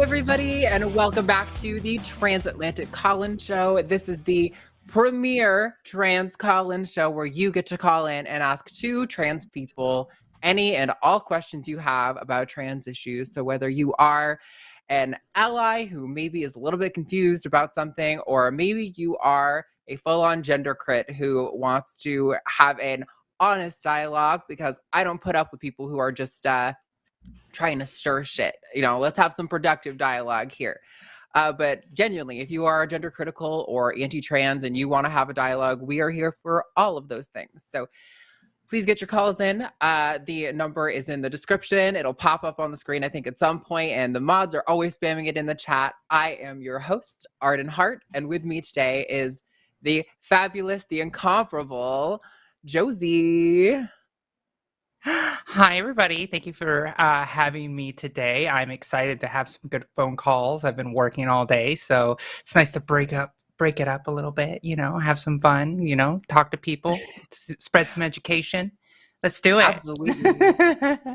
everybody, and welcome back to the Transatlantic Call-In Show. This is the premier trans call-in show where you get to call in and ask two trans people any and all questions you have about trans issues. So whether you are an ally who maybe is a little bit confused about something, or maybe you are a full-on gender crit who wants to have an honest dialogue, because I don't put up with people who are just trying to stir shit. Let's have some productive dialogue here. But genuinely, if you are gender critical or anti-trans and you want to have a dialogue, we are here for all of those things. So please get your calls in. The number is in the description. It'll pop up on the screen, I think, at some point, and the mods are always spamming it in the chat. I am your host, Arden Hart, and with me today is the fabulous, the incomparable Josie. Hi, everybody. Thank you for having me today. I'm excited to have some good phone calls. I've been working all day, so it's nice to break it up a little bit, have some fun, talk to people, spread some education. Let's do it. Absolutely.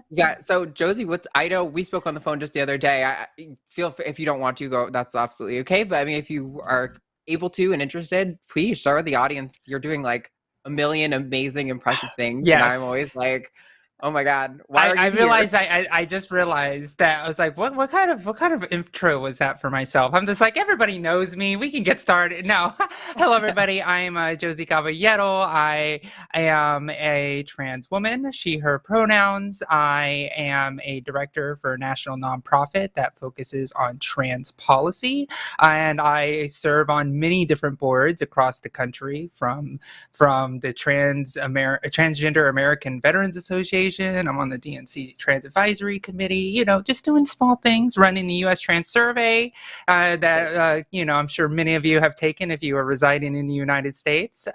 Yeah. So Josie, I know we spoke on the phone just the other day. I feel if you don't want to go, that's absolutely okay. But I mean, if you are able to and interested, please share with the audience. You're doing like a million amazing, impressive things. Yes. And I'm always like, oh my God, I just realized that I was like, what kind of intro was that for myself? I'm just like, everybody knows me. We can get started. No. Hello, everybody. I'm Josie Caballero. I am a trans woman, she, her pronouns. I am a director for a national nonprofit that focuses on trans policy. And I serve on many different boards across the country, from the Transgender American Veterans Association. I'm on the DNC Trans Advisory Committee, just doing small things, running the U.S. Trans Survey that, I'm sure many of you have taken if you are residing in the United States.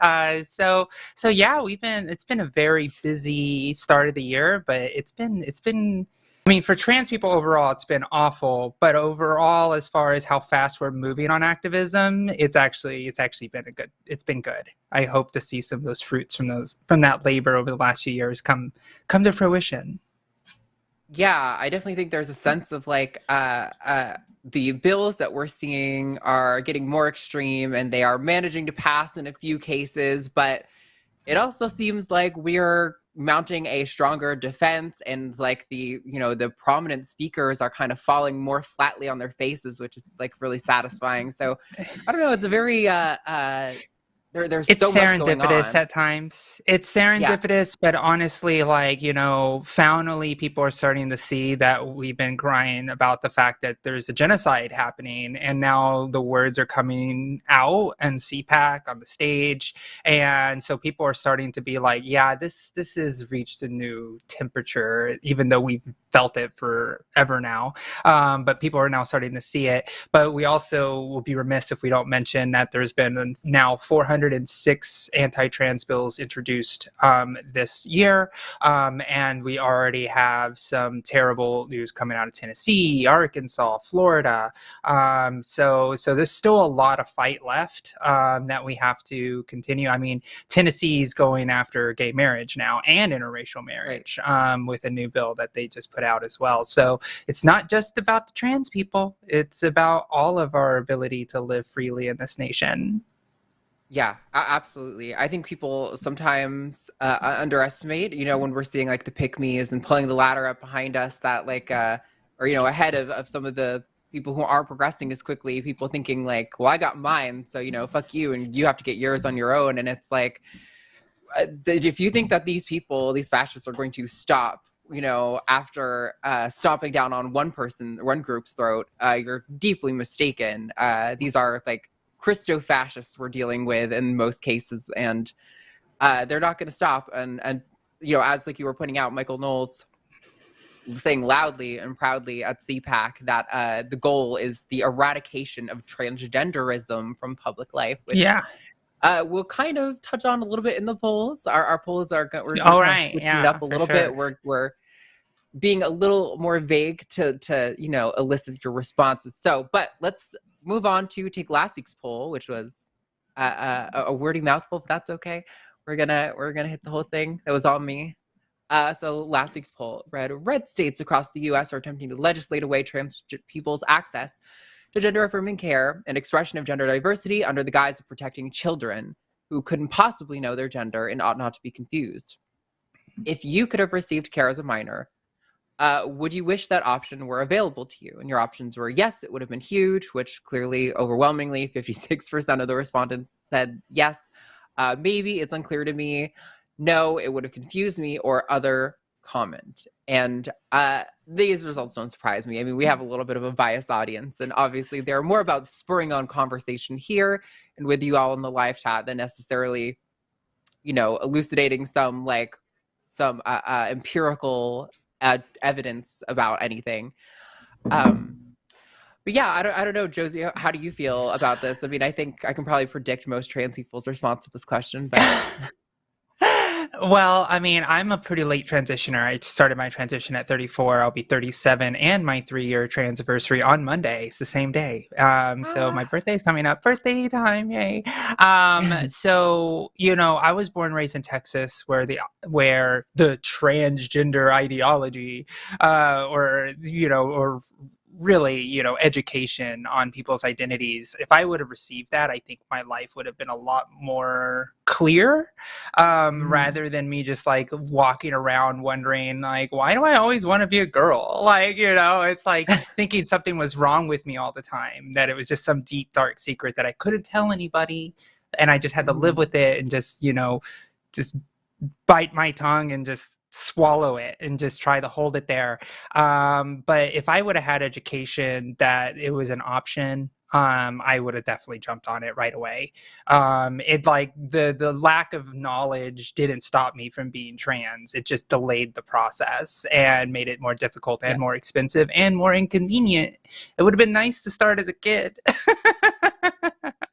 So yeah, it's been a very busy start of the year, but it's been, I mean, for trans people overall, it's been awful. But overall, as far as how fast we're moving on activism, it's been good. I hope to see some of those fruits from that labor over the last few years come to fruition. Yeah, I definitely think there's a sense of like the bills that we're seeing are getting more extreme, and they are managing to pass in a few cases, but it also seems like we're mounting a stronger defense, and like the prominent speakers are kind of falling more flatly on their faces, which is like really satisfying. So I don't know, it's a very there's so much going on. It's serendipitous at times. It's serendipitous, yeah. But honestly, finally people are starting to see that we've been crying about the fact that there's a genocide happening, and now the words are coming out and CPAC on the stage. And so people are starting to be like, yeah, this has reached a new temperature, even though we've felt it forever now. But people are now starting to see it. But we also will be remiss if we don't mention that there's been now 406 anti-trans bills introduced this year. And we already have some terrible news coming out of Tennessee, Arkansas, Florida. So there's still a lot of fight left that we have to continue. I mean, Tennessee's going after gay marriage now and interracial marriage with a new bill that they just put out as well. So it's not just about the trans people. It's about all of our ability to live freely in this nation. Yeah, absolutely. I think people sometimes underestimate, when we're seeing like the pick-me's and pulling the ladder up behind us, that ahead of some of the people who aren't progressing as quickly, people thinking like, well, I got mine, so, fuck you, and you have to get yours on your own. And it's like, if you think that these fascists are going to stop, after stomping down on one group's throat, you're deeply mistaken. These are like Christo-fascists we're dealing with in most cases, and they're not going to stop. And as like you were pointing out, Michael Knowles saying loudly and proudly at CPAC that the goal is the eradication of transgenderism from public life, which we'll kind of touch on a little bit in the polls. Our polls we're switching it up a little bit. We're being a little more vague to elicit your responses. So, but let's move on to take last week's poll, which was a wordy mouthful. If that's okay, we're gonna hit the whole thing. That was all me. So last week's poll read, red states across the U.S. are attempting to legislate away trans people's access to gender-affirming care and expression of gender diversity under the guise of protecting children who couldn't possibly know their gender and ought not to be confused. If you could have received care as a minor, would you wish that option were available to you? And your options were yes, it would have been huge, which clearly, overwhelmingly, 56% of the respondents said yes. Maybe, it's unclear to me. No, it would have confused me, or other comment. And these results don't surprise me. I mean, we have a little bit of a biased audience, and obviously they're more about spurring on conversation here and with you all in the live chat than necessarily, elucidating some empirical evidence about anything. But yeah, I don't know, Josie, how do you feel about this? I mean, I think I can probably predict most trans people's response to this question, but... Well, I mean, I'm a pretty late transitioner. I started my transition at 34. I'll be 37, and my 3-year transversary on Monday. It's the same day. So my birthday is coming up. Birthday time, yay! So I was born and raised in Texas, where the transgender ideology, or really, education on people's identities. If I would have received that, I think my life would have been a lot more clear, rather than me just like walking around wondering like, why do I always want to be a girl? Like, it's like thinking something was wrong with me all the time, that it was just some deep, dark secret that I couldn't tell anybody. And I just had to live with it and just bite my tongue and just swallow it and just try to hold it there. But if I would have had education that it was an option, I would have definitely jumped on it right away. The lack of knowledge didn't stop me from being trans. It just delayed the process and made it more difficult and more expensive and more inconvenient. It would have been nice to start as a kid.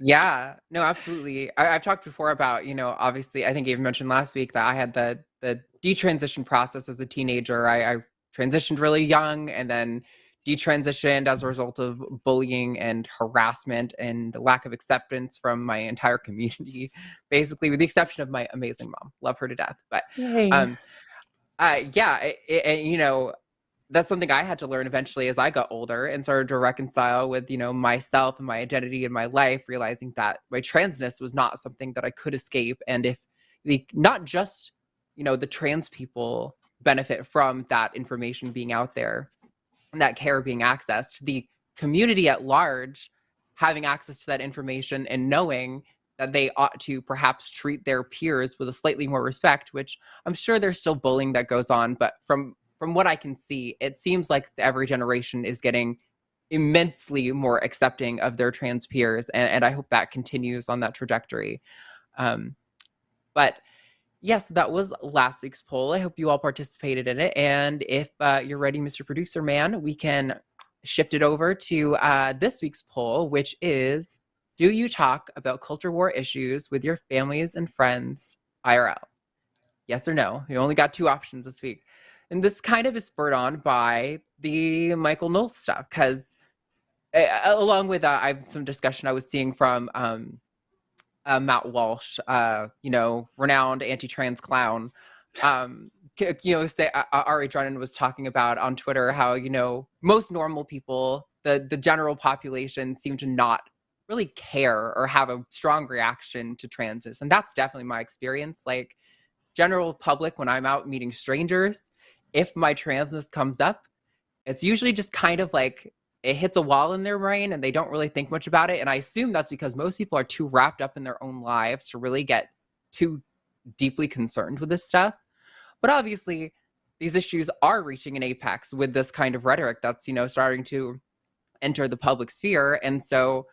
Yeah, no, absolutely. I've talked before about, obviously, I think you even mentioned last week that I had the detransition process as a teenager. I transitioned really young and then detransitioned as a result of bullying and harassment and the lack of acceptance from my entire community, basically, with the exception of my amazing mom. Love her to death. But that's something I had to learn eventually as I got older and started to reconcile with, myself and my identity in my life, realizing that my transness was not something that I could escape. And if not just, the trans people benefit from that information being out there and that care being accessed, the community at large having access to that information and knowing that they ought to perhaps treat their peers with a slightly more respect, which I'm sure there's still bullying that goes on, but from what I can see, it seems like every generation is getting immensely more accepting of their trans peers, and I hope that continues on that trajectory. But yes, that was last week's poll. I hope you all participated in it, and if you're ready, Mr. Producer Man, we can shift it over to this week's poll, which is, do you talk about culture war issues with your families and friends IRL? Yes or no? You only got 2 options this week. And this kind of is spurred on by the Michael Knowles stuff, because along with I have some discussion I was seeing from Matt Walsh, renowned anti-trans clown. Ari Drennan was talking about on Twitter how, most normal people, the general population, seem to not really care or have a strong reaction to transness. And that's definitely my experience. Like, general public, when I'm out meeting strangers, if my transness comes up, it's usually just kind of like it hits a wall in their brain and they don't really think much about it. And I assume that's because most people are too wrapped up in their own lives to really get too deeply concerned with this stuff. But obviously, these issues are reaching an apex with this kind of rhetoric that's, starting to enter the public sphere. And so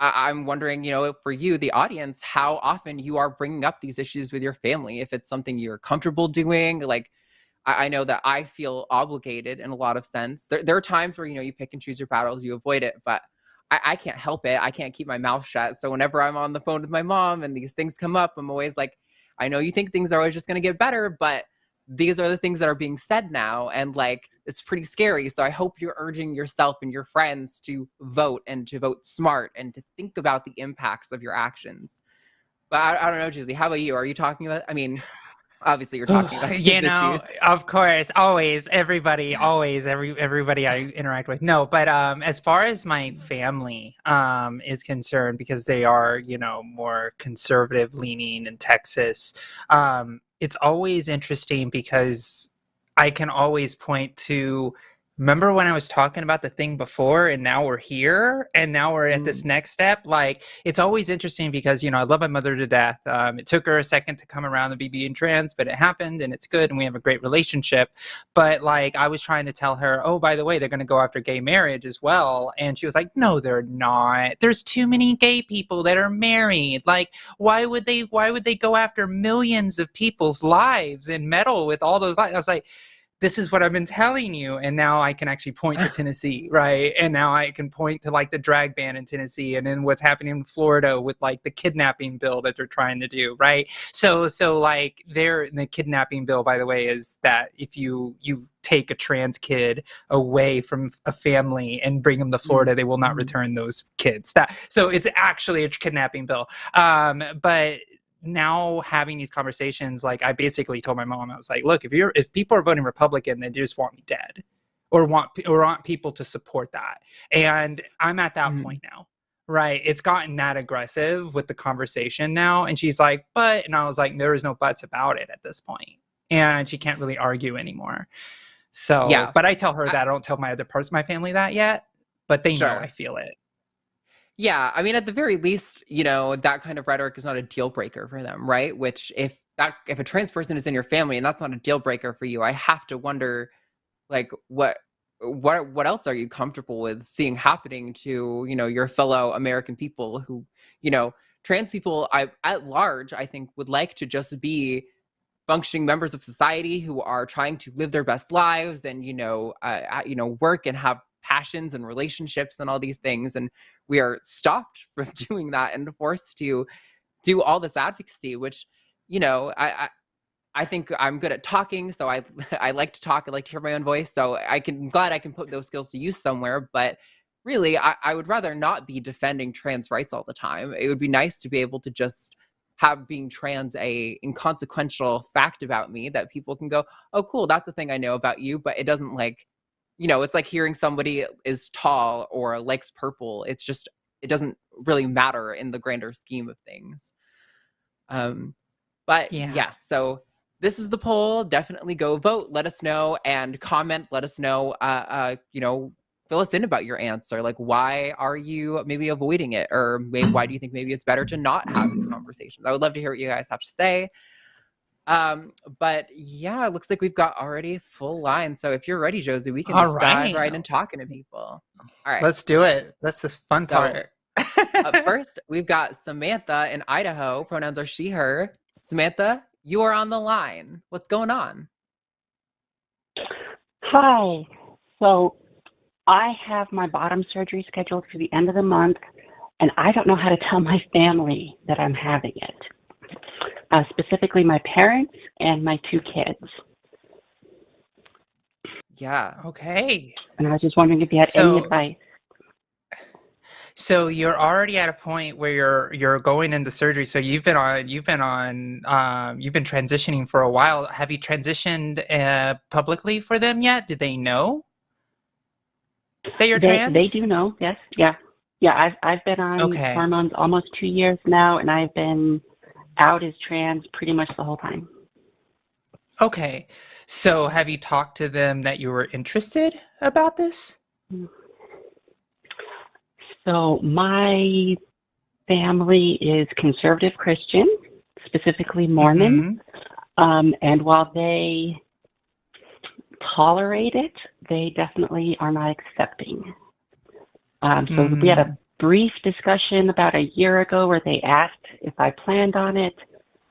I'm wondering, for you, the audience, how often you are bringing up these issues with your family, if it's something you're comfortable doing. Like, I know that I feel obligated in a lot of sense. There are times where, you pick and choose your battles, you avoid it, but I can't help it. I can't keep my mouth shut. So whenever I'm on the phone with my mom and these things come up, I'm always like, I know you think things are always just going to get better, but these are the things that are being said now. And like, it's pretty scary. So I hope you're urging yourself and your friends to vote and to vote smart and to think about the impacts of your actions. But I don't know, Josie, how about you? Are you talking about, Obviously, you're talking about these issues. Of course, everybody I interact with. No, but as far as my family is concerned, because they are, more conservative leaning in Texas, it's always interesting because I can always point to, remember when I was talking about the thing before, and now we're here, and now we're at this next step? Like, it's always interesting because, I love my mother to death. It took her a second to come around to be being trans, but it happened, and it's good, and we have a great relationship. But, like, I was trying to tell her, oh, by the way, they're going to go after gay marriage as well. And she was like, no, they're not. There's too many gay people that are married. Like, why would they go after millions of people's lives and meddle with all those lives? I was like, this is what I've been telling you. And now I can actually point to Tennessee, right? And now I can point to like the drag ban in Tennessee, and then what's happening in Florida with like the kidnapping bill that they're trying to do, right? So like the kidnapping bill, by the way, is that if you take a trans kid away from a family and bring them to Florida, they will not return those kids. So it's actually a kidnapping bill. But now having these conversations, like I basically told my mom, I was like, look, if people are voting Republican, they just want me dead, or want people to support that. And I'm at that point now, right? It's gotten that aggressive with the conversation now. And she's like, and I was like, there is no buts about it at this point. And she can't really argue anymore. So, yeah. But I tell her that. I don't tell my other parts of my family that yet, but they know I feel it. Yeah, I mean, at the very least, that kind of rhetoric is not a deal breaker for them, right? Which if a trans person is in your family and that's not a deal breaker for you, I have to wonder, like, what else are you comfortable with seeing happening to, your fellow American people who, trans people at large, I think, would like to just be functioning members of society who are trying to live their best lives and, work and have passions and relationships and all these things. And we are stopped from doing that and forced to do all this advocacy, which, I think I'm good at talking. So I like to talk. I like to hear my own voice. So I'm glad I can put those skills to use somewhere. But really, I would rather not be defending trans rights all the time. It would be nice to be able to just have being trans a inconsequential fact about me that people can go, oh, cool, that's a thing I know about you. But it doesn't it's like hearing somebody is tall or likes purple. It doesn't really matter in the grander scheme of things. But yes, so this is the poll. Definitely go vote. Let us know and comment. Let us know, fill us in about your answer. Like, why are you maybe avoiding it? Or maybe why do you think maybe it's better to not have these conversations? I would love to hear what you guys have to say. But yeah, it looks like we've got already a full line. So if you're ready, Josie, we can just dive right in talking to people. All right. Let's do it. That's the fun part. Up first, we've got Samantha in Idaho. Pronouns are she, her. Samantha, you are on the line. What's going on? Hi. So I have my bottom surgery scheduled for the end of the month, and I don't know how to tell my family that I'm having it. Specifically my parents and my 2 kids. Yeah. Okay. And I was just wondering if you had any advice. So you're already at a point where you're going into surgery. So you've been transitioning for a while. Have you transitioned publicly for them yet? Did they know that you're trans? They do know. Yes. Yeah. Yeah. I've been on hormones almost 2 years now, and I've been out as trans pretty much the whole time. Okay. So have you talked to them that you were interested about this? So my family is conservative Christian, specifically Mormon. And while they tolerate it, they definitely are not accepting. So we had a brief discussion about a year ago where they asked if I planned on it.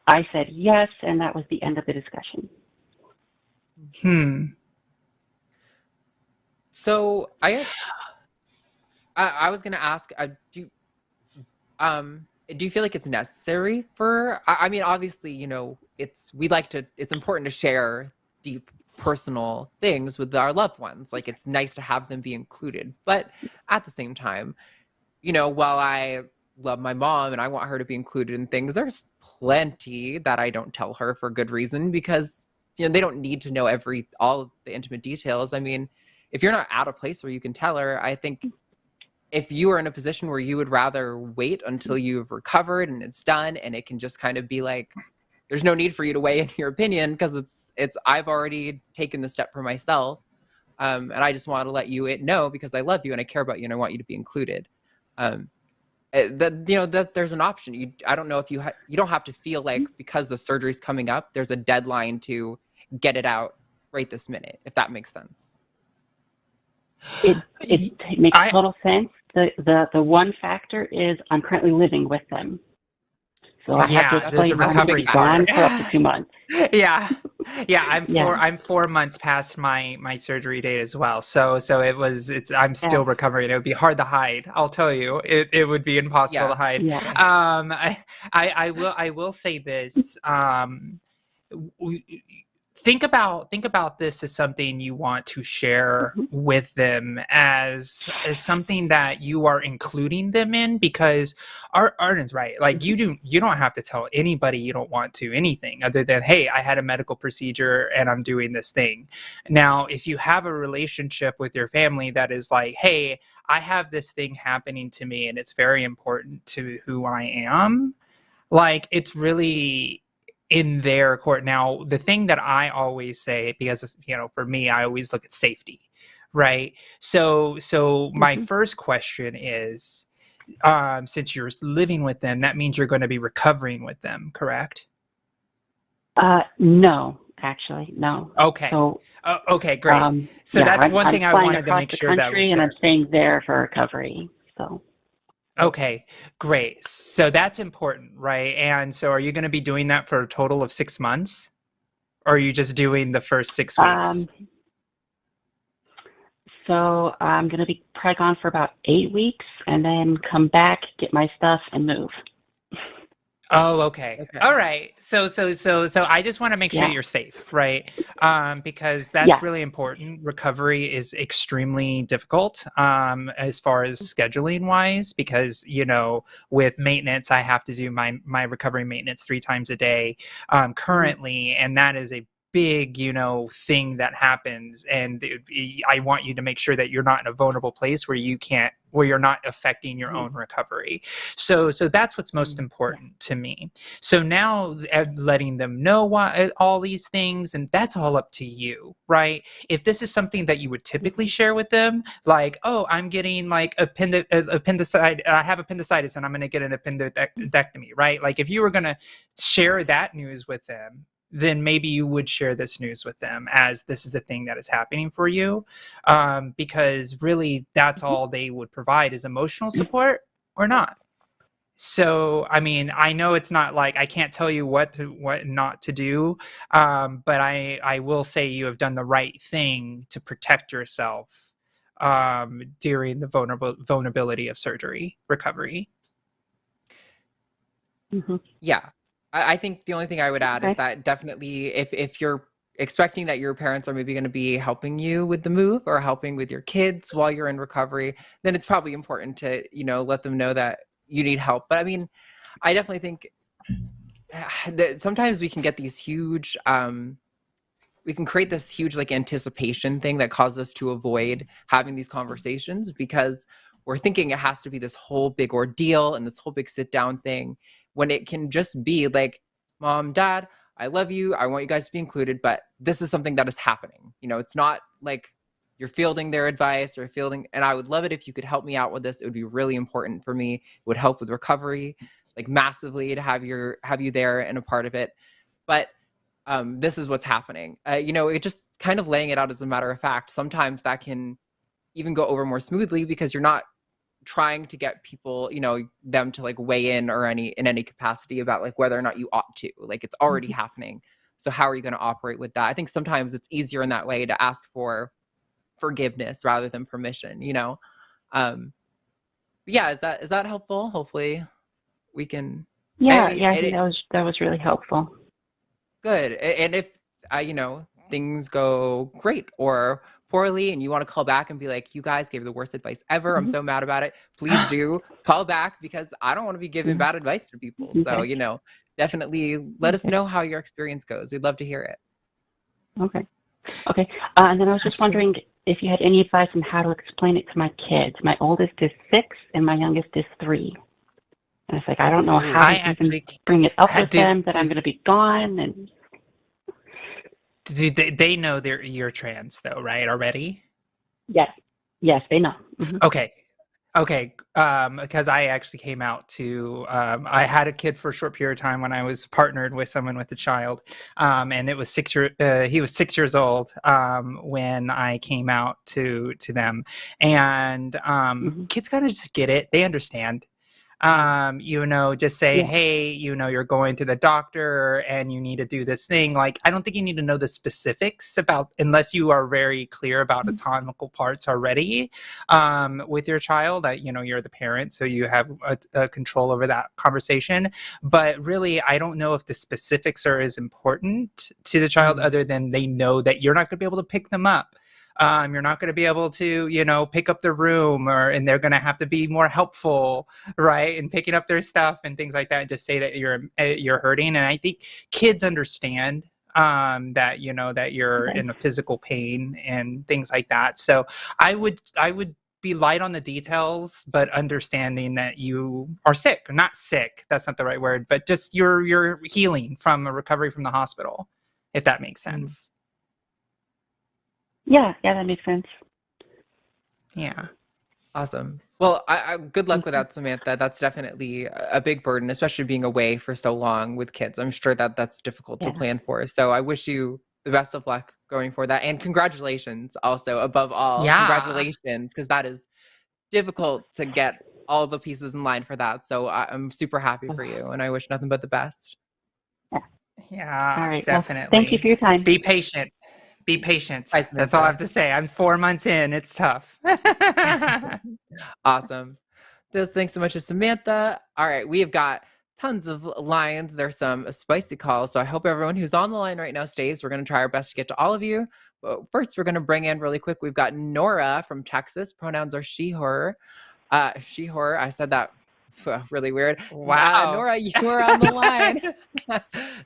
I said yes, and that was the end of the discussion. So I guess I was going to ask, do you feel like it's necessary for, I mean, obviously, it's important to share deep personal things with our loved ones. Like, it's nice to have them be included. But at the same time, while I love my mom and I want her to be included in things, there's plenty that I don't tell her for good reason, because they don't need to know all of the intimate details. I mean, if you're not at a place where you can tell her, I think if you are in a position where you would rather wait until you've recovered and it's done, and it can just kind of be like, there's no need for you to weigh in your opinion because it's I've already taken the step for myself, and I just want to let you know because I love you and I care about you and I want you to be included. That there's an option. I don't know if you don't have to feel like because the surgery's coming up, there's a deadline to get it out right this minute, if that makes sense. It makes total sense. The one factor is I'm currently living with them. So I have to explain there's a recovery gone for up to 2 months. I'm 4 months past my surgery date as well. So I'm still recovering. It would be hard to hide. I'll tell you, it would be impossible to hide. Yeah. I will say this. Think about this as something you want to share with them as something that you are including them in, because Arden's right. Like you don't have to tell anybody you don't want to anything other than, hey, I had a medical procedure and I'm doing this thing. Now, if you have a relationship with your family that is like, hey, I have this thing happening to me and it's very important to who I am, like it's really in their court. Now, the thing that I always say, because, for me, I always look at safety, right? So my first question is, since you're living with them, that means you're going to be recovering with them, correct? No, actually, no. Okay. So, okay, great. So that's one thing I wanted to make sure that was. And I'm staying there for recovery, so. Okay, great. So that's important, right? And so are you going to be doing that for a total of 6 months? Or are you just doing the first 6 weeks? So I'm going to be probably gone for about 8 weeks and then come back, get my stuff, and move. Oh, okay. All right. So I just want to make sure you're safe, right? Because that's really important. Recovery is extremely difficult as far as scheduling wise, because, with maintenance, I have to do my recovery maintenance 3 times a day currently. And that is a big, thing that happens. And I want you to make sure that you're not in a vulnerable place where you're not affecting your own recovery. So that's what's most important to me. So now letting them know all these things, and that's all up to you, right? If this is something that you would typically share with them, like, oh, I'm getting like appendicitis, I have appendicitis and I'm going to get an appendectomy, right? Like if you were going to share that news with them, then maybe you would share this news with them as this is a thing that is happening for you. Because really that's all they would provide is emotional support or not. So, I mean, I know it's not like I can't tell you what not to do. But I will say you have done the right thing to protect yourself during the vulnerability of surgery recovery. Yeah. I think the only thing I would add is that definitely if you're expecting that your parents are maybe going to be helping you with the move or helping with your kids while you're in recovery, then it's probably important to, let them know that you need help. But I mean, I definitely think that sometimes we can get these huge, we can create this huge like anticipation thing that causes us to avoid having these conversations because we're thinking it has to be this whole big ordeal and this whole big sit down thing, when it can just be like, Mom, Dad, I love you. I want you guys to be included, but this is something that is happening. It's not like you're fielding their advice or and I would love it if you could help me out with this. It would be really important for me. It would help with recovery, like massively, to have you there and a part of it. But this is what's happening. It just kind of laying it out as a matter of fact. Sometimes that can even go over more smoothly because you're not trying to get people, them to like weigh in or in any capacity about like whether or not you ought to, like it's already happening. So how are you going to operate with that? I think sometimes it's easier in that way to ask for forgiveness rather than permission, Yeah. Is that helpful? Hopefully we can. Yeah. I think that was really helpful. Good. And if, things go great or poorly and you want to call back and be like, you guys gave the worst advice ever. I'm so mad about it. Please do call back because I don't want to be giving bad advice to people. So, definitely let us know how your experience goes. We'd love to hear it. Okay. And then I was just wondering if you had any advice on how to explain it to my kids. My oldest is 6 and my youngest is 3. And it's like, I don't know how to even bring it up with them that I'm going to be gone. And do they know you're trans though, right? Already? Yes, they know. Mm-hmm. Okay. Because I actually came out to, I had a kid for a short period of time when I was partnered with someone with a child, and it was he was 6 years old when I came out to them, and kids kind of just get it; they understand. Just say, hey, you're going to the doctor and you need to do this thing. Like, I don't think you need to know the specifics unless you are very clear about anatomical parts already, with your child. You're the parent, so you have a control over that conversation. But really, I don't know if the specifics are as important to the child other than they know that you're not going to be able to pick them up. You're not going to be able to, pick up their room and they're going to have to be more helpful, right? In picking up their stuff and things like that. And just say that you're hurting. And I think kids understand that you're in a physical pain and things like that. So I would be light on the details, but understanding that you are sick. Not sick, that's not the right word, but just you're healing from a recovery from the hospital, if that makes sense. Yeah, that makes sense. Yeah. Awesome. Well, I good luck with that, Samantha. That's definitely a big burden, especially being away for so long with kids. I'm sure that's difficult to plan for. So I wish you the best of luck going for that. And congratulations also, above all. Yeah. Congratulations, because that is difficult to get all the pieces in line for that. So I'm super happy for you, and I wish nothing but the best. Yeah, all right. definitely. Well, thank you for your time. Be patient. Be patient. That's all I have to say. I'm 4 months in. It's tough. Awesome. Thanks so much to Samantha. All right, we have got tons of lines. There's some spicy calls, so I hope everyone who's on the line right now stays. We're going to try our best to get to all of you. But first, we're going to bring in really quick. We've got Nora from Texas. Pronouns are she, her. She, her. I said that really weird. Wow. Nora, you are on the line.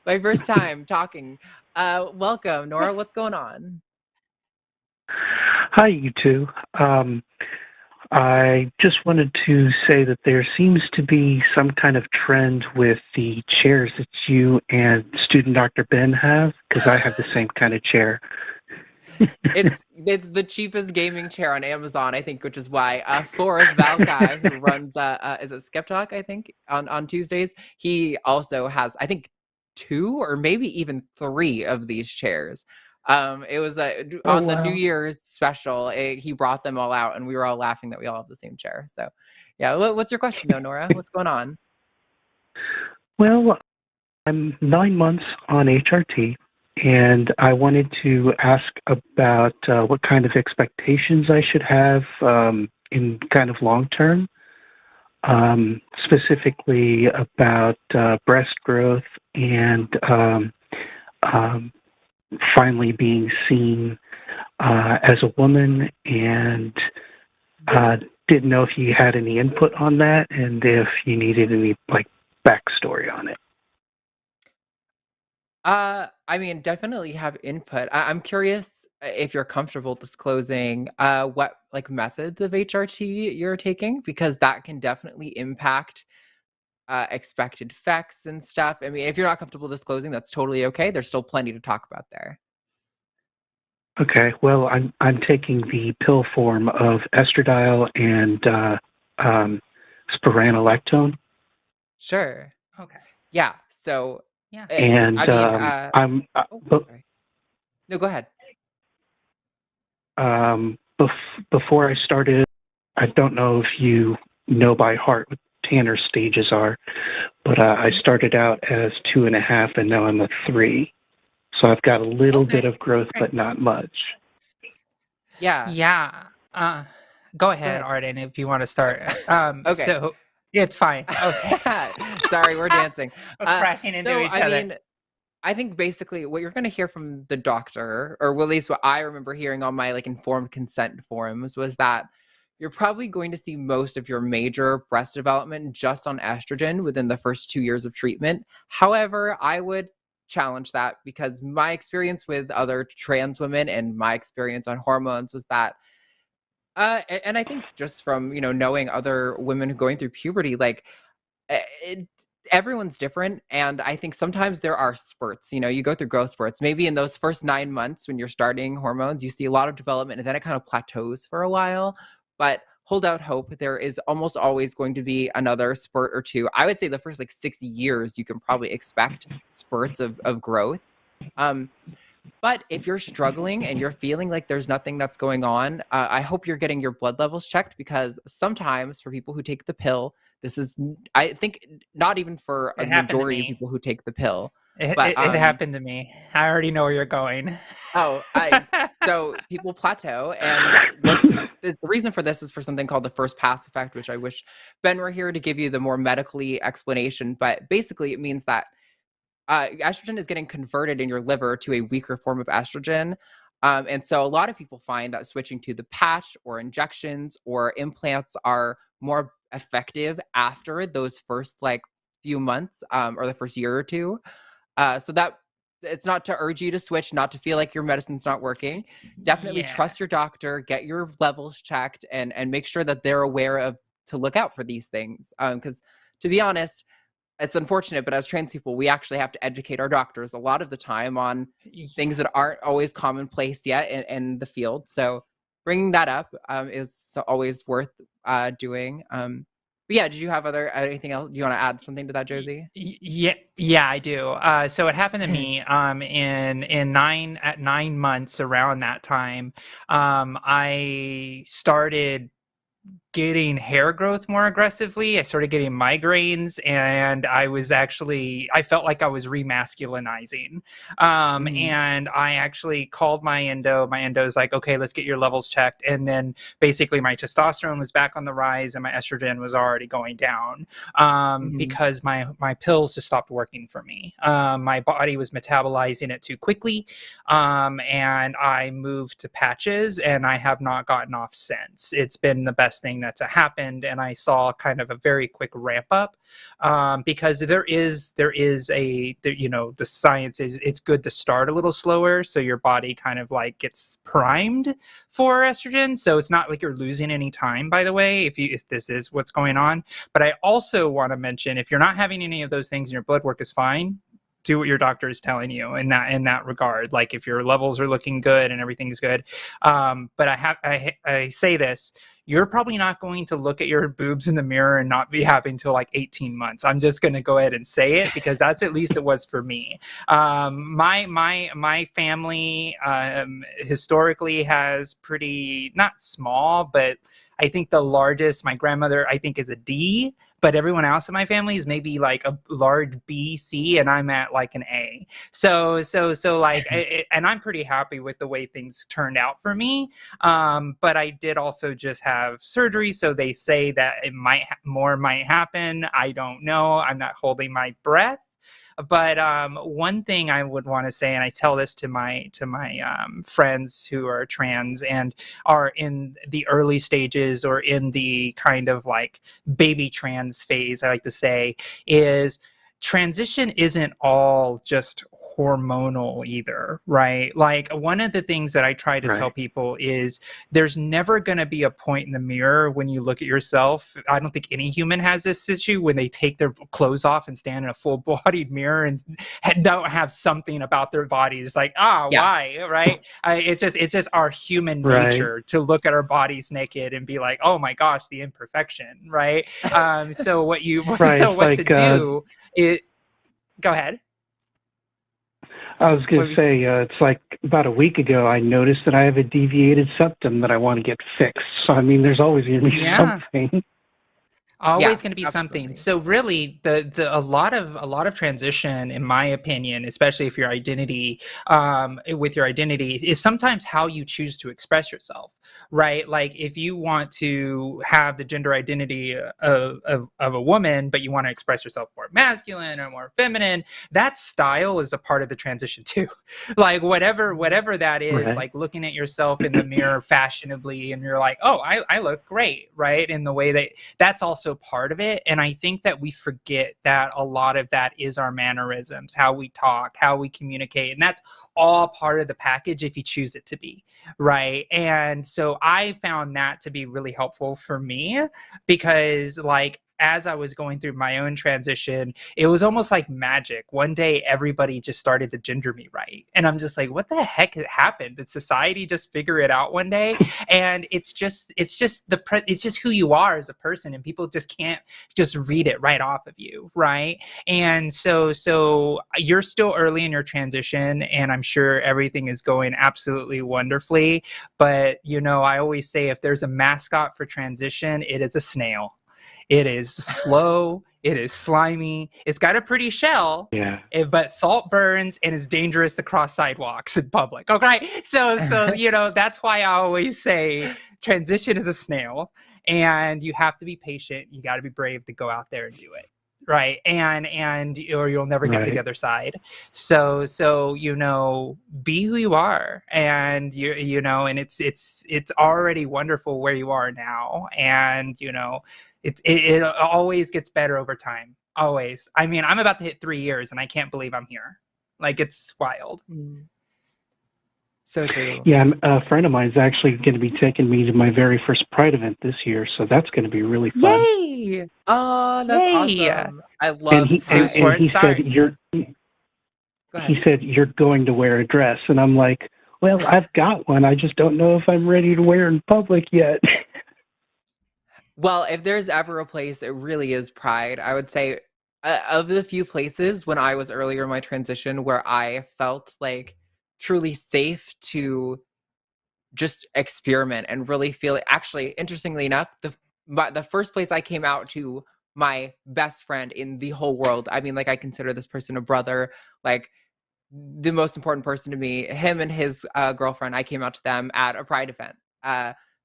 My first time talking. Welcome, Nora. What's going on? Hi, you two. I just wanted to say that there seems to be some kind of trend with the chairs that you and student Dr. Ben have, because I have the same kind of chair. It's the cheapest gaming chair on Amazon, I think, which is why Forrest Valkai, who runs is it Skeptalk, I think, on Tuesdays, he also has, I think, 2 or maybe even 3 of these chairs. It was on the New Year's special. He brought them all out, and we were all laughing that we all have the same chair. So, yeah. What's your question, though, Nora? What's going on? Well, I'm 9 months on HRT, and I wanted to ask about what kind of expectations I should have in kind of long term, specifically about breast growth and finally being seen as a woman, and didn't know if you had any input on that and if you needed any backstory on it. I mean, definitely have input. I'm curious if you're comfortable disclosing what methods of HRT you're taking, because that can definitely impact expected effects and stuff. I mean, if you're not comfortable disclosing, that's totally okay. There's still plenty to talk about there. Okay, well, I'm taking the pill form of estradiol and spironolactone. Sure. Okay. Yeah. So. Yeah. And I'm. No, go ahead. Before I started, I don't know if you know by heart what Tanner stages are, but I started out as 2.5, and now I'm a 3. So I've got a little bit of growth, but not much. Yeah. Yeah. Go ahead, Arden, if you want to start. Okay. So it's fine. Okay. Sorry, we're dancing. We're crashing into each other. I think basically what you're going to hear from the doctor, or at least what I remember hearing on my like informed consent forums, was that you're probably going to see most of your major breast development just on estrogen within the first 2 years of treatment. However, I would challenge that because my experience with other trans women and my experience on hormones was that and I think just from, knowing other women going through puberty, like it, everyone's different. And I think sometimes there are spurts, you go through growth spurts. Maybe in those first 9 months when you're starting hormones, you see a lot of development and then it kind of plateaus for a while. But hold out hope. There is almost always going to be another spurt or two. I would say the first like 6 years, you can probably expect spurts of growth. But if you're struggling and you're feeling like there's nothing that's going on, I hope you're getting your blood levels checked, because sometimes for people who take the pill, this is, I think, not even for a majority of people who take the pill. It But happened to me. I already know where you're going. So people plateau, and the reason for this is for something called the first pass effect, which I wish Ben were here to give you the more medically explanation. But basically, it means that estrogen is getting converted in your liver to a weaker form of estrogen. And so a lot of people find that switching to the patch or injections or implants are more effective after those first like few months or the first year or two. So that it's not to urge you to switch, not to feel like your medicine's not working. Definitely trust your doctor, get your levels checked, and make sure that they're aware of to look out for these things. Because to be honest, it's unfortunate, but as trans people, we actually have to educate our doctors a lot of the time on things that aren't always commonplace yet in the field. So bringing that up is always worth doing. But yeah, did you have anything else? Do you want to add something to that, Josie? Yeah, I do. So it happened to me in 9 months around that time. I started getting hair growth more aggressively. I started getting migraines, and I felt like I was remasculinizing. And I actually called my endo. My endo's like, okay, let's get your levels checked. And then basically my testosterone was back on the rise and my estrogen was already going down because my pills just stopped working for me. My body was metabolizing it too quickly. And I moved to patches, and I have not gotten off since. It's been the best thing that's happened, and I saw kind of a very quick ramp up because the science is it's good to start a little slower so your body kind of like gets primed for estrogen, so it's not like you're losing any time, by the way, if this is what's going on. But I also want to mention, if you're not having any of those things and your blood work is fine, do what your doctor is telling you in that regard. Like if your levels are looking good and everything's good. But I say this, you're probably not going to look at your boobs in the mirror and not be happy until like 18 months. I'm just going to go ahead and say it because that's at least it was for me. My family historically has pretty, not small, but I think the largest, my grandmother, I think is a D, but everyone else in my family is maybe like a large B, C, and I'm at like an A. So like, and I'm pretty happy with the way things turned out for me. But I did also just have surgery, so they say that it might happen. I don't know. I'm not holding my breath. But one thing I would want to say, and I tell this to my friends who are trans and are in the early stages or in the kind of like baby trans phase, I like to say, is transition isn't all just hormonal either, right? Like one of the things that I try to tell people is there's never going to be a point in the mirror when you look at yourself. I don't think any human has this issue when they take their clothes off and stand in a full-bodied mirror and don't have something about their body. It's like, why, right? It's just our human nature to look at our bodies naked and be like, oh my gosh, the imperfection, right? So what to do is, go ahead. I was going to say, it's like about a week ago, I noticed that I have a deviated septum that I want to get fixed. So, I mean, there's always going to be something. Always going to be absolutely. something. So really, a lot of transition, in my opinion, especially if your identity, with your identity, is sometimes how you choose to express yourself, right? Like if you want to have the gender identity of a woman, but you want to express yourself more masculine or more feminine, that style is a part of the transition too. Like whatever that is, Right. like looking at yourself in the mirror fashionably, and you're like, oh, I look great, right? In the way that's also part of it. And I think that we forget that a lot of that is our mannerisms, how we talk, how we communicate. And that's all part of the package if you choose it to be, right? And so I found that to be really helpful for me because, like, as I was going through my own transition, it was almost like magic. One day, everybody just started to gender me right. And I'm just like, what the heck happened? Did society just figure it out one day? And it's just who you are as a person, and people just can't just read it right off of you, right? And so you're still early in your transition, and I'm sure everything is going absolutely wonderfully. But I always say, if there's a mascot for transition, it is a snail. It is slow. It is slimy. It's got a pretty shell. Yeah. But salt burns and is dangerous to cross sidewalks in public. Okay, so that's why I always say transition is a snail, and you have to be patient. You got to be brave to go out there and do it, right? And or you'll never get to the Right. other side. So be who you are, and and it's already wonderful where you are now, and it always gets better over time. Always. I mean, I'm about to hit 3 years and I can't believe I'm here. Like, it's wild. So true. Yeah, a friend of mine is actually going to be taking me to my very first Pride event this year, so that's going to be really fun. Yay! Oh, that's Yay! awesome. I love And he said he said you're going to wear a dress, and I'm like, well, I've got one. I just don't know if I'm ready to wear it in public yet. Well, if there's ever a place, it really is Pride. I would say of the few places when I was earlier in my transition where I felt like truly safe to just experiment and really feel it. Actually, interestingly enough, the first place I came out to my best friend in the whole world. I mean, like, I consider this person a brother, like the most important person to me. Him and his girlfriend, I came out to them at a Pride event.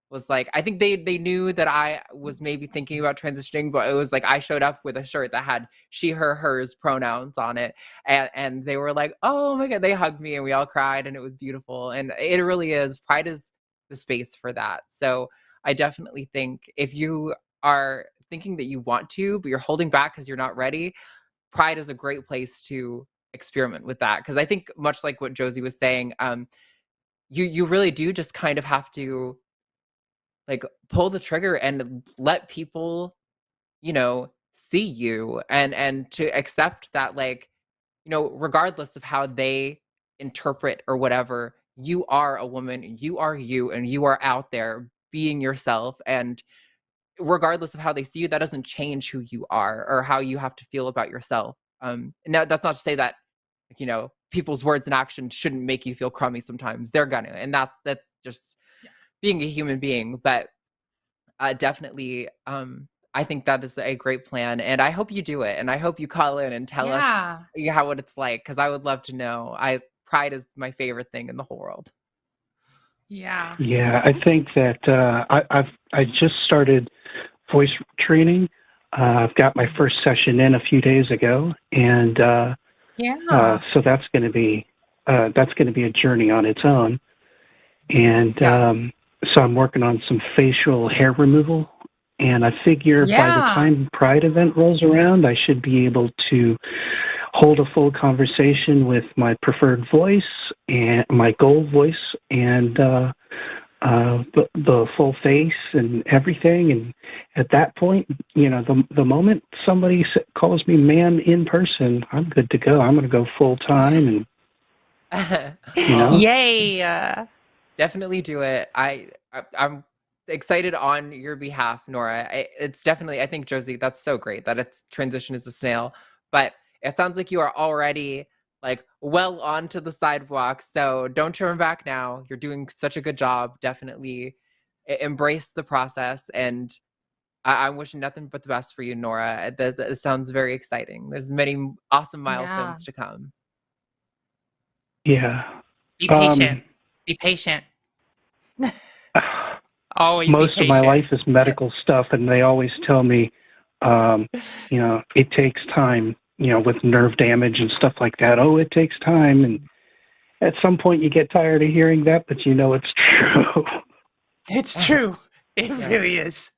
Was like, I think they knew that I was maybe thinking about transitioning, but it was like I showed up with a shirt that had she, her, hers pronouns on it, and they were like, oh my god, they hugged me and we all cried and it was beautiful. And it really is, Pride is the space for that. So I definitely think if you are thinking that you want to but you're holding back because you're not ready, Pride is a great place to experiment with that, because I think much like what Josie was saying, you really do just kind of have to like pull the trigger and let people see you, and to accept that, like, regardless of how they interpret or whatever, you are a woman, you are you, and you are out there being yourself. And regardless of how they see you, that doesn't change who you are or how you have to feel about yourself. Now that's not to say that people's words and actions shouldn't make you feel crummy. Sometimes they're gonna, and that's just being a human being. But definitely, I think that is a great plan, and I hope you do it, and I hope you call in and tell us what it's like, because I would love to know. Pride is my favorite thing in the whole world. Yeah. Yeah, I think that I just started voice training. I've got my first session in a few days ago, and so that's going to be a journey on its own. And so I'm working on some facial hair removal, and I figure by the time Pride event rolls around, I should be able to hold a full conversation with my preferred voice and my goal voice, and the full face and everything. And at that point, the moment somebody calls me ma'am in person, I'm good to go. I'm going to go full time, and Yay! Definitely do it. I'm excited on your behalf, Nora. It's definitely, I think, Josie, that's so great that it's transition is a snail, but it sounds like you are already like well onto the sidewalk. So don't turn back now. You're doing such a good job. Definitely embrace the process, and I'm wishing nothing but the best for you, Nora. That sounds very exciting. There's many awesome milestones to come. Yeah. Be patient. Be patient. Always most be patient. of my life is medical stuff, and they always tell me, it takes time, with nerve damage and stuff like that. Oh, it takes time. And at some point you get tired of hearing that, but it's true. It's true. It really is.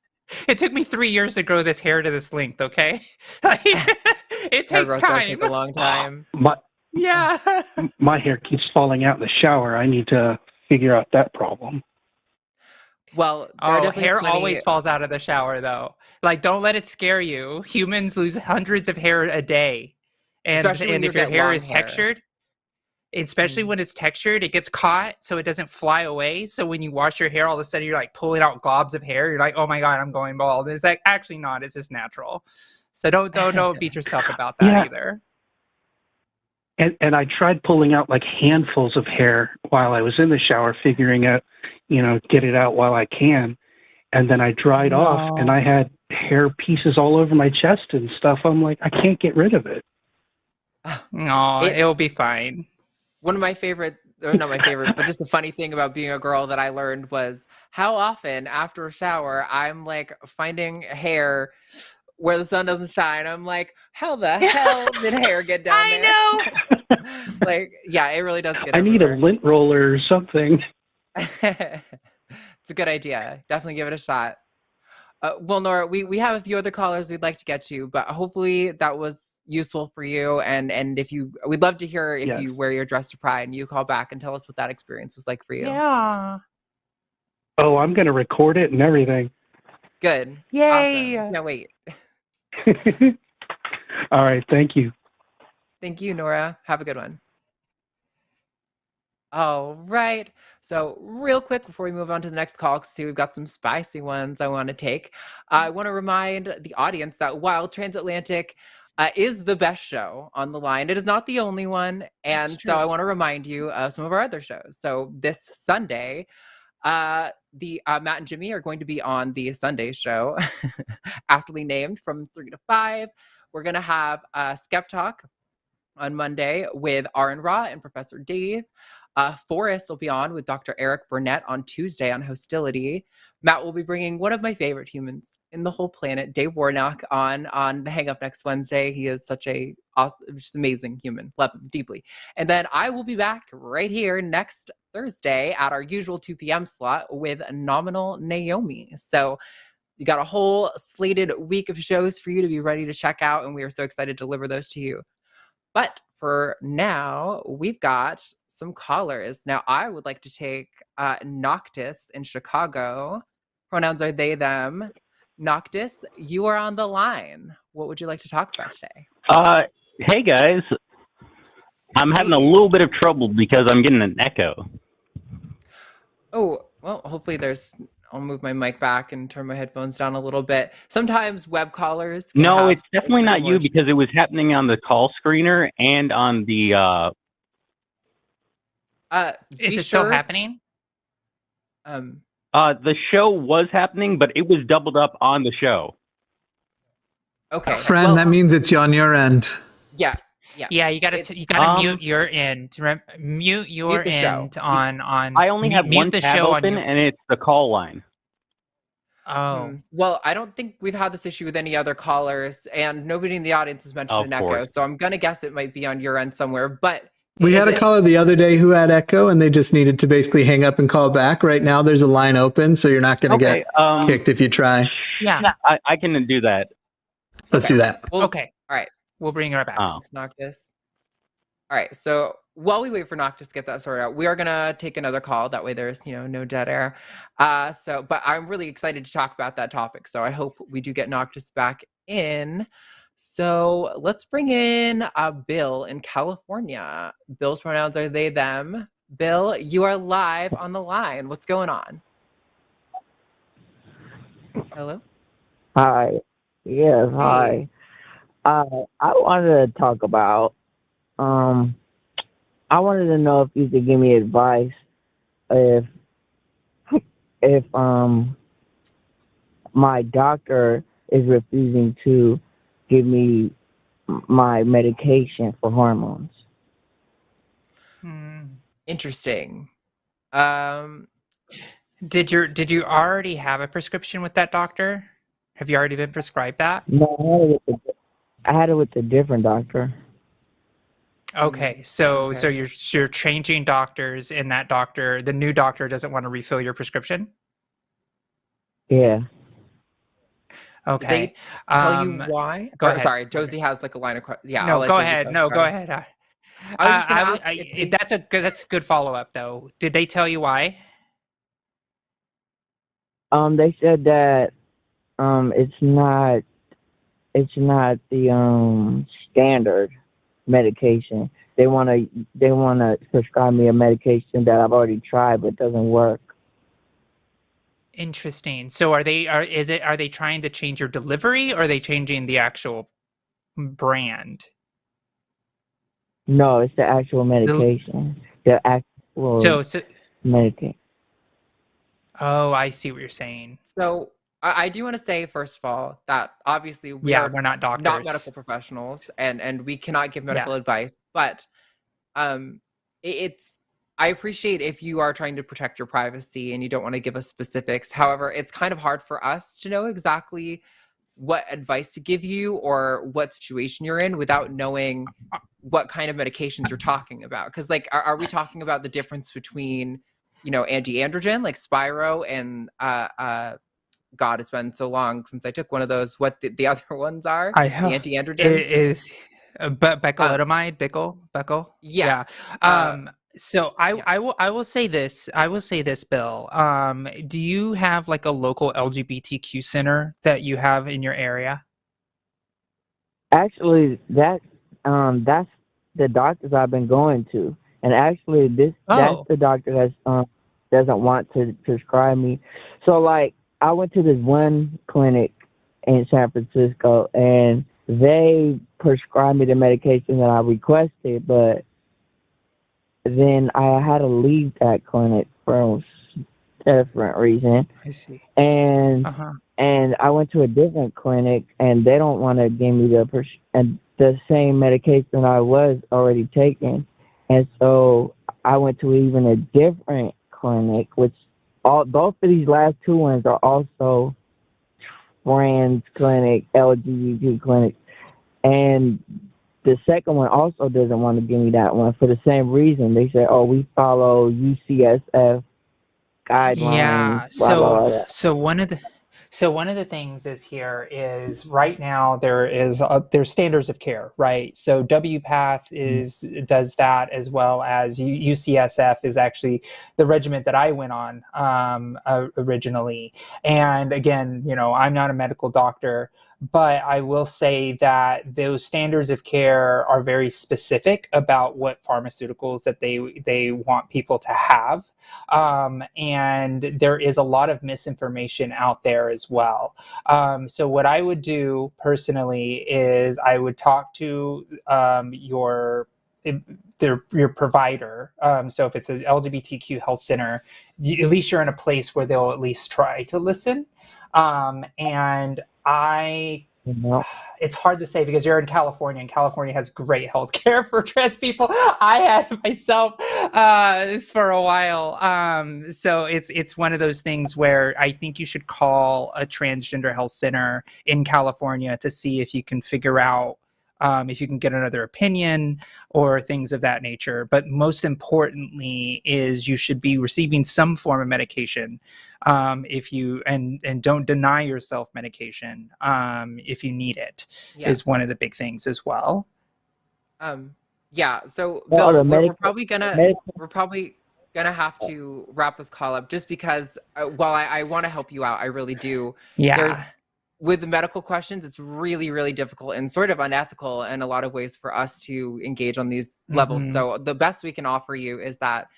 It took me 3 years to grow this hair to this length, okay? It takes time. Does take a long time. My hair keeps falling out in the shower. I need to figure out that problem. Well, hair always falls out of the shower, though. Like, don't let it scare you. Humans lose hundreds of hair a day. And if your hair is textured, especially when it's textured, it gets caught so it doesn't fly away. So when you wash your hair, all of a sudden you're like pulling out globs of hair. You're like, oh my God, I'm going bald. And it's like, actually not. It's just natural. So don't beat yourself about that either. And I tried pulling out like handfuls of hair while I was in the shower, figuring out, get it out while I can. And then I dried off and I had hair pieces all over my chest and stuff. I'm like, I can't get rid of it. No, it'll be fine. One of my favorite, or not my favorite, but just the funny thing about being a girl that I learned was how often after a shower, I'm like finding hair where the sun doesn't shine. I'm like, how the hell did hair get down there? I know. It really does get I need a lint roller or something. It's a good idea. Definitely give it a shot. Well, Nora, we have a few other callers we'd like to get to, but hopefully that was useful for you. And we'd love to hear if you wear your dress to Pride, and you call back and tell us what that experience was like for you. Yeah. Oh, I'm going to record it and everything. Good. Yay. Awesome. Can't wait. All right. Thank you. Thank you, Nora. Have a good one. All right. So real quick before we move on to the next call, because we've got some spicy ones I want to take. I want to remind the audience that while Transatlantic is the best show on the line, it is not the only one. And so I want to remind you of some of our other shows. So this Sunday, Matt and Jimmy are going to be on the Sunday show, aptly named, from 3 to 5. We're going to have Skeptalk on Monday with Aron Ra and Professor Dave. Forrest will be on with Dr. Eric Burnett on Tuesday on HOSTility. Matt will be bringing one of my favorite humans in the whole planet, Dave Warnock, on the Hang Up next Wednesday. He is such a awesome, just amazing human. Love him deeply. And then I will be back right here next Thursday at our usual 2 p.m. slot with Nominal Naomi. So you got a whole slated week of shows for you to be ready to check out, and we are so excited to deliver those to you. But for now, we've got some callers. Now, I would like to take Noctis in Chicago. Pronouns are they, them. Noctis, you are on the line. What would you like to talk about today? Hey, guys. I'm having a little bit of trouble because I'm getting an echo. Oh, well, hopefully I'll move my mic back and turn my headphones down a little bit. Sometimes web callers No, it's definitely not you because it was happening on the call screener and on the... Is it still happening? The show was happening, but it was doubled up on the show. Okay. Friend, that means it's on your end. Yeah. Yeah, you gotta mute your end. Mute your end on. I only have one tab open, and it's the call line. Oh. Well, I don't think we've had this issue with any other callers, and nobody in the audience has mentioned an echo, so I'm gonna guess it might be on your end somewhere. But we had a caller the other day who had echo, and they just needed to basically hang up and call back. Right now, there's a line open, so you're not going to get kicked if you try. Yeah, I can do that. Let's do that. Well, okay. All right. We'll bring her back. Noctis. All right. So while we wait for Noctis to get that sorted out, we are going to take another call. That way there's, no dead air. But I'm really excited to talk about that topic. So I hope we do get Noctis back in. So let's bring in Bill in California. Bill's pronouns are they, them. Bill, you are live on the line. What's going on? Hello? Hi. Yes, hi. I wanted to talk about, I wanted to know if you could give me advice if my my doctor is refusing to give me my medication for hormones. Interesting. Did you already have a prescription with that doctor? Have you already been prescribed that? No, I had it with a different doctor. Okay, so you're changing doctors, and that doctor, the new doctor, doesn't want to refill your prescription? Yeah. Did they tell you why? Go ahead. Sorry, Josie has like a line of questions. Yeah, no, go ahead. No, go ahead. I was just gonna ask that's a good follow-up, though. Did they tell you why? They said that it's not the standard medication. They wanna prescribe me a medication that I've already tried but doesn't work. Interesting. So are they trying to change your delivery, or are they changing the actual brand? No, it's the actual medication. The actual medication. Oh, I see what you're saying. So I do want to say, first of all, that obviously we're not doctors, not medical professionals, and we cannot give medical advice. But I appreciate if you are trying to protect your privacy and you don't want to give us specifics. However, it's kind of hard for us to know exactly what advice to give you or what situation you're in without knowing what kind of medications you're talking about. Because, like, are we talking about the difference between, anti-androgen, like Spiro, and God, it's been so long since I took one of those. What the other ones are? The anti-androgens? It is beclotamide, Beckel. Yes. Yeah. So I will say this. Bill. Do you have like a local LGBTQ center that you have in your area? Actually, that's the doctors I've been going to, and actually that's the doctor that doesn't want to prescribe me. So like I went to this one clinic in San Francisco, and they prescribed me the medication that I requested, but then I had to leave that clinic for a different reason. I see. And I went to a different clinic, and they don't want to give me the same medication I was already taking. And so I went to even a different clinic, which both of these last two ones are also trans clinic, LGBT clinic. And the second one also doesn't want to give me that one for the same reason. They said, "Oh, we follow UCSF guidelines." Yeah. Blah, blah, blah. So one of the things is right now there's standards of care, right? So WPATH does that, as well as UCSF is actually the regiment that I went on originally. And again, I'm not a medical doctor, but I will say that those standards of care are very specific about what pharmaceuticals that they want people to have. And there is a lot of misinformation out there as well. So what I would do personally is I would talk to your provider. So if it's an LGBTQ health center, at least you're in a place where they'll at least try to listen. And it's hard to say because you're in California, and California has great health care for trans people. I had myself for a while. So it's one of those things where I think you should call a transgender health center in California to see if you can figure out if you can get another opinion or things of that nature. But most importantly is you should be receiving some form of medication if you and don't deny yourself medication if you need it is one of the big things as well. So Bill, we're probably gonna have to wrap this call up, just because while I want to help you out, I really do. With the medical questions, it's really, really difficult and sort of unethical in a lot of ways for us to engage on these levels. So the best we can offer you is that,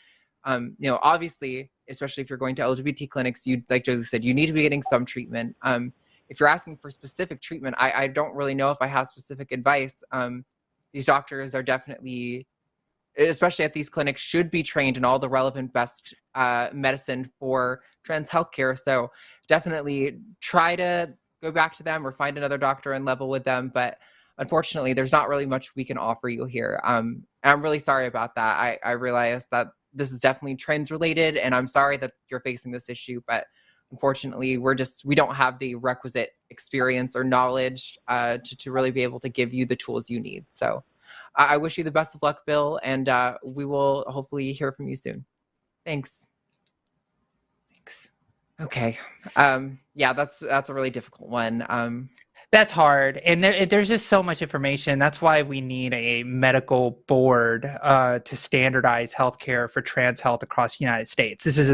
obviously, especially if you're going to LGBT clinics, like Josie said, you need to be getting some treatment. If you're asking for specific treatment, I don't really know if I have specific advice. These doctors are definitely especially at these clinics, should be trained in all the relevant best medicine for trans healthcare. So definitely try to go back to them or find another doctor and level with them. But unfortunately, there's not really much we can offer you here. And I'm really sorry about that. I realize that this is definitely trans related, and I'm sorry that you're facing this issue, but unfortunately, we don't have the requisite experience or knowledge to really be able to give you the tools you need. So I wish you the best of luck, Bill, and we will hopefully hear from you soon. Thanks. Okay. Yeah, that's a really difficult one. That's hard, and there's just so much information. That's why we need a medical board to standardize healthcare for trans health across the United States. This is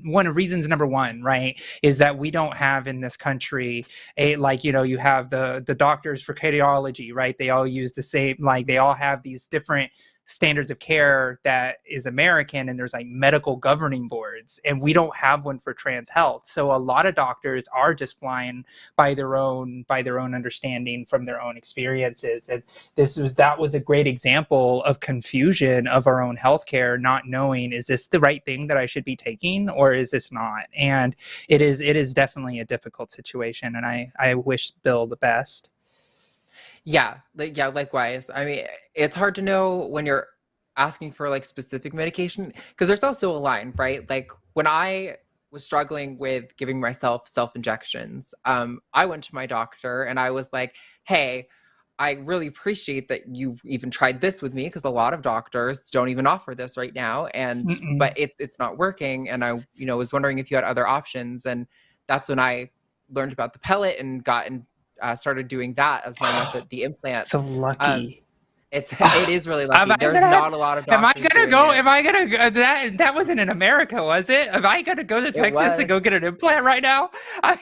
one of reasons number one, right, is that we don't have in this country you have the doctors for cardiology, right? They all use the same, they all have these different standards of care that is American, and there's medical governing boards, and we don't have one for trans health. So a lot of doctors are just flying by their own understanding from their own experiences. And that was a great example of confusion of our own healthcare, not knowing, is this the right thing that I should be taking or is this not? And it is definitely a difficult situation, and I wish Bill the best. Yeah, likewise. I mean, it's hard to know when you're asking for specific medication, because there's also a line, right? Like when I was struggling with giving myself self-injections, I went to my doctor and I was like, hey, I really appreciate that you even tried this with me, because a lot of doctors don't even offer this right now, but it's not working, and I was wondering if you had other options. And that's when I learned about the pellet and started doing that as my method, the implant. So lucky. It is really lucky. There's not a lot of doctors. Am I gonna go? Am I gonna go? That wasn't in America, was it? Am I gonna go to Texas and go get an implant right now? All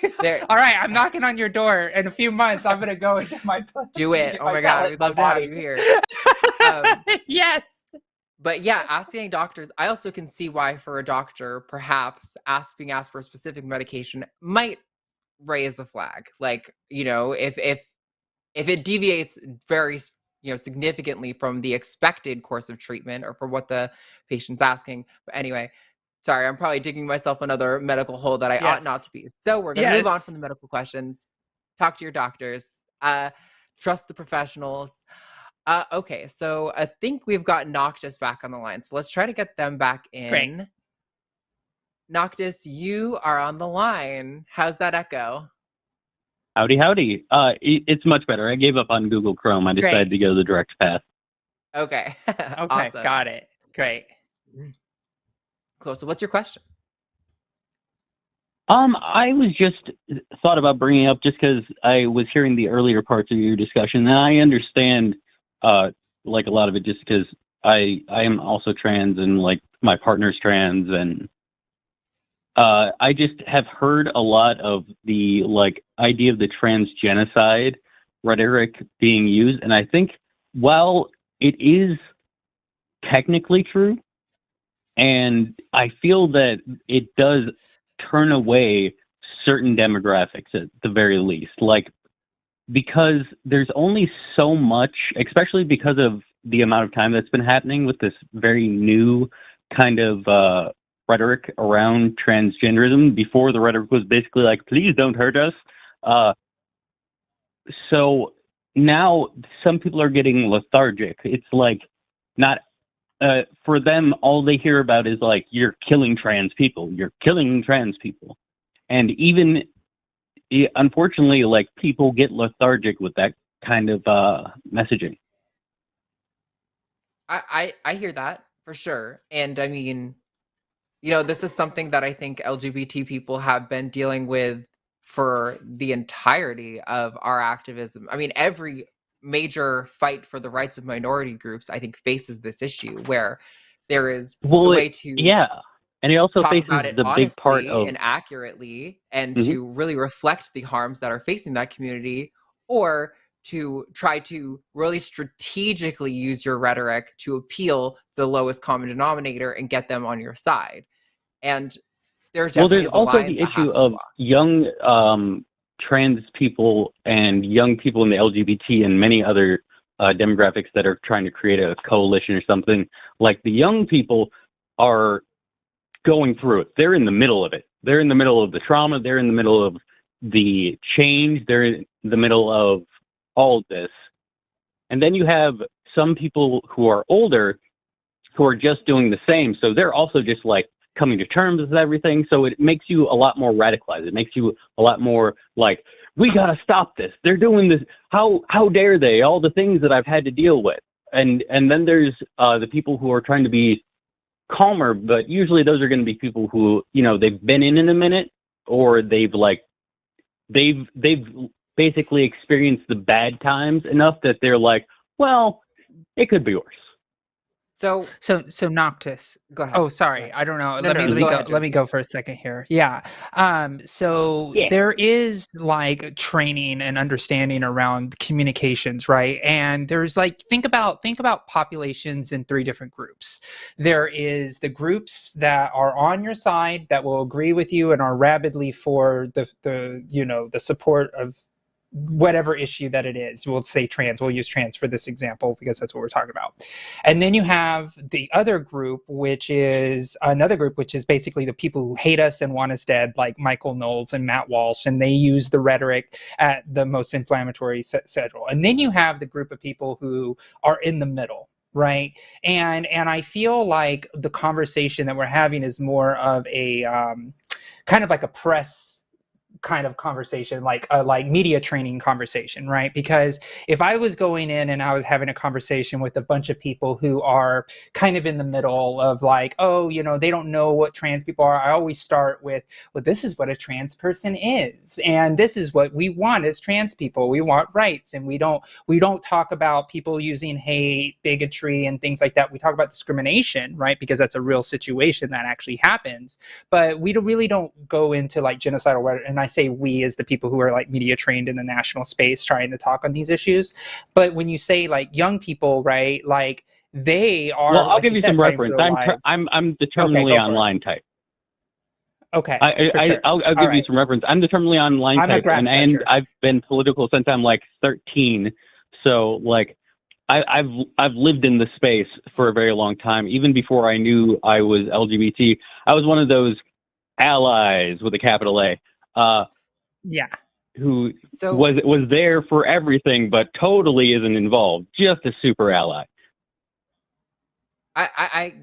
right, I'm knocking on your door in a few months. I'm gonna go and get my. Do it! Oh my God, we'd love to have you here. Yes. But yeah, asking doctors, I also can see why for a doctor, perhaps being asked for a specific medication might raise the flag. If it deviates very significantly from the expected course of treatment or from what the patient's asking. But anyway, sorry, I'm probably digging myself another medical hole that I ought not to be. So we're gonna move on from the medical questions. Talk to your doctors. Trust the professionals. Okay, so I think we've got Noctis back on the line, so let's try to get them back in. Great. Noctis, you are on the line. How's that echo? Howdy. It's much better. I gave up on Google Chrome. I decided to go the direct path. Okay. Okay, Awesome. got it. Great. Cool. So what's your question? I was just thought about bringing up just because I was hearing the earlier parts of your discussion, and I understand a lot of it just because I am also trans, and my partner's trans, and I just have heard a lot of the idea of the trans genocide rhetoric being used, and I think while it is technically true, and I feel that it does turn away certain demographics at the very least, because there's only so much, especially because of the amount of time that's been happening with this very new kind of rhetoric around transgenderism. Before, the rhetoric was basically please don't hurt us. So now some people are getting lethargic. It's not for them, all they hear about is you're killing trans people, and even unfortunately people get lethargic with that kind of messaging. I hear that for sure, and I mean, this is something that I think LGBT people have been dealing with for the entirety of our activism. I mean, every major fight for the rights of minority groups, I think, faces this issue where there is a way to and it also talk faces about it the big part of and accurately, and to really reflect the harms that are facing that community, or to try to really strategically use your rhetoric to appeal to the lowest common denominator and get them on your side. And there's also the issue of young trans people and young people in the LGBT and many other demographics that are trying to create a coalition or something. Like the young people are going through it. They're in the middle of it. They're in the middle of the trauma. They're in the middle of the change. They're in the middle of all of this. And then you have some people who are older who are just doing the same. So they're also just like coming to terms with everything. So it makes you a lot more radicalized. It makes you a lot more like, we got to stop this. They're doing this. How dare they? All the things that I've had to deal with. And then there's the people who are trying to be calmer, but usually those are going to be people who, you know, they've been in a minute, or they've basically experienced the bad times enough that they're like, well, it could be worse. So Noctis. Go ahead. Oh, sorry. I don't know. No, Let me go for a second here. Yeah. There is like training and understanding around communications, right? And there's like think about populations in 3 different groups. There is the groups that are on your side that will agree with you and are rabidly for the support of whatever issue that it is. We'll say trans. We'll use trans for this example because that's what we're talking about. And then you have the other group, which is basically the people who hate us and want us dead, like Michael Knowles and Matt Walsh, and they use the rhetoric at the most inflammatory schedule. And then you have the group of people who are in the middle, right? And I feel like the conversation that we're having is more of a kind of like a press kind of conversation, like media training conversation, right? Because if I was going in and I was having a conversation with a bunch of people who are kind of in the middle of like, oh, you know, they don't know what trans people are, I always start with, well, this is what a trans person is, and this is what we want as trans people. We want rights, and we don't talk about people using hate, bigotry, and things like that. We talk about discrimination, right? Because that's a real situation that actually happens, but we really don't go into like genocidal rhetoric. And I say we as the people who are like media trained in the national space trying to talk on these issues. But when you say like young people, right, like they are. Well, I'll give you some reference. I'm the terminally online type. Okay. I'll give you some reference. I'm the terminally online type, and I've been political since I'm like 13. So like I've lived in the space for a very long time. Even before I knew I was LGBT, I was one of those allies with a capital A. Who was there for everything, but totally isn't involved. Just a super ally. I'm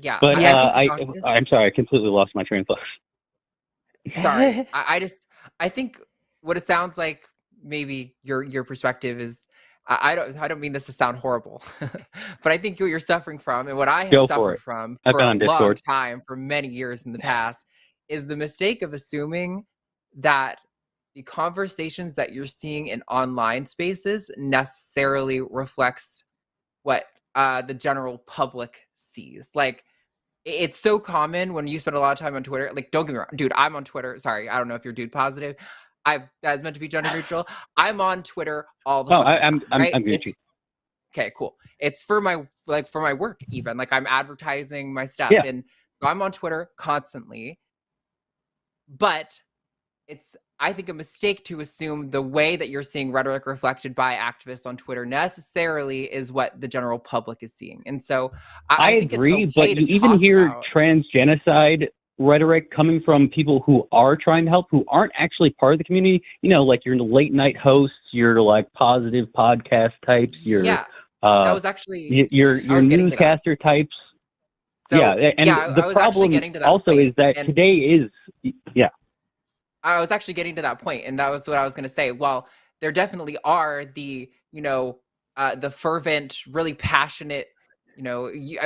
sorry, I completely lost my train of thought. Sorry, I think what it sounds like, maybe your perspective is, I don't mean this to sound horrible, but I think what you're suffering from, and what I have suffered from for a long time, for many years in the past, is the mistake of assuming that the conversations that you're seeing in online spaces necessarily reflects what the general public sees. Like, it's so common when you spend a lot of time on Twitter. Like, don't get me wrong, dude, I'm on Twitter. Sorry, I don't know if you're dude positive. That's meant to be gender neutral. I'm on Twitter all the time. I'm Gucci. Okay, cool. It's for my work even. Like, I'm advertising my stuff, and I'm on Twitter constantly. But it's, I think, a mistake to assume the way that you're seeing rhetoric reflected by activists on Twitter necessarily is what the general public is seeing. And so I think agree, it's okay, but you even hear trans genocide rhetoric coming from people who are trying to help, who aren't actually part of the community. You know, like your late night hosts, your like positive podcast types, your that was actually your newscaster types. So, the problem also is that today is I was actually getting to that point, and that was what I was going to say. Well, there definitely are the fervent, really passionate,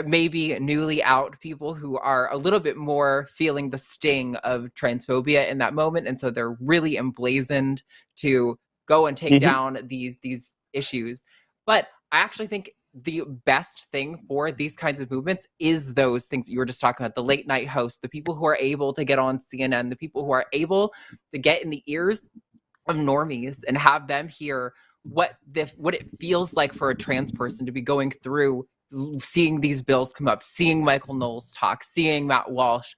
maybe newly out people who are a little bit more feeling the sting of transphobia in that moment, and so they're really emblazoned to go and take down these issues. But I actually think the best thing for these kinds of movements is those things that you were just talking about, the late night hosts, the people who are able to get on CNN, the people who are able to get in the ears of normies and have them hear what it feels like for a trans person to be going through, seeing these bills come up, seeing Michael Knowles talk, seeing Matt Walsh,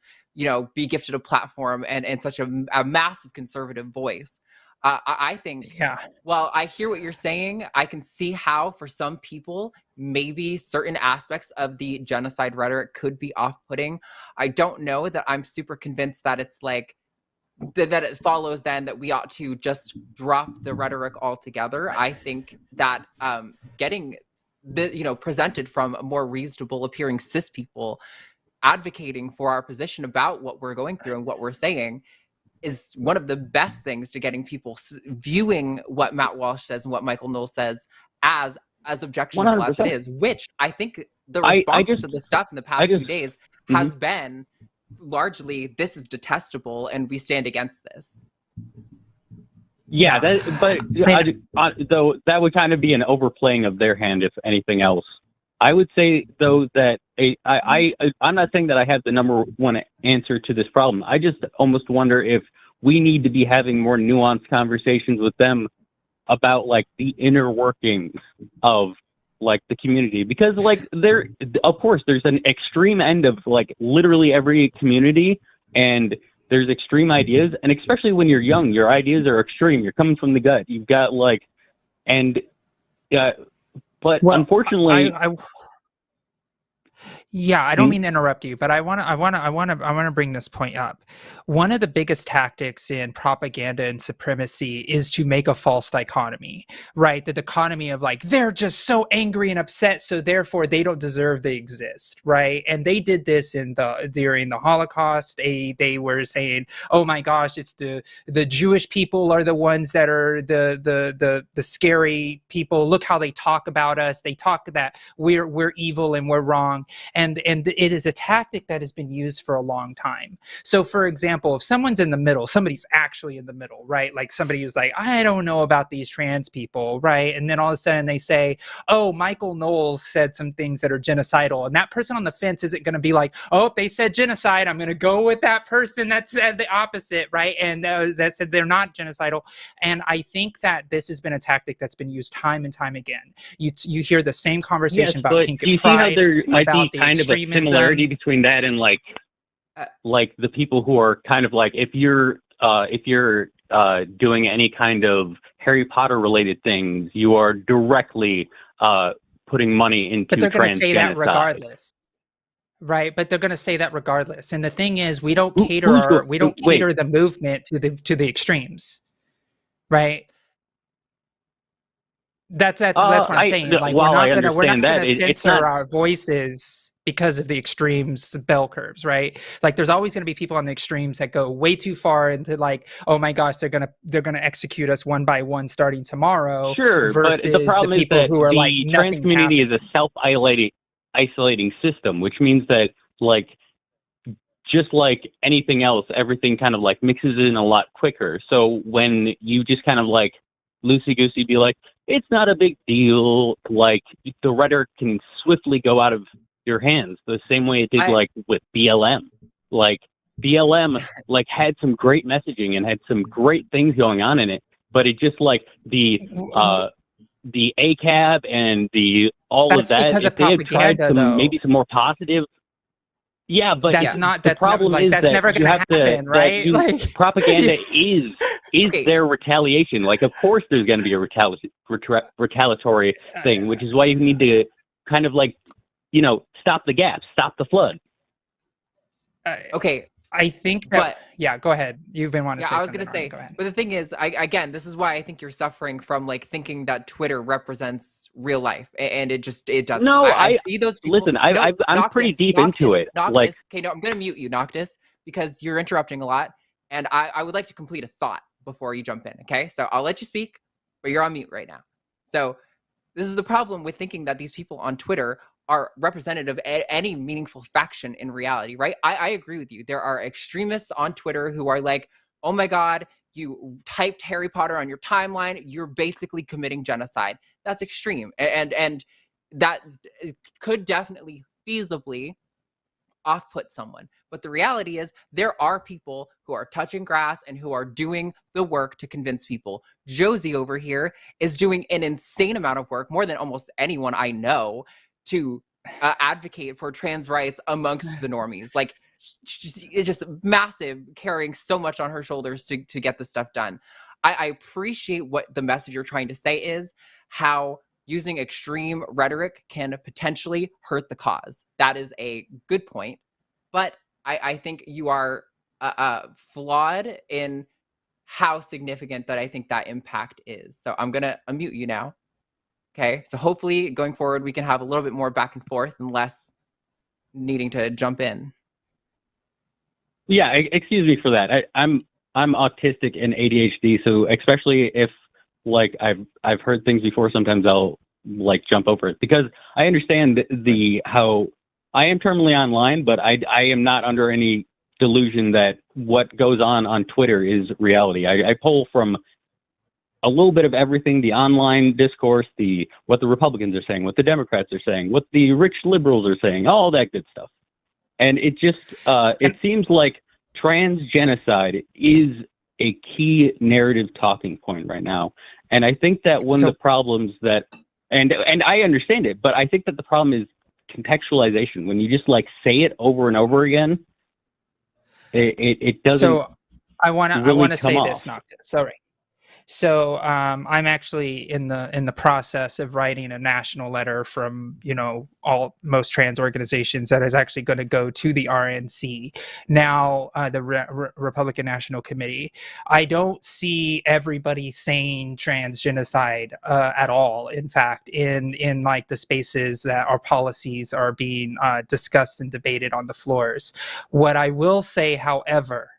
be gifted a platform and such a massive conservative voice. I think, well, I hear what you're saying. I can see how for some people, maybe certain aspects of the genocide rhetoric could be off-putting. I don't know that I'm super convinced that it's like, that it follows then that we ought to just drop the rhetoric altogether. I think that getting presented from more reasonable appearing cis people advocating for our position about what we're going through and what we're saying is one of the best things to getting people viewing what Matt Walsh says and what Michael Knowles says as objectionable 100%. As it is, which I think the response to the stuff in the past few days has been largely, this is detestable and we stand against this. Yeah, though that would kind of be an overplaying of their hand, if anything else. I would say, though, that I'm not saying that I have the number one answer to this problem. I just almost wonder if we need to be having more nuanced conversations with them about, like, the inner workings of, like, the community. Because, like, of course, there's an extreme end of, like, literally every community, and there's extreme ideas. And especially when you're young, your ideas are extreme. You're coming from the gut. You've got, like, but unfortunately, I don't mean to interrupt you, but I want to bring this point up. One of the biggest tactics in propaganda and supremacy is to make a false dichotomy, right? The dichotomy of, like, they're just so angry and upset, so therefore they don't deserve to exist, right? And they did this during the Holocaust. They were saying, oh my gosh, it's the Jewish people are the ones that are the scary people. Look how they talk about us. They talk that we're evil and we're wrong. And it is a tactic that has been used for a long time. So, for example, if someone's in the middle, somebody's actually in the middle, right? Like somebody who's like, I don't know about these trans people, right? And then all of a sudden they say, oh, Michael Knowles said some things that are genocidal. And that person on the fence isn't going to be like, oh, they said genocide, I'm going to go with that person that said the opposite, right? And that said they're not genocidal. And I think that this has been a tactic that's been used time and time again. You hear the same conversation about kink and pride. Do you see how there might be kind of a similarity between that and like the people who are kind of like, if you're doing any kind of Harry Potter related things, you are directly putting money into. But they're going to say that regardless, right? But they're going to say that regardless. And the thing is, we don't cater the movement to the extremes, right? That's what I'm saying. Like, we're not going to censor our voices because of the extremes bell curves, right? Like, there's always going to be people on the extremes that go way too far into, like, oh my gosh, they're gonna execute us one by one starting tomorrow. Sure, versus but the problem people is that who are the like, trans community is a self-isolating system, which means that, like, just like anything else, everything kind of like mixes in a lot quicker. So when you just kind of like loosey-goosey be like, it's not a big deal, like, the rhetoric can swiftly go out of your hands the same way it did like with BLM. Like, BLM like had some great messaging and had some great things going on in it, but it just like the ACAB and all of that, because if they had tried maybe some more positive. Yeah, but the problem is that's never going to happen, right? Like, propaganda is their retaliation. Like, of course there's going to be a retaliatory thing, which is why you need to kind of like, stop the gap, stop the flood. Okay. I think that, go ahead. You've been wanting to say something. I was going to say, but the thing is, again, this is why I think you're suffering from, like, thinking that Twitter represents real life, and it doesn't. No, I see those people. Listen, I'm pretty deep into it. Noctis, okay, no, I'm going to mute you, Noctis, because you're interrupting a lot, and I would like to complete a thought before you jump in, okay? So I'll let you speak, but you're on mute right now. So this is the problem with thinking that these people on Twitter are representative of any meaningful faction in reality, right? I agree with you. There are extremists on Twitter who are like, oh my God, you typed Harry Potter on your timeline, you're basically committing genocide. That's extreme. And that could definitely feasibly off-put someone. But the reality is there are people who are touching grass and who are doing the work to convince people. Josie over here is doing an insane amount of work, more than almost anyone I know, to advocate for trans rights amongst the normies. Like, it's just massive, carrying so much on her shoulders to get this stuff done. I appreciate what the message you're trying to say is, how using extreme rhetoric can potentially hurt the cause. That is a good point. But I think you are flawed in how significant that I think that impact is. So I'm going to unmute you now. Okay. So hopefully going forward, we can have a little bit more back and forth and less needing to jump in. Yeah. Excuse me for that. I'm autistic and ADHD. So especially if like I've heard things before, sometimes I'll like jump over it because I understand how I am terminally online, but I am not under any delusion that what goes on Twitter is reality. I pull from a little bit of everything, the online discourse, what the Republicans are saying, what the Democrats are saying, what the rich liberals are saying, all that good stuff. And it just, it seems like trans genocide is a key narrative talking point right now. And I think that one of the problems that, and I understand it, but I think that the problem is contextualization. When you just like say it over and over again, it doesn't. So I want to say off. this, Noctis. Sorry. So I'm actually in the process of writing a national letter from most trans organizations that is actually going to go to the RNC, now the Republican National Committee. I don't see everybody saying trans genocide at all. In fact, in like the spaces that our policies are being discussed and debated on the floors. What I will say, however,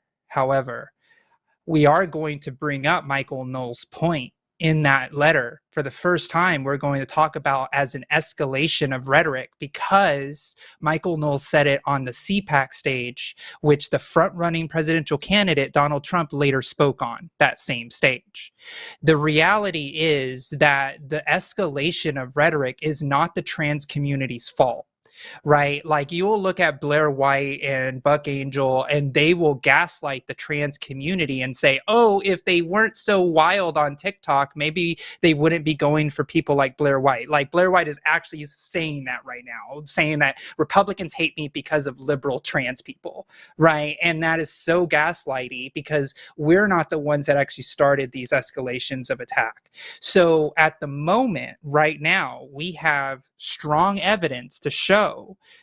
we are going to bring up Michael Knowles' point in that letter. For the first time, we're going to talk about as an escalation of rhetoric, because Michael Knowles said it on the CPAC stage, which the front-running presidential candidate Donald Trump later spoke on that same stage. The reality is that the escalation of rhetoric is not the trans community's fault. Right? Like, you will look at Blair White and Buck Angel, and they will gaslight the trans community and say, oh, if they weren't so wild on TikTok, maybe they wouldn't be going for people like Blair White. Like, Blair White is actually saying that right now, saying that Republicans hate me because of liberal trans people, right? And that is so gaslighty, because we're not the ones that actually started these escalations of attack. So at the moment, right now, we have strong evidence to show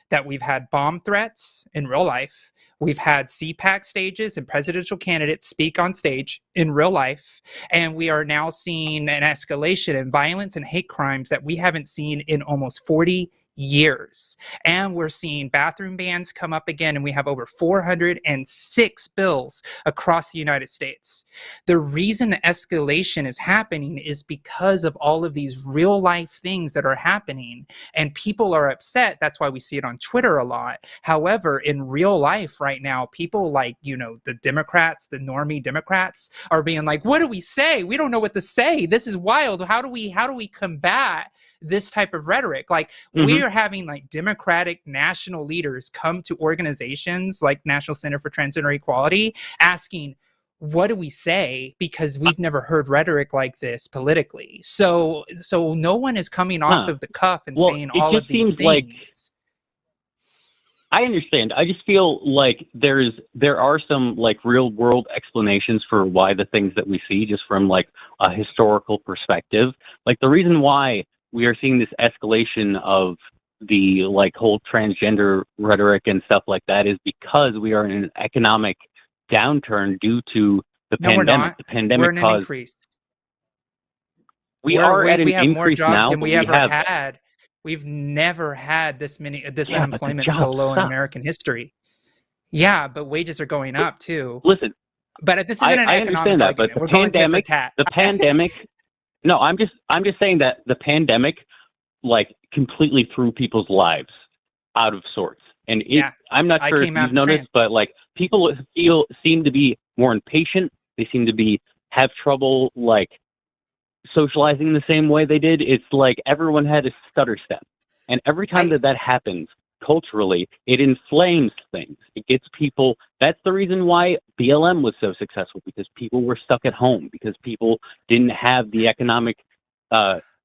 that we've had bomb threats in real life. We've had CPAC stages and presidential candidates speak on stage in real life. And we are now seeing an escalation in violence and hate crimes that we haven't seen in almost 40 years. And we're seeing bathroom bans come up again, and we have over 406 bills across the United States. The reason the escalation is happening is because of all of these real life things that are happening, and people are upset. That's why we see it on Twitter a lot. However, in real life right now, people like, the Democrats, the normie Democrats, are being like, what do we say? We don't know what to say. This is wild. How do we combat this type of rhetoric? Like, we are having like Democratic national leaders come to organizations like National Center for Transgender Equality asking, what do we say? Because we've never heard rhetoric like this politically. So no one is coming off of the cuff and saying all of these things. Like, I understand. I just feel like there are some like real world explanations for why the things that we see, just from like a historical perspective. Like, the reason why we are seeing this escalation of the like whole transgender rhetoric and stuff like that is because we are in an economic downturn due to the pandemic. We're not. The pandemic we're in caused. An increase. We are at an we have increase more jobs now than we ever had. We've never had this unemployment so low in American history. Yeah, but wages are going up too. Listen, but this isn't an economic that, argument. but We're going tit for tat. The pandemic. No, I'm just saying that the pandemic like completely threw people's lives out of sorts. And I'm not sure if you've noticed, but like people seem to be more impatient. They seem to have trouble like socializing the same way they did. It's like everyone had a stutter step. And every time that happens culturally, it inflames things. It gets people. That's the reason why BLM was so successful, because people were stuck at home, because people didn't have the economic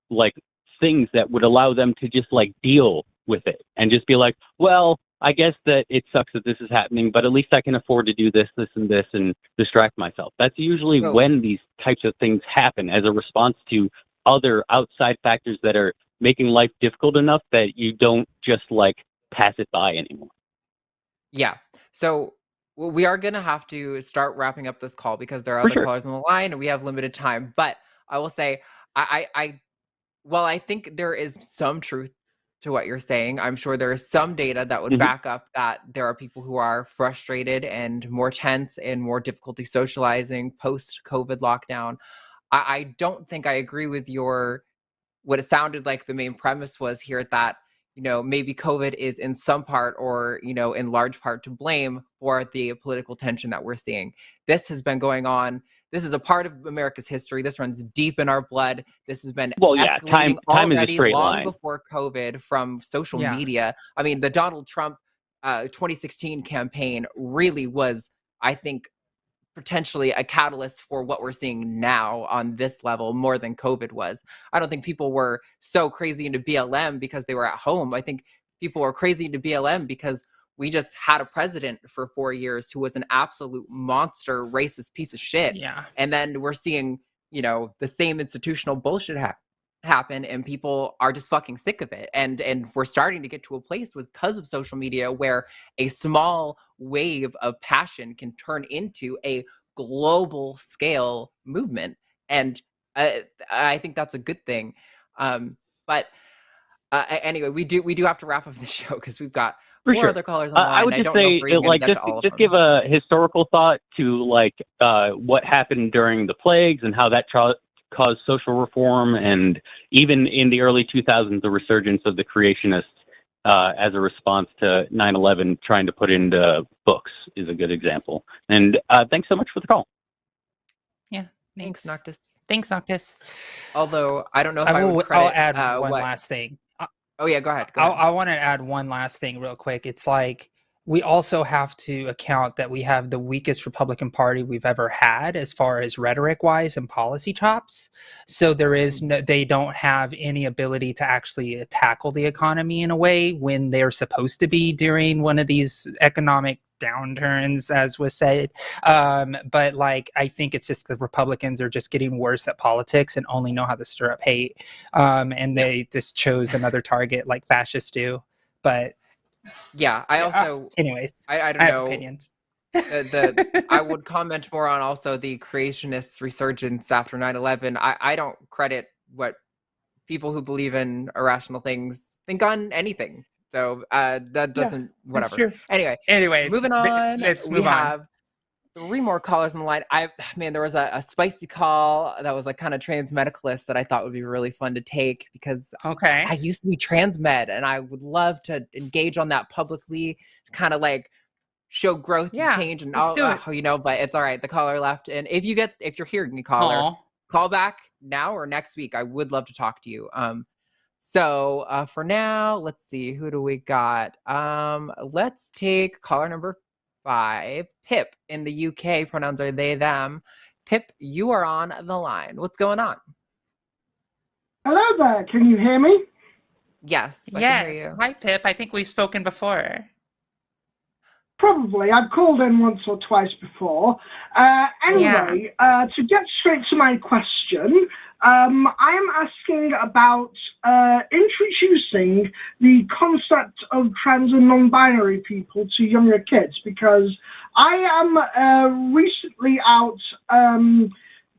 like things that would allow them to just like deal with it and just be like, well, I guess that it sucks that this is happening, but at least I can afford to do this, this, and this, and distract myself. That's usually when these types of things happen as a response to other outside factors that are making life difficult enough that you don't just like pass it by anymore. Yeah. So we are going to have to start wrapping up this call because there are other callers on the line and we have limited time. But I will say, while I think there is some truth to what you're saying, I'm sure there is some data that would back up that there are people who are frustrated and more tense and more difficulty socializing post-COVID lockdown. I don't think I agree with what it sounded like the main premise was here, that, you know, maybe COVID is in some part or, you know, in large part to blame for the political tension that we're seeing. This has been going on. This is a part of America's history. This runs deep in our blood. This has been escalating time is a already straight long line. before COVID from social media. I mean, the Donald Trump 2016 campaign really was, I think, potentially a catalyst for what we're seeing now on this level more than COVID was. I don't think people were so crazy into BLM because they were at home. I think people were crazy into BLM because we just had a president for 4 years who was an absolute monster, racist piece of shit. Yeah. And then we're seeing, you know, the same institutional bullshit happen, and people are just fucking sick of it. And we're starting to get to a place because of social media where a small wave of passion can turn into a global scale movement. And I think that's a good thing. But anyway, we do have to wrap up the show because we've got more other callers on the line. I would just say, like, just give a historical thought to like what happened during the plagues and how that caused social reform, and even in the early 2000s, the resurgence of the creationists as a response to 9/11, trying to put into books is a good example. And thanks so much for the call. Yeah, thanks Noctis. Thanks, Noctis. Although I don't know if I'll add one last thing. Oh yeah, go ahead. I want to add one last thing real quick. It's like, we also have to account that we have the weakest Republican Party we've ever had as far as rhetoric-wise and policy chops. So they don't have any ability to actually tackle the economy in a way when they're supposed to be during one of these economic downturns, as was said. But like, I think it's just the Republicans are just getting worse at politics and only know how to stir up hate. And they just chose another target like fascists do. But yeah, I also anyways, I don't know, opinions. I would comment more on also the creationist resurgence after 9/11. I don't credit what people who believe in irrational things think on anything. So that doesn't whatever. Anyways, moving on. We have 3 more callers on the line. There was a spicy call that was like kind of trans medicalist that I thought would be really fun to take because I used to be trans med and I would love to engage on that publicly, kind of like show growth and change and all, you know, but it's all right. The caller left. And if you're hearing me, caller, call back now or next week. I would love to talk to you. So for now, let's see, who do we got? Let's take caller number 5, Pip in the UK. Pronouns are they, them. Pip, you are on the line. What's going on? Hello there. Can you hear me? Yes. I can hear you. Hi, Pip. I think we've spoken before. Probably. I've called in once or twice before. Anyway, to get straight to my question, I am asking about introducing the concept of trans and non-binary people to younger kids, because I am recently out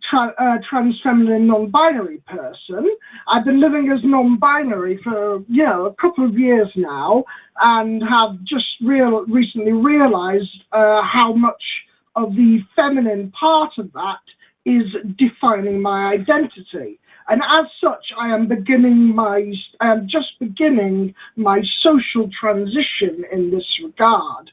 trans feminine non-binary person. I've been living as non-binary for a couple of years now, and have just recently realized how much of the feminine part of that is defining my identity. And as such, I am just beginning my social transition in this regard.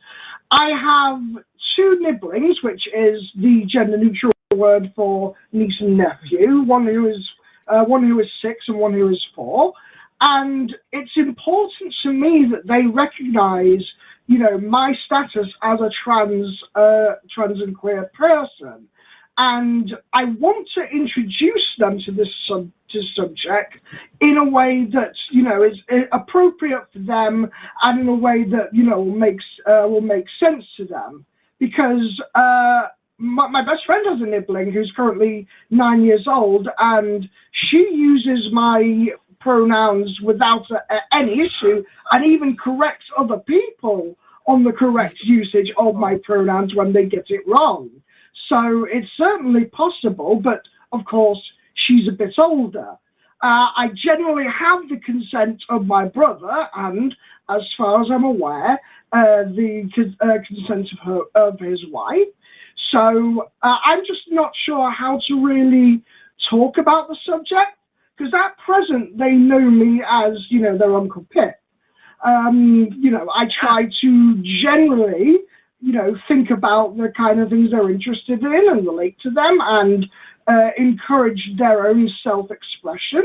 I have 2 nibblings, which is the gender neutral word for niece and nephew, one who is 6 and one who is 4. And it's important to me that they recognize, my status as a trans and queer person. and I want to introduce them to this subject in a way that, you know, is appropriate for them, and in a way that, you know, will make sense to them. Because my best friend has a nibbling who's currently 9 years old, and she uses my pronouns without any issue, and even corrects other people on the correct usage of my pronouns when they get it wrong. So it's certainly possible, but of course she's a bit older. I generally have the consent of my brother, and as far as I'm aware, the consent of his wife. So I'm just not sure how to really talk about the subject, because at present they know me as, you know, their Uncle Pip. You know, I try to generally, you know, think about the kind of things they're interested in and relate to them, and encourage their own self-expression.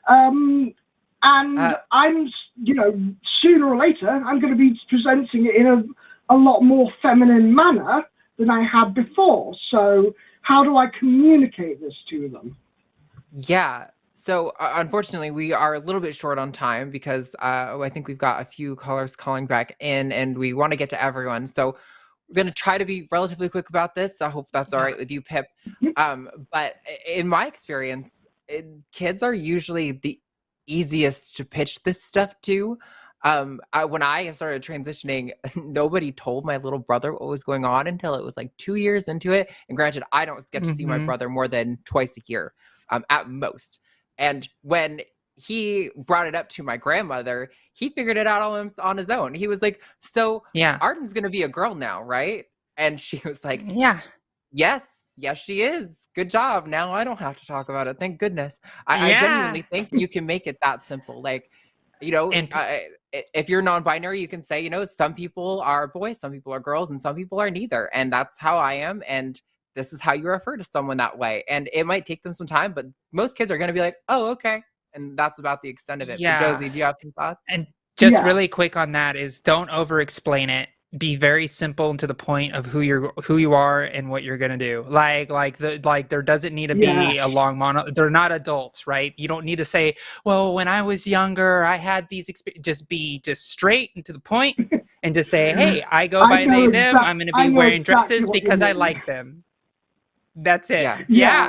And I'm, you know, sooner or later, I'm going to be presenting it in a lot more feminine manner than I had before. So how do I communicate this to them? Yeah. So unfortunately, we are a little bit short on time because I think we've got a few callers calling back in, and we want to get to everyone. So we're going to try to be relatively quick about this. I hope that's all right with you, Pip. But in my experience, kids are usually the easiest to pitch this stuff to. When I started transitioning, nobody told my little brother what was going on until it was like 2 years into it. And granted, I don't get to see my brother more than twice a year at most. And when he brought it up to my grandmother, he figured it out on his own. He was like, so Arden's going to be a girl now, right? And she was like, yes, she is. Good job. Now I don't have to talk about it. Thank goodness. I genuinely think you can make it that simple. Like, you know, if you're non-binary, you can say, you know, some people are boys, some people are girls, and some people are neither. And that's how I am. And this is how you refer to someone that way. And it might take them some time, but most kids are going to be like, oh, okay. And that's about the extent of it. But Josie, do you have some thoughts? And just really quick on that is don't over-explain it. Be very simple and to the point of who you are and what you're gonna do. Like there doesn't need to be a long they're not adults, right? You don't need to say, well, when I was younger, I had these experiences. Just straight and to the point, and just say, hey, I go by they them. I'm gonna be wearing dresses because I like them. That's it. I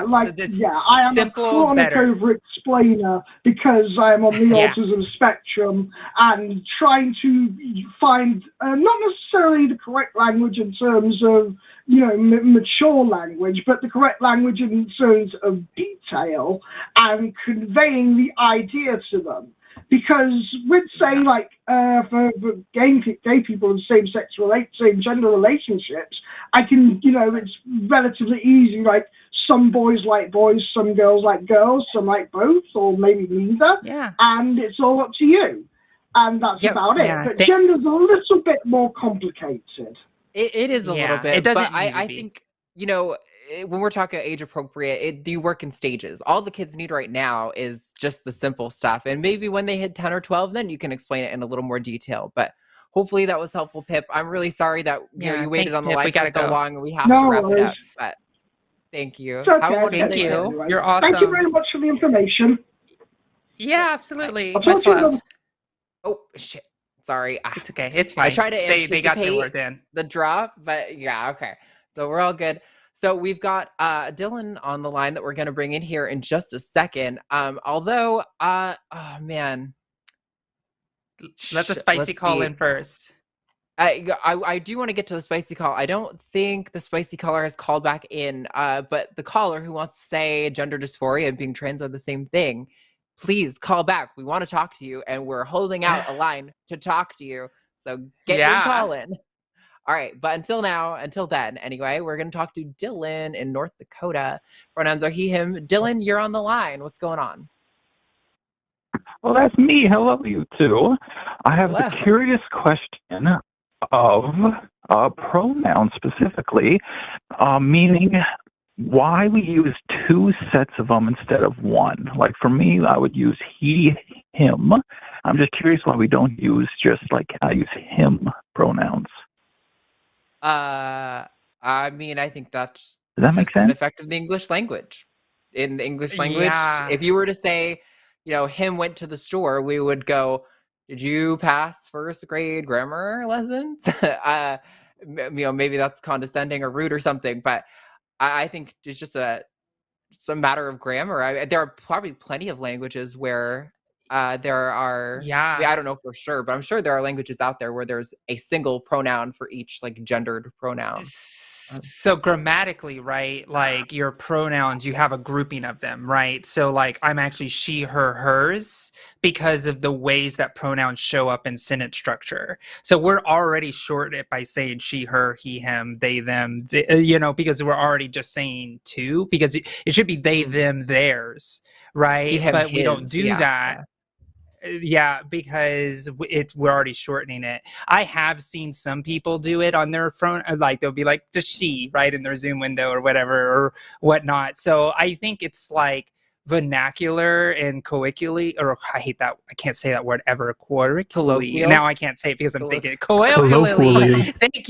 am a chronic over-explainer because I'm on the autism spectrum, and trying to find not necessarily the correct language in terms of, you know, mature language, but the correct language in terms of detail and conveying the idea to them. Because with, say, like, for gay people in same gender relationships, I can, you know, it's relatively easy. Like, some boys like boys, some girls like girls, some like both, or maybe neither. And it's all up to you. And that's about it. But gender's a little bit more complicated. It is a little bit. It doesn't. But I think, you know, when we're talking age appropriate, do you work in stages? All the kids need right now is just the simple stuff. And maybe when they hit 10 or 12, then you can explain it in a little more detail. But hopefully that was helpful, Pip. I'm really sorry that you waited on the line for so long and we have to wrap it up. But thank you. Okay. Thank you. You're awesome. Thank you very much for the information. Yeah, absolutely. Much love. Oh, shit. Sorry. It's okay. It's fine. I tried to anticipate they got their word in. The drop, but yeah, okay. So we're all good. So we've got Dylan on the line that we're going to bring in here in just a second. Although, oh man. Let the spicy call in first. I do want to get to the spicy call. I don't think the spicy caller has called back in, but the caller who wants to say gender dysphoria and being trans are the same thing, please call back. We want to talk to you, and we're holding out a line to talk to you. So get your call in. All right, but until then, anyway, we're going to talk to Dylan in North Dakota. Pronouns are he, him. Dylan, you're on the line. What's going on? Well, that's me. Hello, you two. I have the curious question of pronouns specifically, meaning why we use two sets of them instead of one. Like for me, I would use he, him. I'm just curious why we don't use just like I use him pronouns. I mean, I think that's Does that make Just an sense? effect of the English language. In the English language, Yeah. if you were to say, him went to the store, we would go, did you pass first grade grammar lessons? Maybe that's condescending or rude or something, but I think it's just some matter of grammar. There are probably plenty of languages where there are. I don't know for sure, but I'm sure there are languages out there where there's a single pronoun for each like gendered pronoun. So grammatically, right, like your pronouns, you have a grouping of them, right? So like I'm actually she, her, hers because of the ways that pronouns show up in sentence structure. So we're already shorting it by saying she, her, he, him, they, them, because we're already just saying two, because it should be they, them, theirs, right? He, him, but his, we don't do that. Yeah, because we're already shortening it. I have seen some people do it on their phone, like they'll be like the she, right, in their Zoom window or whatever or whatnot. So I think it's like vernacular and colloquially, or I hate that, I can't say that word ever. Colloquially. Now I can't say it because I'm thinking colloquially. Thank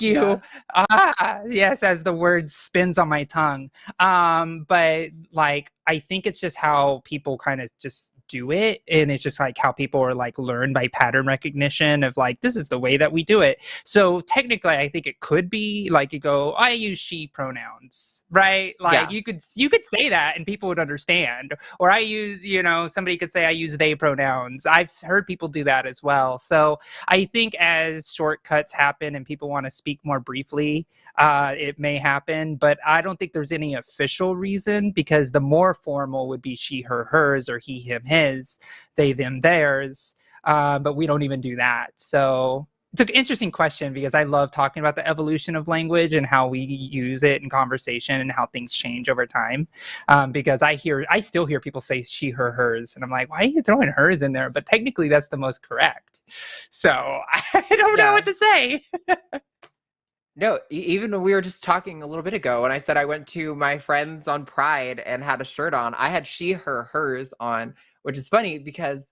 you. Yes, as the word spins on my tongue. But like I think it's just how people kind of just do it, and it's just like how people are like learn by pattern recognition of like this is the way that we do it. So technically I think it could be like you go, I use she pronouns, right? Like you could say that and people would understand. Or I use, somebody could say I use they pronouns. I've heard people do that as well. So I think as shortcuts happen and people want to speak more briefly, it may happen, but I don't think there's any official reason, because the more formal would be she, her, hers, or he, him, his, they, them, theirs. But we don't even do that. So it's an interesting question, because I love talking about the evolution of language and how we use it in conversation and how things change over time. Because I still hear people say she, her, hers, and I'm like, why are you throwing hers in there? But technically that's the most correct. So I don't know what to say. No, even when we were just talking a little bit ago, when I said I went to my friends on Pride and had a shirt on, I had she, her, hers on, which is funny because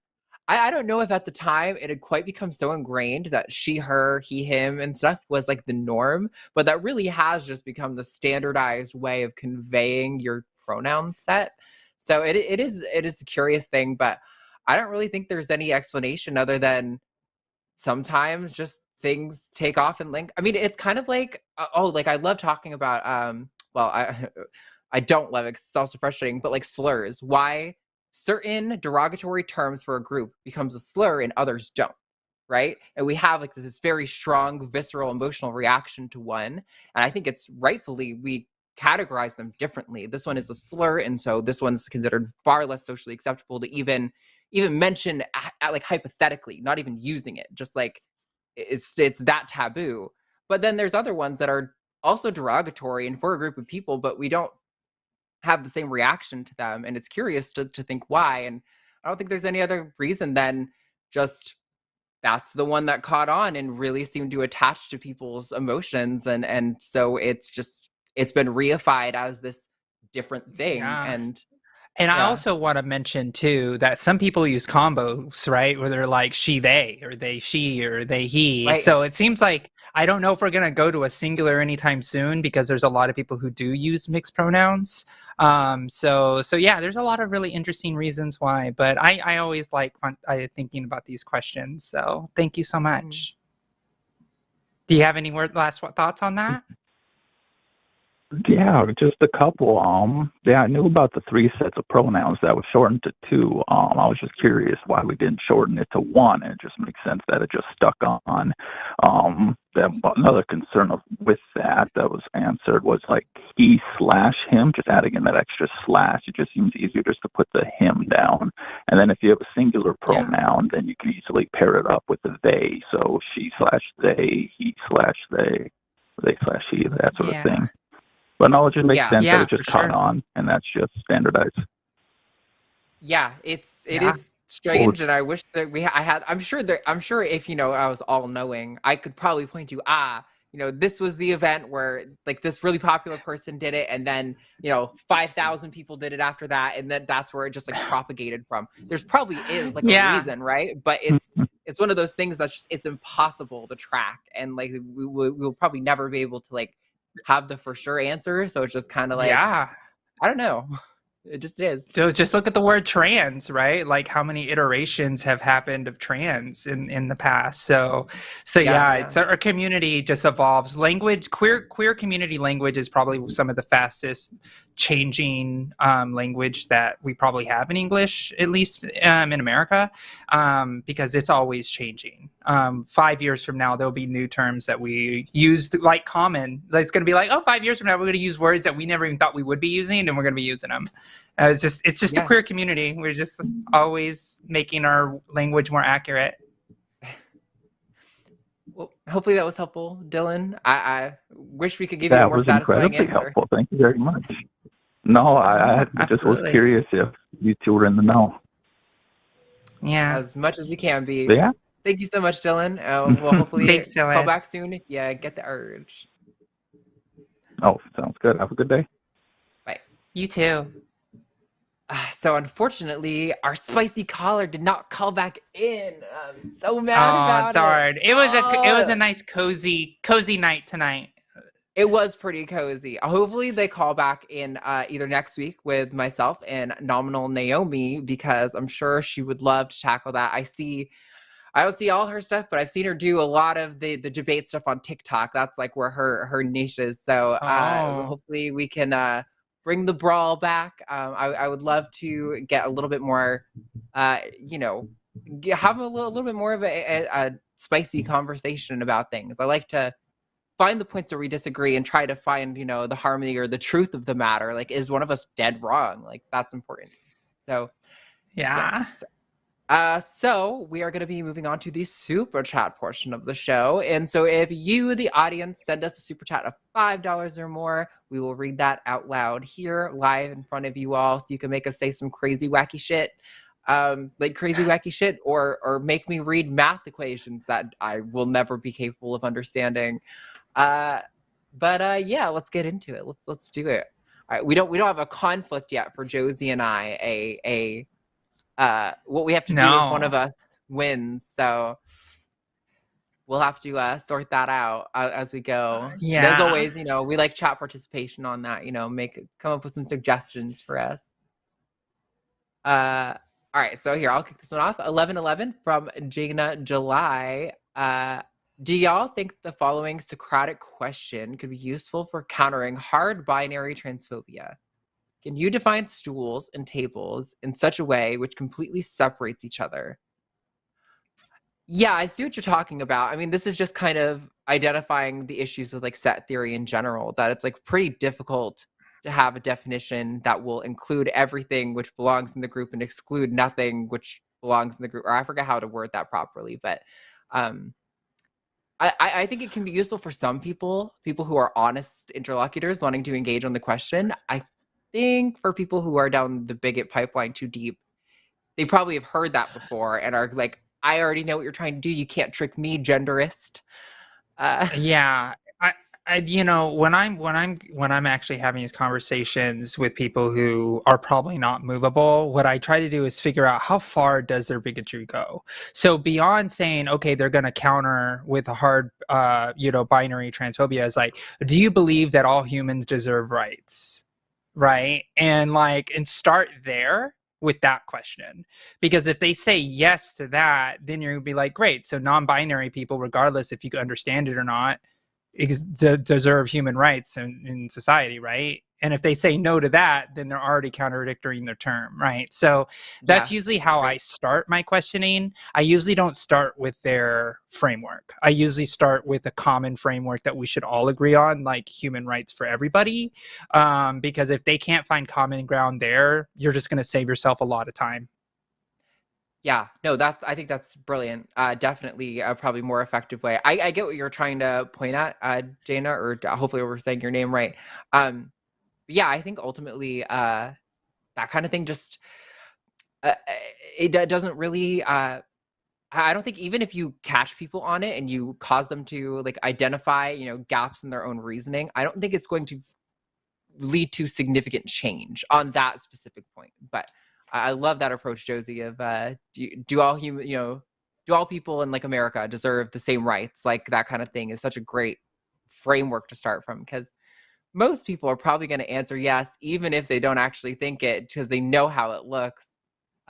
I don't know if at the time it had quite become so ingrained that she, her, he, him and stuff was like the norm, but that really has just become the standardized way of conveying your pronoun set. So it is a curious thing, but I don't really think there's any explanation other than sometimes just things take off and link. I mean, it's kind of like, I love talking about, I don't love it because it's also frustrating, but like slurs, why certain derogatory terms for a group becomes a slur and others don't, right? And we have like this very strong, visceral, emotional reaction to one. And I think it's rightfully, we categorize them differently. This one is a slur, and so this one's considered far less socially acceptable to even mention like hypothetically, not even using it, just like it's that taboo. But then there's other ones that are also derogatory and for a group of people, but we don't have the same reaction to them, and it's curious to think why. And I don't think there's any other reason than just that's the one that caught on and really seemed to attach to people's emotions, and so it's been reified as this different thing. And I also want to mention, too, that some people use combos, right? Where they're like she, they, or they, she, or they, he. Right. So it seems like, I don't know if we're going to go to a singular anytime soon, because there's a lot of people who do use mixed pronouns. So yeah, there's a lot of really interesting reasons why. But I always like thinking about these questions. So thank you so much. Do you have any last thoughts on that? Yeah, just a couple. I knew about the 3 sets of pronouns that was shortened to 2. I was just curious why we didn't shorten it to 1. It just makes sense that it just stuck on. Another concern with that was answered was like he/him, just adding in that extra slash. It just seems easier just to put the him down. And then if you have a singular pronoun, then you can easily pair it up with the they. So she/they, he/they, they/he, that sort of thing. But no, it just makes sense that it just caught on, and that's just standardized. Yeah, it is strange, and I wish that I'm sure if I was all knowing, I could probably point to this was the event where like this really popular person did it, and then 5,000 people did it after that, and then that's where it just like propagated from. There's probably is like a reason, right? But it's one of those things that's just it's impossible to track, and like we'll probably never be able to like have the for sure answer. So it's just kind of like, Yeah. I don't know. It just is. So just look at the word trans, right? Like how many iterations have happened of trans in the past. So yeah, it's our community just evolves. Language, queer community language is probably some of the fastest changing language that we probably have in English, at least in America, because it's always changing. 5 years from now, there'll be new terms that we use like common. It's going to be like, 5 years from now, we're going to use words that we never even thought we would be using, and we're going to be using them. It's just a queer community. We're just always making our language more accurate. Well, hopefully that was helpful, Dylan. I wish we could give you a more satisfying answer. That was incredibly helpful. Thank you very much. No, I just was curious if you two were in the know. Yeah. As much as we can be. Yeah. Thank you so much, Dylan. We'll hopefully Thanks, Dylan. Call back soon if you get the urge. Oh, sounds good. Have a good day. Bye. You too. So unfortunately, our spicy caller did not call back in. I'm so mad about darn. It was a nice cozy night tonight. It was pretty cozy. Hopefully they call back in either next week with myself and Nominal Naomi, because I'm sure she would love to tackle that. I don't see all her stuff, but I've seen her do a lot of the debate stuff on TikTok. That's like where her niche is. So hopefully we can bring the brawl back. I would love to get a little bit more, have a little bit more of a spicy conversation about things. I like to find the points where we disagree and try to find, the harmony or the truth of the matter. Like, is one of us dead wrong? Like, that's important. So, yeah. Yes. So we are going to be moving on to the super chat portion of the show. And so if you, the audience, send us a super chat of $5 or more, we will read that out loud here live in front of you all. So you can make us say some crazy, wacky shit, or make me read math equations that I will never be capable of understanding. But let's get into it. Let's do it. All right. We don't have a conflict yet for Josie and I, what we have to do if one of us wins. So we'll have to sort that out as we go. Yeah. And as always, we like chat participation on that, come up with some suggestions for us. All right. So here, I'll kick this one off. 1111 from Jana July. Do y'all think the following Socratic question could be useful for countering hard binary transphobia? Can you define stools and tables in such a way which completely separates each other? Yeah, I see what you're talking about. I mean, this is just kind of identifying the issues with like set theory in general, that it's like pretty difficult to have a definition that will include everything which belongs in the group and exclude nothing which belongs in the group. Or I forget how to word that properly, but I think it can be useful for some people who are honest interlocutors wanting to engage on the question. I think for people who are down the bigot pipeline too deep, they probably have heard that before and are like, I already know what you're trying to do. You can't trick me, genderist. Yeah. When I'm actually having these conversations with people who are probably not movable, what I try to do is figure out how far does their bigotry go. So beyond saying, okay, they're going to counter with a hard, binary transphobia, is like, do you believe that all humans deserve rights? Right. And start there with that question, because if they say yes to that, then you're gonna be like, great. So non-binary people, regardless if you understand it or not, deserve human rights in society, right? And if they say no to that, then they're already contradicting their term, right? So that's usually how I start my questioning. I usually don't start with their framework. I usually start with a common framework that we should all agree on, like human rights for everybody. Because if they can't find common ground there, you're just going to save yourself a lot of time. Yeah, no, I think that's brilliant. Definitely a probably more effective way. I get what you're trying to point at, Jana, or hopefully we're saying your name right. Yeah, I think ultimately that kind of thing just it doesn't really. I don't think even if you catch people on it and you cause them to like identify, gaps in their own reasoning, I don't think it's going to lead to significant change on that specific point. But I love that approach, Josie, of do all human, do all people in like America deserve the same rights? Like that kind of thing is such a great framework to start from, because most people are probably going to answer yes, even if they don't actually think it, because they know how it looks.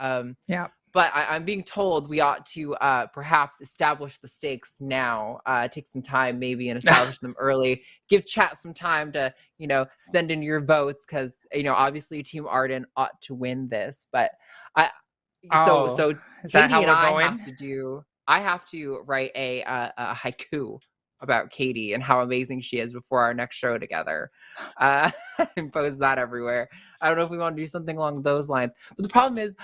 Yeah. But I'm being told we ought to perhaps establish the stakes now, take some time maybe and establish them early. Give chat some time to, send in your votes because, obviously Team Arden ought to win this. But so is that Katy how and we're I have to write a haiku about Katy and how amazing she is before our next show together. And post that everywhere. I don't know if we want to do something along those lines. But the problem is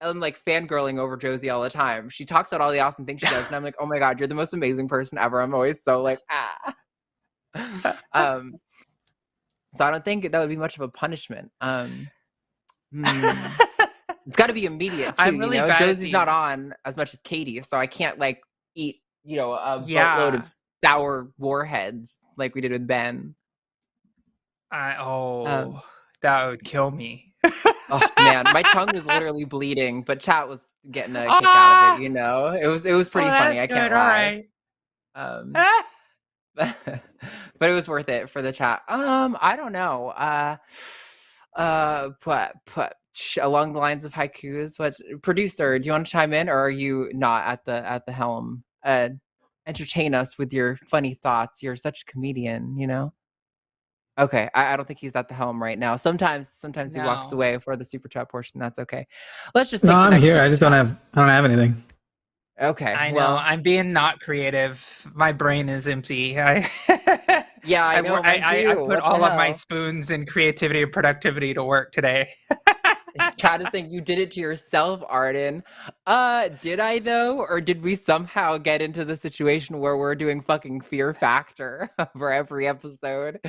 I'm like fangirling over Josie all the time. She talks about all the awesome things she does, and I'm like, oh my God, you're the most amazing person ever. I'm always so like, So I don't think that would be much of a punishment. It's got to be immediate too. I'm really bad Josie's not on as much as Katy, so I can't like eat, a boatload of sour warheads like we did with Ben. That would kill me. Oh man, my tongue was literally bleeding, but chat was getting a kick out of it. It was pretty funny. I can't lie. But it was worth it for the chat. I don't know. But along the lines of haikus, what producer? Do you want to chime in, or are you not at the helm? Entertain us with your funny thoughts. You're such a comedian, Okay, I don't think he's at the helm right now. Sometimes he walks away for the super chat portion. That's okay. Let's just take I'm here. I don't have anything. Okay, I know. I'm being not creative. My brain is empty. I know. I put all of my spoons in creativity and productivity to work today. Chad is saying you did it to yourself, Arden. Did I though? Or did we somehow get into the situation where we're doing fucking Fear Factor for every episode?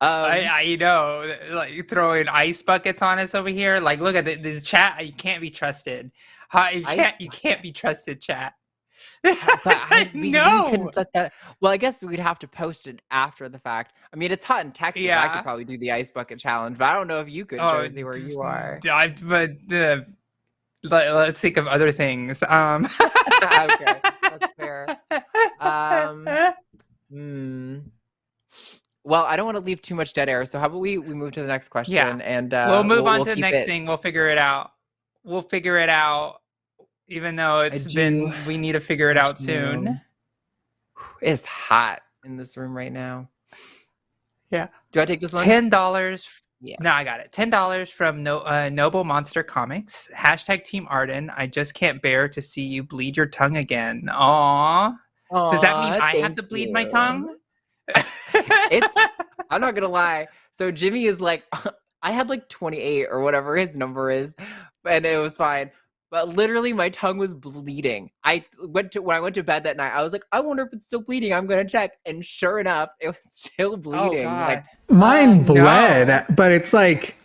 I know, like throwing ice buckets on us over here. Like, look at the chat. You can't be trusted. You can't be trusted, chat. We couldn't set that. Well, I guess we'd have to post it after the fact. I mean, it's hot in Texas. Yeah. I could probably do the ice bucket challenge, but I don't know if you could, Josie, where you are. Let's think of other things. Okay, that's fair. Well, I don't want to leave too much dead air, so how about we move to the next question? Yeah. And we'll move on to the next thing. We'll figure it out. Even though we need to figure it out soon. It's hot in this room right now. Yeah. Do I take this one? $10. Yeah. No, I got it. $10 from Noble Monster Comics. # Team Arden. I just can't bear to see you bleed your tongue again. Aww. Does that mean I have to bleed my tongue? I'm not gonna lie. So Jimmy is like, I had like 28 or whatever his number is, and it was fine. But literally, my tongue was bleeding. When I went to bed that night, I was like, I wonder if it's still bleeding. I'm gonna check, and sure enough, it was still bleeding. Oh, mine bled, but it's like,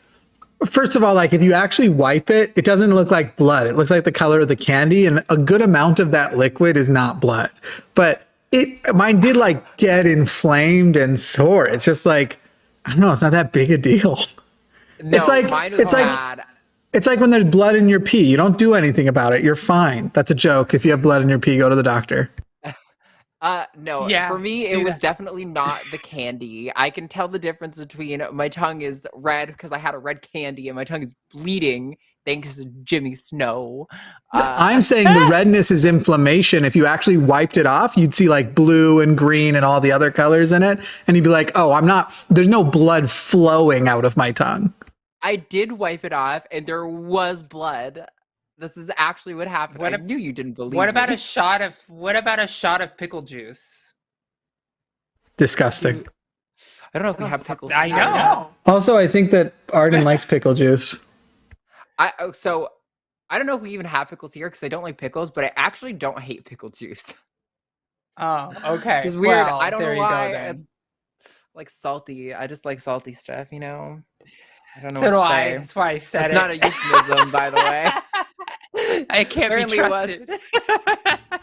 first of all, like if you actually wipe it, it doesn't look like blood. It looks like the color of the candy, and a good amount of that liquid is not blood. But mine did like get inflamed and sore. It's just like, I don't know. It's not that big a deal. No, mine was bad. It's like when there's blood in your pee. You don't do anything about it. You're fine. That's a joke. If you have blood in your pee, go to the doctor. No, for me, it was definitely not the candy. I can tell the difference between my tongue is red because I had a red candy and my tongue is bleeding thanks to Jimmy Snow. I'm saying the redness is inflammation. If you actually wiped it off, you'd see like blue and green and all the other colors in it. And you'd be like, oh, there's no blood flowing out of my tongue. I did wipe it off, and there was blood. This is actually what happened. I knew you didn't believe me. What about a shot of pickle juice? Disgusting. I don't know if we have pickles. I know. Also, I think that Arden likes pickle juice. So I don't know if we even have pickles here because I don't like pickles, but I actually don't hate pickle juice. Oh, okay. It's weird. I don't know why. It's like salty. I just like salty stuff, I don't know what to say. That's why I said it's not a euphemism, by the way. I can't be trusted.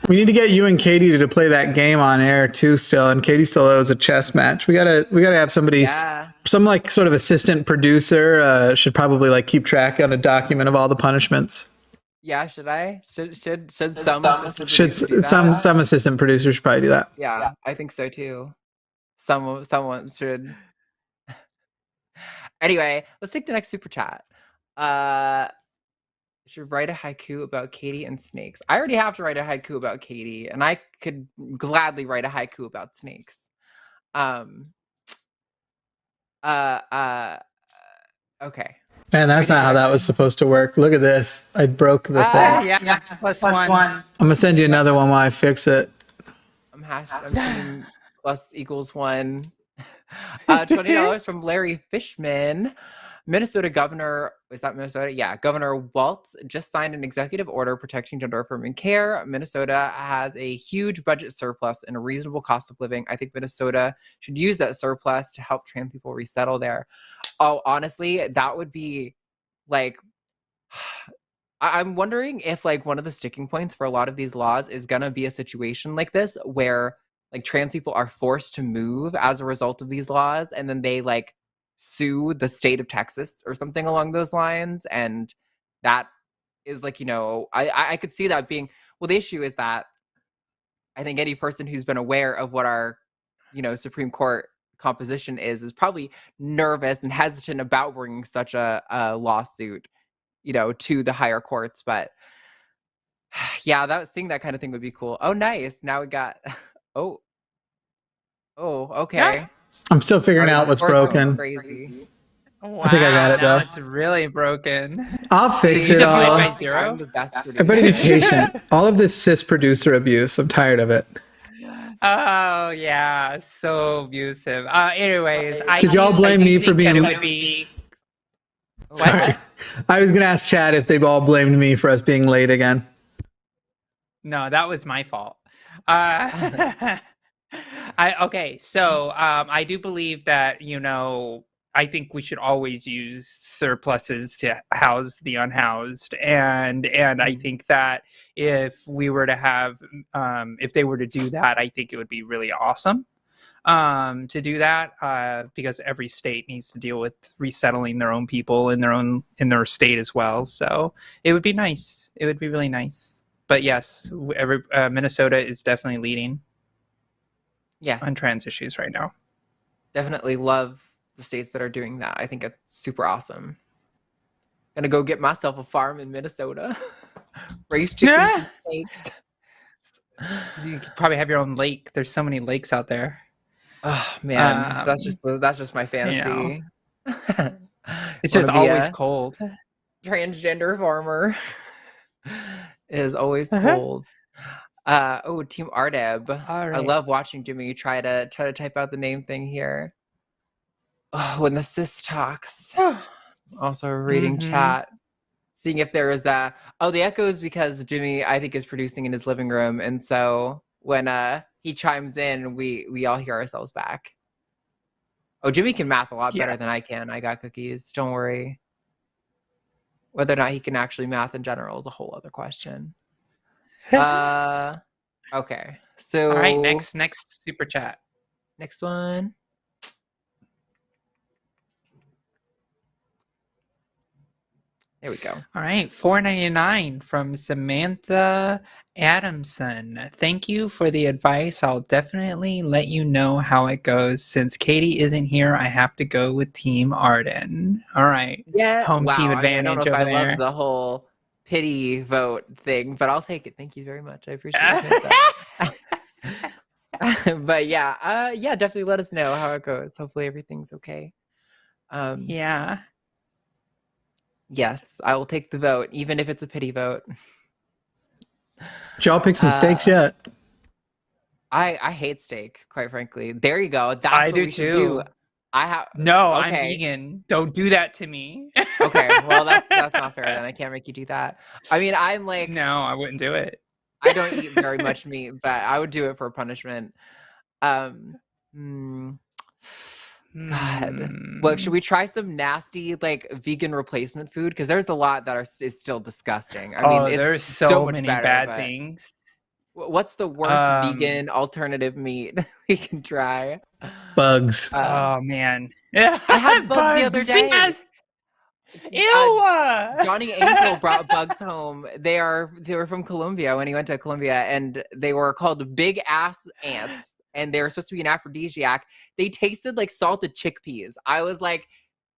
We need to get you and Katy to play that game on air too still, and Katy still owes a chess match. We gotta have somebody, some like sort of assistant producer should probably like keep track on a document of all the punishments. Yeah, should I? Should some assistant assistant producer should probably do that. Yeah, I think so too. Someone should. Anyway, let's take the next super chat. Should write a haiku about Katy and snakes. I already have to write a haiku about Katy, and I could gladly write a haiku about snakes. Okay. Man, that's not how that was supposed to work. Look at this. I broke the thing. Yeah, plus one. I'm gonna send you another one while I fix it. I'm sending plus equals one. $20 from Larry Fishman. Minnesota Governor, is that Minnesota? Yeah, Governor Waltz just signed an executive order protecting gender-affirming care. Minnesota has a huge budget surplus and a reasonable cost of living. I think Minnesota should use that surplus to help trans people resettle there. Oh, honestly, that would be like, I'm wondering if like one of the sticking points for a lot of these laws is gonna be a situation like this where like trans people are forced to move as a result of these laws, and then they like sue the state of Texas or something along those lines. And that is like, I could see that being, well, the issue is that I think any person who's been aware of what our, Supreme Court composition is probably nervous and hesitant about bringing such a lawsuit, to the higher courts. But yeah, seeing that kind of thing would be cool. Oh, nice. Now we got, oh, okay. Yeah. I'm still figuring out what's broken. Crazy. Wow, I think I got it though. It's really broken. I'll fix it all. Everybody be patient. All of this cis producer abuse, I'm tired of it. Oh yeah, so abusive. Anyways, did y'all blame me for being? Sorry, I was gonna ask Chad if they've all blamed me for us being late again. No, that was my fault. So I do believe that, I think we should always use surpluses to house the unhoused. And I think that if we were to have, if they were to do that, I think it would be really awesome to do that because every state needs to deal with resettling their own people in their state as well. So it would be nice. It would be really nice. But yes, Minnesota is definitely leading. Yes. On trans issues right now. Definitely love the states that are doing that. I think it's super awesome. Gonna go get myself a farm in Minnesota. Raise chickens and snakes. You could probably have your own lake. There's so many lakes out there. Oh man, that's just my fantasy. It's just always cold. Transgender farmer. It is always cold. Team Ardeb. Right. I love watching Jimmy try to type out the name thing here. Oh, when the cis talks. Also reading chat, seeing if there is the echoes because Jimmy I think is producing in his living room, and so when he chimes in, we all hear ourselves back. Oh, Jimmy can math a lot better than I can. I got cookies. Don't worry. Whether or not he can actually math in general is a whole other question. Okay. So all right, next super chat. Next one. There we go. All right, $4.99 from Samantha Adamson. Thank you for the advice. I'll definitely let you know how it goes. Since Katy isn't here, I have to go with Team Arden. All right. Yeah. Home team advantage. I don't know if I love the whole pity vote thing, but I'll take it. Thank you very much. I appreciate it. But yeah, definitely let us know how it goes. Hopefully everything's okay. Yeah. Yes, I will take the vote, even if it's a pity vote. Did y'all pick some steaks yet? I hate steak, quite frankly. There you go. That's I what do we too. should do. No, okay. I'm vegan. Don't do that to me. Okay, well that's not fair then. I can't make you do that. I mean, I'm like, no, I wouldn't do it. I don't eat very much meat, but I would do it for punishment. God, look, should we try some nasty like vegan replacement food? Because there's a lot that is still disgusting. I mean, there's so many bad things. What's the worst vegan alternative meat we can try? Bugs. Oh man, I had bugs the other day. Yes. Ew! Johnny Angel brought bugs home. They were from Colombia when he went to Colombia, and they were called big ass ants. and they were supposed to be an aphrodisiac. They tasted like salted chickpeas. I was like,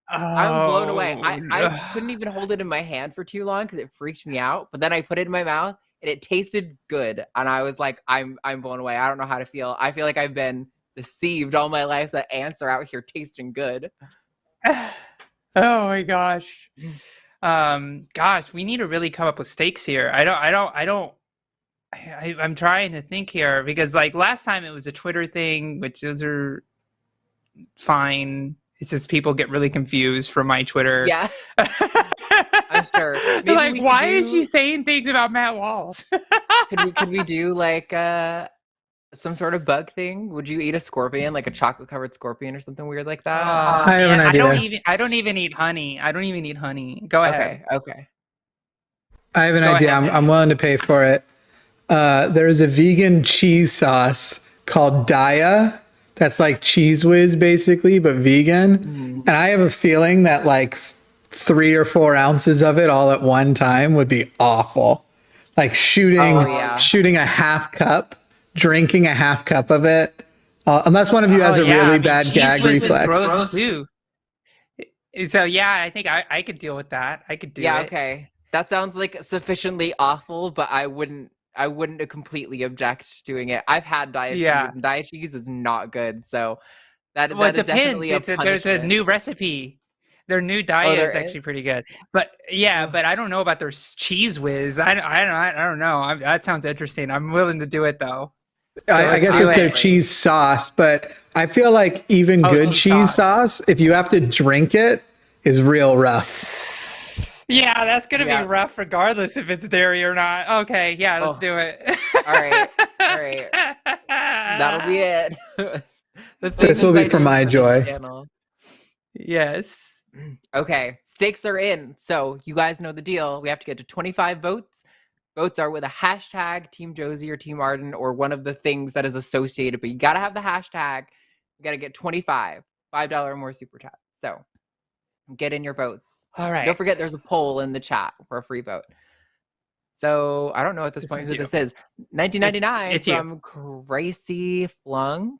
I'm blown away. I couldn't even hold it in my hand for too long because it freaked me out. But then I put it in my mouth and it tasted good. And I was like, I'm blown away. I don't know how to feel. I feel like I've been deceived all my life that ants are out here tasting good. Oh my gosh. Gosh, we need to really come up with stakes here. I'm trying to think here because like last time it was a Twitter thing, which those are fine. It's just people get really confused from my Twitter. Yeah. I'm sure. They're like, why is she saying things about Matt Walsh? Could we do like some sort of bug thing? Would you eat a scorpion, like a chocolate covered scorpion or something weird like that? I have an idea. I don't even eat honey. Go ahead. Okay. I have an idea. I'm willing to pay for it. There's a vegan cheese sauce called Daya. That's like Cheese Whiz basically, but vegan. And I have a feeling that like 3 or 4 ounces of it all at one time would be awful. Like shooting a half cup, drinking a half cup of it. Unless one of you has a really bad gag reflex. Gross too. So yeah, I think I could deal with that. I could do it. Yeah, okay. That sounds like sufficiently awful, but I wouldn't completely object to doing it. I've had diet cheese, and diet cheese is not good. So that is definitely a punishment. There's a new recipe. Their new diet is actually pretty good. But but I don't know about their Cheese Whiz. I don't know. That sounds interesting. I'm willing to do it though. So I guess it's their cheese sauce, but I feel like even good cheese sauce, if you have to drink it, is real rough. Yeah, that's going to be rough regardless if it's dairy or not. Okay, let's do it. All right. That'll be it. This will be for my joy. Yes. Okay, stakes are in. So you guys know the deal. We have to get to 25 votes. Votes are with a hashtag, Team Josie or Team Arden, or one of the things that is associated. But you got to have the hashtag. You got to get 25, $5 or more super chat. So get in your votes. All right. Don't forget there's a poll in the chat for a free vote. So I don't know at this point who this is. 1999 it's from Crassy Flung.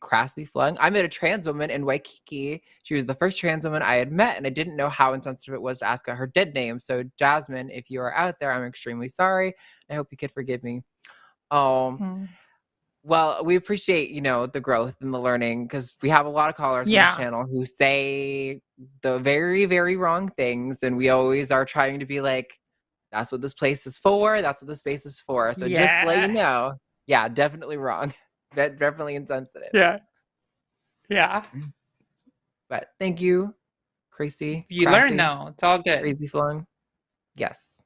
I met a trans woman in Waikiki. She was the first trans woman I had met, and I didn't know how insensitive it was to ask her dead name. So Jasmine, if you are out there, I'm extremely sorry. I hope you could forgive me. Well, we appreciate, the growth and the learning because we have a lot of callers on this channel who say the very, very wrong things. And we always are trying to be like, that's what this place is for. That's what this space is for. So just to let you know, definitely wrong. Definitely insensitive. Yeah. But thank you, Crazy. You learn though. It's all good. Crazy Flung. Yes.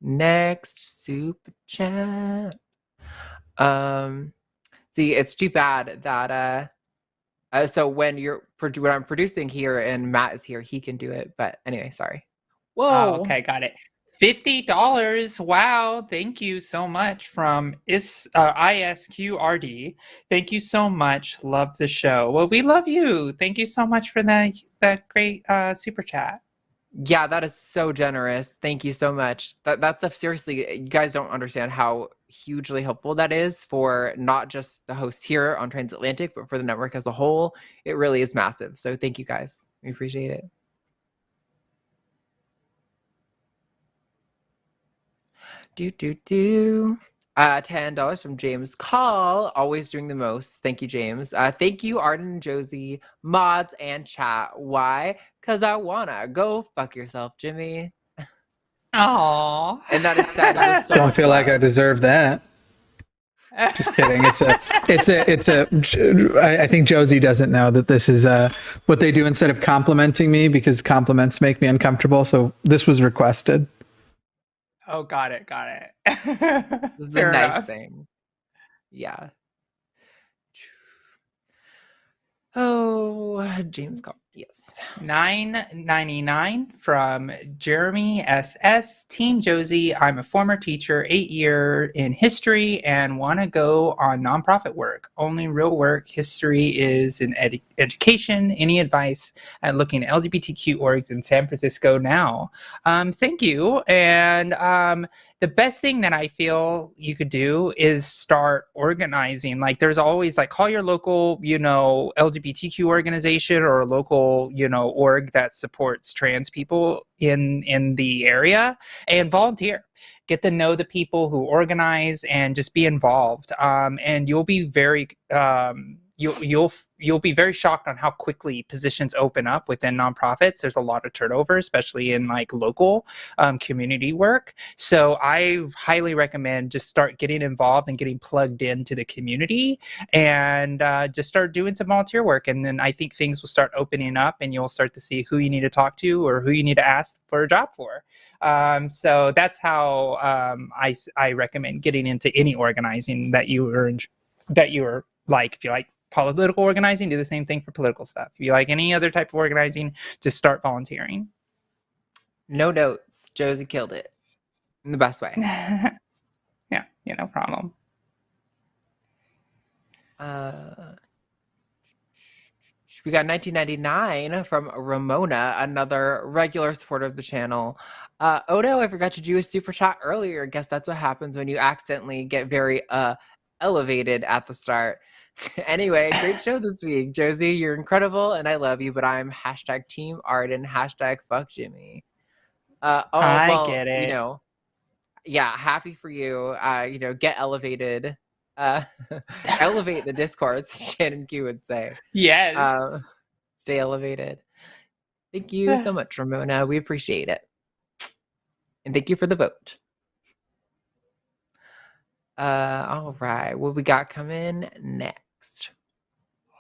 Next super chat. See, it's too bad that so when I'm producing here and Matt is here, he can do it. But anyway, sorry. Whoa. Oh, okay, got it. $50. Wow. Thank you so much from ISQRD. Thank you so much. Love the show. Well, we love you. Thank you so much for that great super chat. Yeah, that is so generous. Thank you so much. That stuff, seriously, you guys don't understand how hugely helpful that is for not just the hosts here on Transatlantic, but for the network as a whole. It really is massive. So thank you guys. We appreciate it. $10 from James Call, always doing the most. Thank you, James. Thank you, Arden and Josie, mods, and chat. Why? Because I wanna. Go fuck yourself, Jimmy. Aww. And that is sad. So don't feel like I deserve that. Just kidding. I think Josie doesn't know that this is what they do instead of complimenting me, because compliments make me uncomfortable. So this was requested. Oh, got it. This is a nice thing. Yeah. Oh, Oh, James called. Yes. $9.99 from Jeremy SS. Team Josie, I'm a former teacher, 8 year in history, and want to go on nonprofit work. Only real work history is in education. Any advice at looking at LGBTQ orgs in San Francisco now? Thank you. And the best thing that I feel you could do is start organizing. Like, there's always, like, call your local, LGBTQ organization or a local, org that supports trans people in the area, and volunteer. Get to know the people who organize and just be involved. And you'll be very you'll be very shocked on how quickly positions open up within nonprofits. There's a lot of turnover, especially in like local community work. So I highly recommend just start getting involved and getting plugged into the community, and just start doing some volunteer work. And then I think things will start opening up, and you'll start to see who you need to talk to or who you need to ask for a job for. So that's how I recommend getting into any organizing that you are like. If you like political organizing, do the same thing for political stuff. If you like any other type of organizing, just start volunteering. No notes. Josie killed it in the best way. Yeah, no problem. We got 1999 from Ramona, another regular supporter of the channel. Odo, I forgot to do a super chat earlier. I guess that's what happens when you accidentally get very elevated at the start. Anyway, great show this week. Josie, you're incredible and I love you, but I'm hashtag Team Arden, hashtag fuck Jimmy. I get it. Yeah, happy for you. Get elevated. Elevate the discourse, Shannon Q would say. Yes. Stay elevated. Thank you so much, Ramona. We appreciate it. And thank you for the vote. All right. What we got coming next?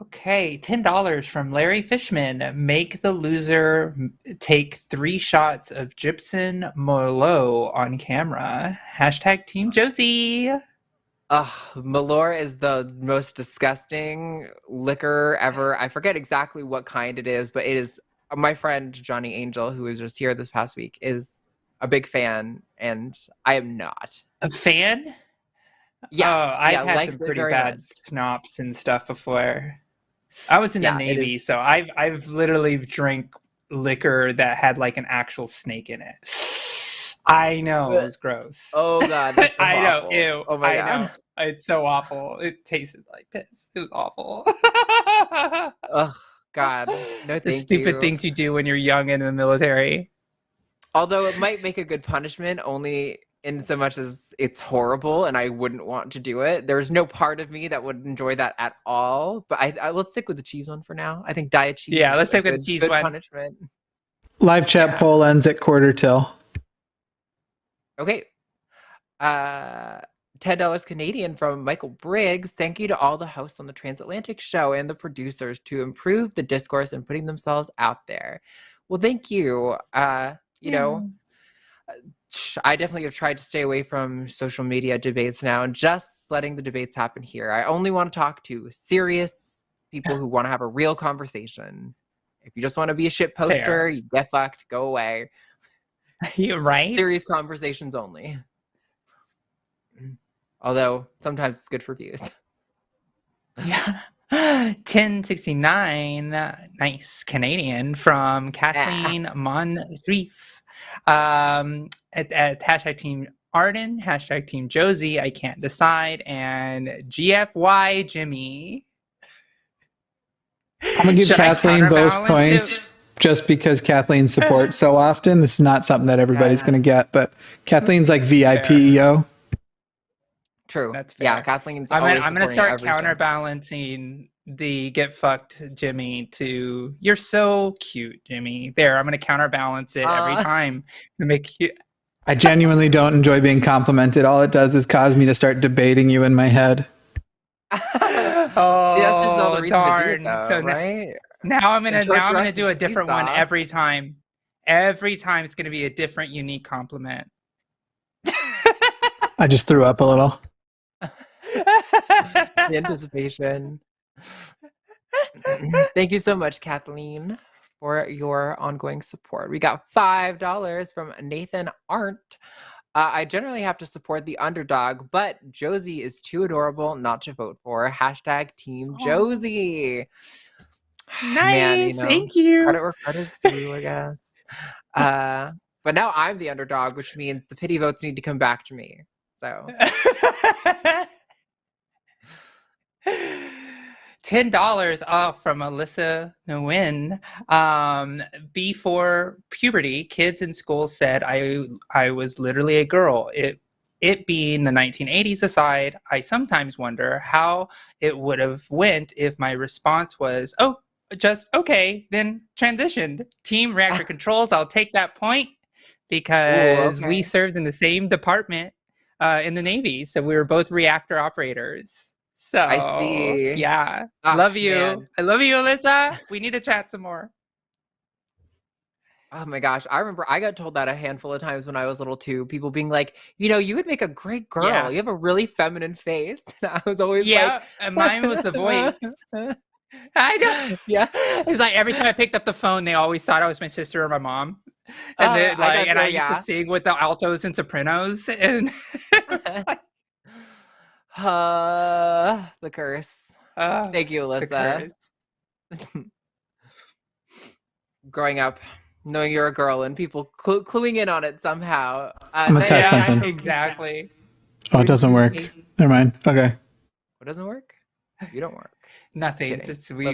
Okay, $10 from Larry Fishman. Make the loser take 3 shots of Gypsum Merlot on camera. Hashtag Team Josie. Malort is the most disgusting liquor ever. I forget exactly what kind it is, but it is. My friend Johnny Angel, who was just here this past week, is a big fan, and I am not. A fan? Yeah. I've had some pretty bad schnapps and stuff before. I was in the Navy, so I've literally drank liquor that had like an actual snake in it. I know, it was gross. Oh god, that's so I know, awful. ew. Oh my god, I know. It's so awful. It tasted like piss. It was awful. Ugh, God, no, the stupid things you do when you're young and in the military. Although it might make a good punishment, only in so much as it's horrible and I wouldn't want to do it. There's no part of me that would enjoy that at all. But I let's stick with the cheese one for now. I think diet cheese. Yeah, let's stick with the cheese one. Punishment. Live chat poll ends at 1/4 till. Okay. $10 Canadian from Michael Briggs. Thank you to all the hosts on the Transatlantic show and the producers to improve the discourse and putting themselves out there. Well, thank you. I definitely have tried to stay away from social media debates now and just letting the debates happen here. I only want to talk to serious people who want to have a real conversation. If you just want to be a shit poster, you get fucked, go away. You're right. Serious conversations only. Although sometimes it's good for views. Yeah. 1069, nice Canadian from Kathleen Moncrief. At hashtag Team Arden, hashtag Team Josie, I can't decide, and GFY Jimmy. I'm gonna give Kathleen both points just because Kathleen supports so often. This is not something that everybody's gonna get, but Kathleen's like VIPEO. True. That's fair. Yeah, Kathleen's I'm always gonna start everything. counterbalancing the get fucked Jimmy to you're so cute, Jimmy. There, I'm gonna counterbalance it every time to make you. I genuinely don't enjoy being complimented. All it does is cause me to start debating you in my head. Oh, that's just all the reason darn. to do it, though, So right? Now I'm gonna do a different one every time. Every time it's gonna be a different, unique compliment. I just threw up a little. The anticipation. Thank you so much, Kathleen, for your ongoing support. We got $5 from Nathan Arndt. I generally have to support the underdog, but Josie is too adorable not to vote for. Hashtag Team Josie. Nice. Man, Thank you. credit where credit's due, I guess. But now I'm the underdog, which means the pity votes need to come back to me. So $10 off from Alyssa Nguyen. Before puberty, kids in school said I was literally a girl. It being the 1980s aside, I sometimes wonder how it would have went if my response was, oh, just okay, then transitioned. Team reactor controls, I'll take that point because we served in the same department in the Navy. So we were both reactor operators. So I see. Yeah. Love you. Man. I love you, Alyssa. We need to chat some more. Oh my gosh. I remember I got told that a handful of times when I was little too. People being like, you would make a great girl. Yeah. You have a really feminine face. And I was always like, and mine was the voice. I know. Yeah. It was like every time I picked up the phone, they always thought I was my sister or my mom. And then I used to sing with the altos and sopranos. And the curse. Thank you, Alyssa. Growing up, knowing you're a girl and people cluing in on it somehow. I'm gonna test something. Exactly. Oh, it doesn't work. Never mind. Okay. What doesn't work? You don't work. Nothing. Just we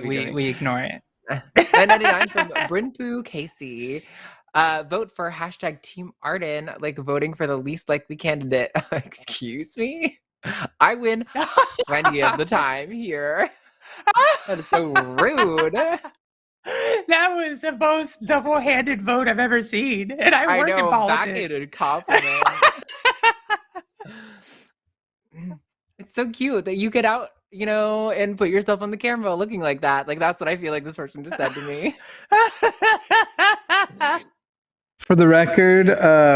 ignore it. 9.99 from Brinpoo Casey. Vote for hashtag Team Arden, like voting for the least likely candidate. Excuse me? I win plenty of the time here. That is so rude. That was the most double-handed vote I've ever seen. And I work in politics. Backhanded compliment. It's so cute that you get out, and put yourself on the camera looking like that. Like, that's what I feel like this person just said to me. For the record,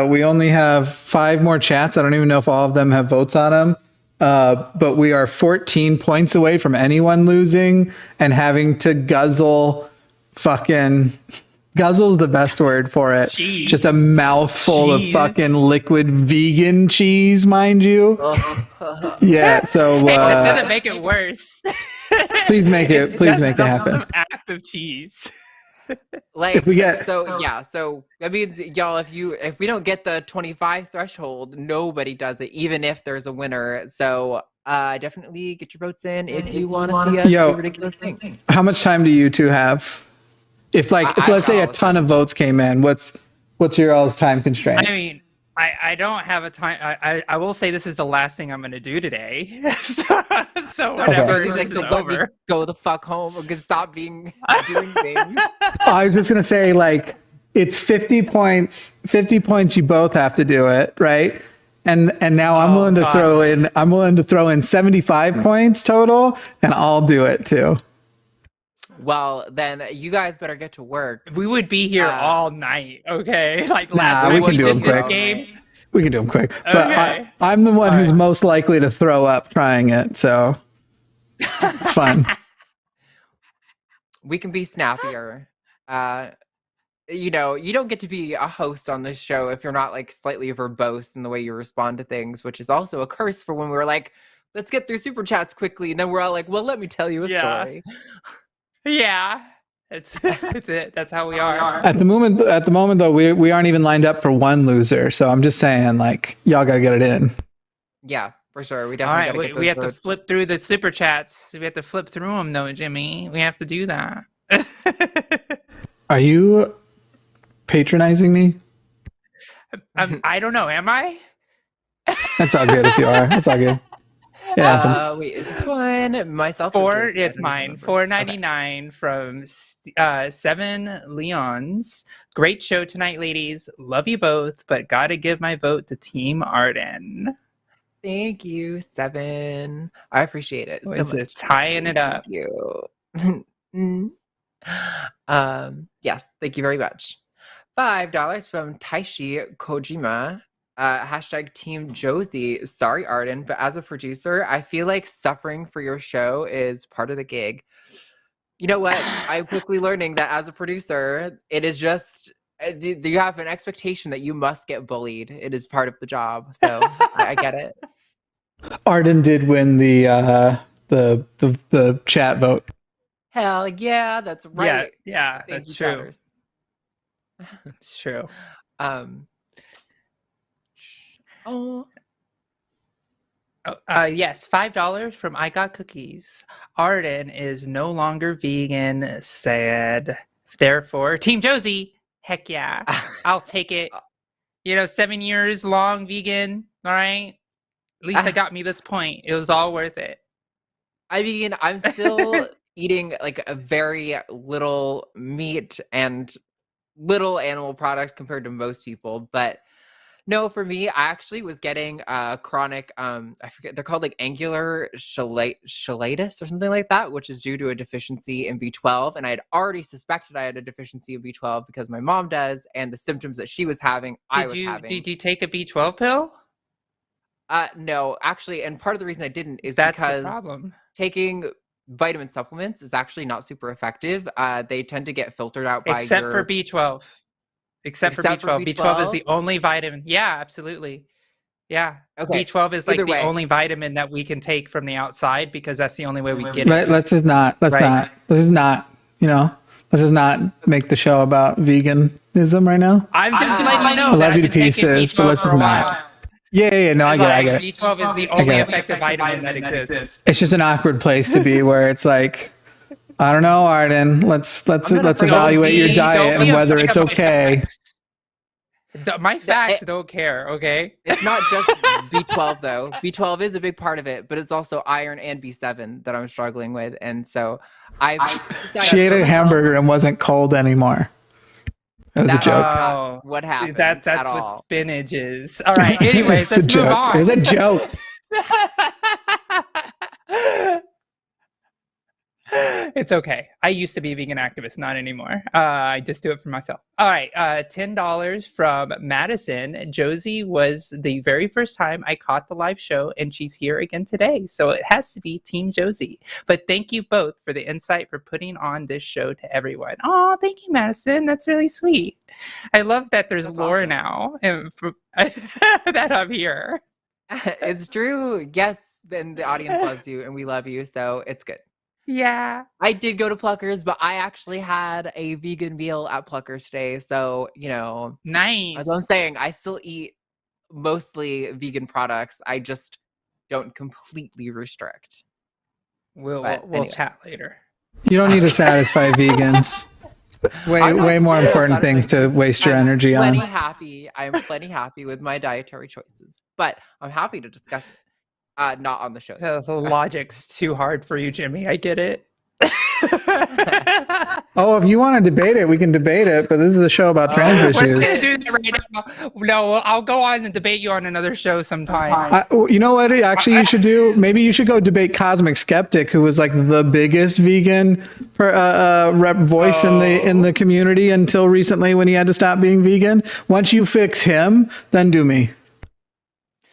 we only have 5 more chats. I don't even know if all of them have votes on them. But we are 14 points away from anyone losing and having to guzzle guzzle is the best word for it. Cheese. Just a mouthful of fucking liquid vegan cheese, mind you. Yeah, so it doesn't make it worse. Please make it happen. Act of cheese. Like, if we get so that means, y'all, if we don't get the 25 threshold, nobody does it, even if there's a winner. So definitely get your votes in if you want to see us do ridiculous things. How much time do you two have? If let's say a ton of votes came in, what's your all's time constraint? I mean, I don't have a time. I will say this is the last thing I'm going to do today. so whatever. Okay. So let me go the fuck home. We can stop doing things. I was just going to say, it's 50 points. 50 points. You both have to do it, right? And now I'm willing to throw in 75 points total, and I'll do it too. Well, then you guys better get to work. We would be here all night, okay? Like last week we can do them quick. We can do them quick. But I'm the one who's most likely to throw up trying it, so it's fun. We can be snappier. You don't get to be a host on this show if you're not slightly verbose in the way you respond to things, which is also a curse for when we were like, let's get through super chats quickly, and then we're all like, well, let me tell you a story. Yeah, it's it. That's how we are. At the moment though, we aren't even lined up for one loser. So I'm just saying, y'all gotta get it in. Yeah, for sure. We definitely gotta get those we have votes. to flip through the super chats. We have to flip through them, though, Jimmy. We have to do that. Are you patronizing me? I don't know. Am I? That's all good if you are. That's all good. Yeah. Wait, is this one myself? It's mine. $4.99 from 7 Leons. Great show tonight, ladies. Love you both, but gotta give my vote to Team Arden. Thank you, 7. I appreciate it so much. Tying it up. Thank you. Yes, thank you very much. $5 from Taishi Kojima. Hashtag Team Josie. Sorry, Arden, but as a producer, I feel like suffering for your show is part of the gig. You know what? I'm quickly learning that as a producer, it is just you have an expectation that you must get bullied. It is part of the job. So I get it. Arden did win the chat vote. Hell yeah, that's right. Yeah, that's true. Chatters. It's true. Yes, $5 from I Got Cookies. Arden is no longer vegan, sad. Therefore, Team Josie, heck yeah, I'll take it. 7 years long vegan, all right? At least I got me this point. It was all worth it. I mean, I'm still eating like a very little meat and little animal product compared to most people, but no, for me, I actually was getting chronic, I forget, they're called like angular cheilitis or something like that, which is due to a deficiency in B12. And I had already suspected I had a deficiency of B12 because my mom does, and the symptoms that she was having, I was having. Did you take a B12 pill? No, actually, and part of the reason I didn't is That's because the problem. Taking vitamin supplements is actually not super effective. They tend to get filtered out by Except for B12. Except for B12. B12 is the only vitamin. Yeah, absolutely. Yeah. Okay. B12 is like the only vitamin that we can take from the outside because that's the only way we get it. Let's just not, make the show about veganism right now. I'm just letting you know. I love you to pieces, but let's just not. Yeah, no, I get it. B12 is the only effective vitamin that exists. It's just an awkward place to be where it's like, I don't know, Arden. Let's evaluate your diet and whether it's okay. My facts don't care, okay? It's not just B12 though. B12 is a big part of it, but it's also iron and B7 that I'm struggling with, and so she ate a hamburger and wasn't cold anymore. That was a joke. What happened? That's what spinach is. All right. Anyways, let's move on. It was a joke. It's okay. I used to be a vegan activist, not anymore. I just do it for myself. All right. $10 from Madison. Josie was the very first time I caught the live show, and she's here again today. So it has to be Team Josie. But thank you both for the insight for putting on this show to everyone. Oh, thank you, Madison. That's really sweet. I love that there's lore now and that I'm here. It's true. Yes. Then the audience loves you, and we love you. So it's good. Yeah. I did go to Pluckers, but I actually had a vegan meal at Pluckers today. So, nice. As I'm saying, I still eat mostly vegan products. I just don't completely restrict. We'll chat later. You don't need to satisfy vegans. Way more important things to waste your energy on. I'm plenty happy with my dietary choices, but I'm happy to discuss it. Not on the show. The logic's too hard for you, Jimmy. I get it. Oh, if you want to debate it, we can debate it. But this is a show about trans issues. We're gonna do that right now. No, I'll go on and debate you on another show sometime. You know what? Actually, you should do. Maybe you should go debate Cosmic Skeptic, who was like the biggest vegan rep voice in the community until recently, when he had to stop being vegan. Once you fix him, then do me.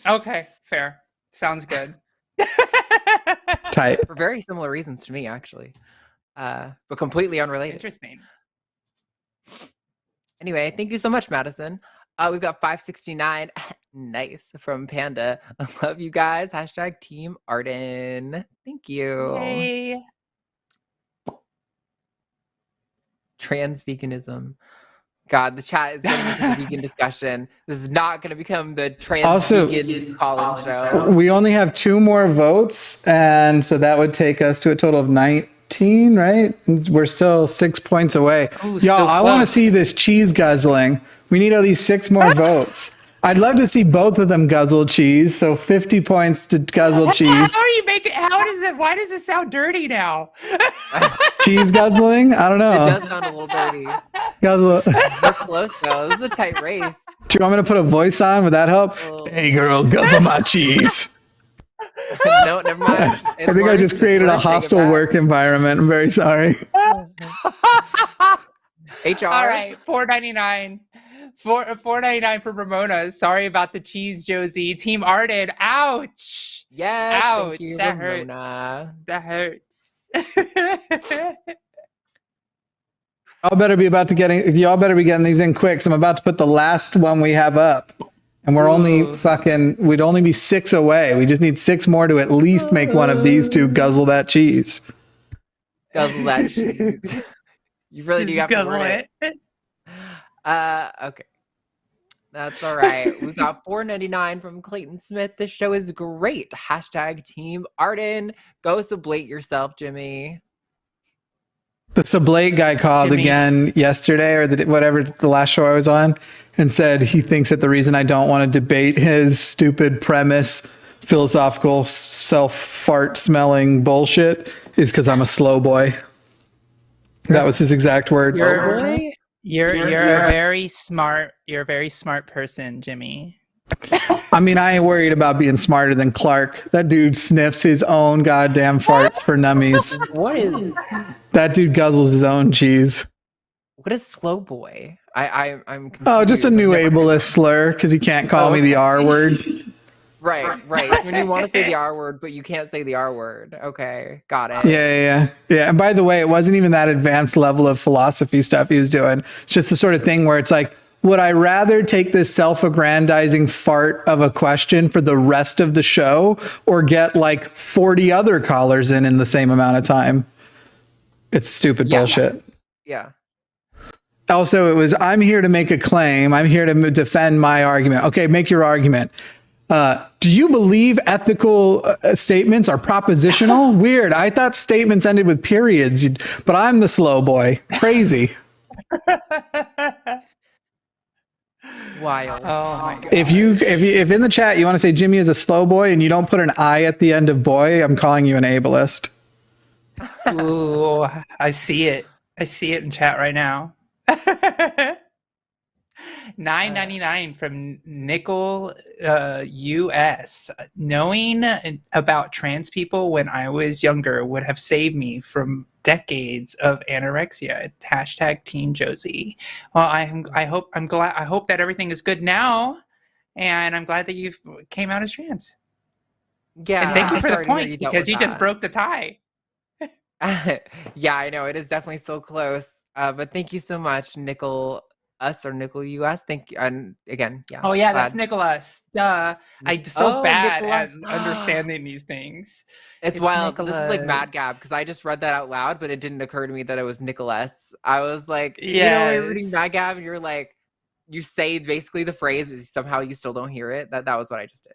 Okay, fair. Sounds good. Tight. For very similar reasons to me, actually. But completely unrelated. Interesting. Anyway, thank you so much, Madison. We've got 569. Nice. From Panda. I love you guys. # Team Arden. Thank you. Yay. Trans veganism. God, the chat is getting into the vegan discussion. This is not going to become the trans vegan call-in show. We only have 2 more votes, and so that would take us to a total of 19, right? We're still 6 points away. Ooh, y'all, I want to see this cheese guzzling. We need at least 6 more votes. I'd love to see both of them guzzle cheese. So 50 points to guzzle cheese. How are you making? Why does it sound dirty now? Cheese guzzling? I don't know. It does sound a little dirty. Guzzle. We're close though. This is a tight race. Do you want me to put a voice on? Would that help? Hey girl, guzzle my cheese. No, never mind. I think I just created a hostile work environment. I'm very sorry. HR. All right, $4.99. $4.99 for Ramona. Sorry about the cheese, Josie. Team Arden. Ouch. Yes. Ouch. Thank you, that Ramona. hurts. That hurts. Y'all better be getting these in quick. So I'm about to put the last one we have up. And we're we'd only be 6 away. We just need 6 more to at least make one of these two guzzle that cheese. Guzzle that cheese. You really do have to word it. Okay. That's all right. We got $4.99 from Clayton Smith. This show is great. Hashtag Team Arden. Go sublate yourself, Jimmy. The sublate guy called again yesterday or whatever the last show I was on and said he thinks that the reason I don't want to debate his stupid premise, philosophical, self-fart smelling bullshit is because I'm a slow boy. That was his exact words. You're a very smart person, Jimmy. I mean, I ain't worried about being smarter than Clark. That dude sniffs his own goddamn farts for nummies. What is that dude guzzles his own cheese? What is slow boy? I'm confused. Oh, just a new ableist slur because he can't call me the R word. Right. When you want to say the R word, but you can't say the R word. Okay, got it. Yeah. And by the way, it wasn't even that advanced level of philosophy stuff he was doing. It's just the sort of thing where it's like, would I rather take this self-aggrandizing fart of a question for the rest of the show or get like 40 other callers in the same amount of time? It's stupid bullshit. Yeah. Also, it was, I'm here to make a claim. I'm here to defend my argument. Okay, make your argument. Do you believe ethical statements are propositional? Weird. I thought statements ended with periods, but I'm the slow boy. Crazy. Wild. Oh my God. If in the chat you want to say Jimmy is a slow boy and you don't put an I at the end of boy, I'm calling you an ableist. Ooh, I see it. I see it in chat right now. $9.99 from Nickel US. Knowing about trans people when I was younger would have saved me from decades of anorexia. Hashtag Team Josie. Well, I hope that everything is good now, and I'm glad that you came out as trans. Yeah, and thank you for the point because you just broke the tie. Yeah, I know it is definitely so close. But thank you so much, Nickel Us or Nickel US. Thank you. And again, yeah. Oh yeah, that's Nicholas. Duh. I'm so bad Nicholas. at understanding these things. It's wild. Nicholas. This is like Mad Gab because I just read that out loud, but it didn't occur to me that it was Nicholas. I was like, you know, you're reading Mad Gab and you're like, you say basically the phrase, but somehow you still don't hear it. That was what I just did.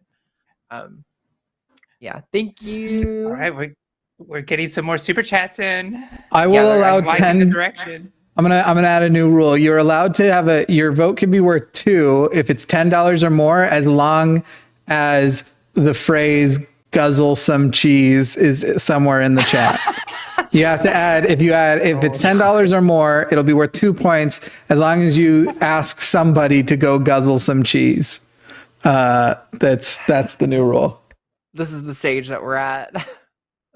Yeah. Thank you. All right, we're getting some more super chats in. I will allow 10. Direction. I'm gonna add a new rule. You're allowed to have your vote can be worth 2 if it's $10 or more, as long as the phrase "guzzle some cheese" is somewhere in the chat. You have to add if it's $10 or more, it'll be worth 2 points as long as you ask somebody to go guzzle some cheese. That's the new rule. This is the stage that we're at.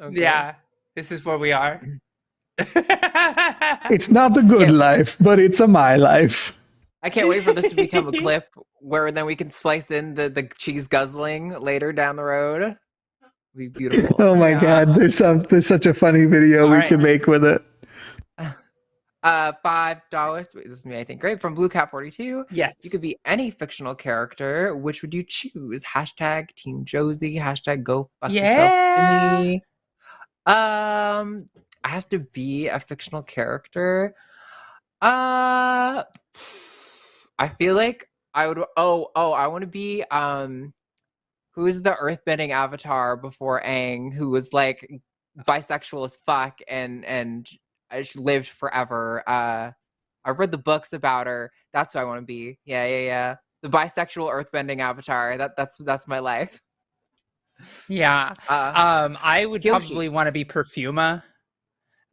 Okay. Yeah, this is where we are. It's not a good life, but it's a my life. I can't wait for this to become a clip where then we can splice in the cheese guzzling later down the road. It'll be beautiful. Oh my God, there's such a funny video we can make with it. $5. Wait, this is me, I think. Great. From Blue Cat 42. Yes. You could be any fictional character. Which would you choose? Hashtag Team Josie. Hashtag go fuck yourself to me. I have to be a fictional character. I feel like I would. I want to be who's the earthbending avatar before Aang, who was like bisexual as fuck and she lived forever. I've read the books about her. That's who I want to be. Yeah. The bisexual earthbending avatar. That's my life. Yeah. I would probably want to be Perfuma.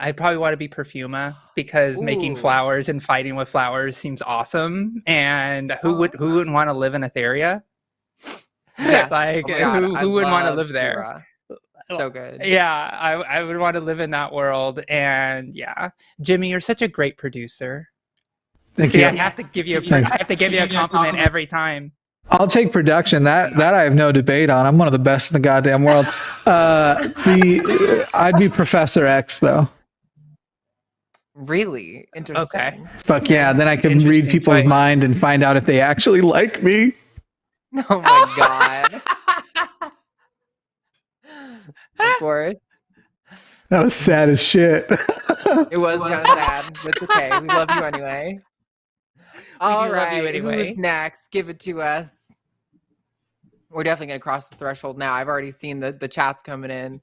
I'd probably want to be Perfuma because making flowers and fighting with flowers seems awesome. And who wouldn't want to live in Etheria? Yeah. Like who wouldn't want to live there? So good. Yeah, I would want to live in that world. And yeah, Jimmy, you're such a great producer. Thank you. I have to give you a compliment every time. I'll take production. That I have no debate on. I'm one of the best in the goddamn world. I'd be Professor X though. Really interesting. Okay. Fuck yeah. Then I can read Interesting people's choice. mind and find out if they actually like me. Oh my god. Of course. That was sad as shit. It was kind of sad, but it's okay. We love you anyway. All do love you right, anyway. who's next? Give it to us. We're definitely gonna cross the threshold now. I've already seen the chats coming in.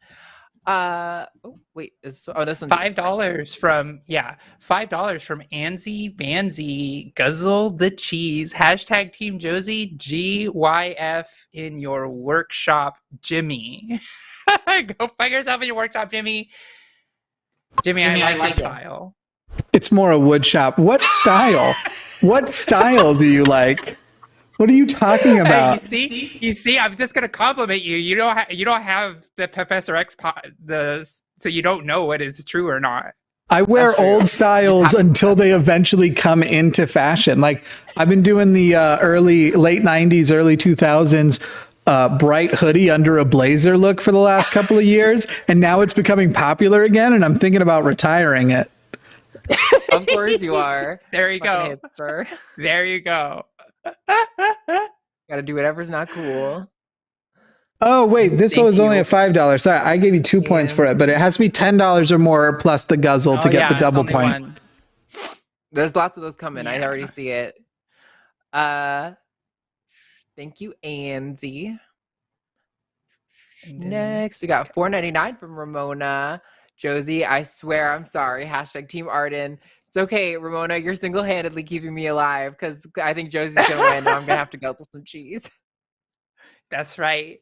Oh wait, this one's $5 from $5 from Anzi Banzi. Guzzle the cheese. Hashtag Team Josie. GYF in your workshop, Jimmy. Go find yourself in your workshop, Jimmy. Jimmy, I like your style. It's more a wood shop. What style? What style do you like? What are you talking about? You see, I'm just gonna compliment you. You don't have the Professor X so you don't know what is true or not. I wear old styles until they eventually come into fashion. Like I've been doing the late 90s, early 2000s bright hoodie under a blazer look for the last couple of years, and now it's becoming popular again, and I'm thinking about retiring it. Of course you are. There you go. Hipster. There you go. Gotta do whatever's not cool. Oh wait, this was only a $5. Sorry, I gave you 2 points for it, but it has to be $10 or more plus the guzzle to get the double point. One. There's lots of those coming. I already see it. Thank you, Anzi. Next, we got $4.99 from Ramona. Josie, I swear I'm sorry. Hashtag Team Arden. It's okay, Ramona. You're single-handedly keeping me alive because I think Josie's going to win and I'm going to have to guzzle some cheese. That's right.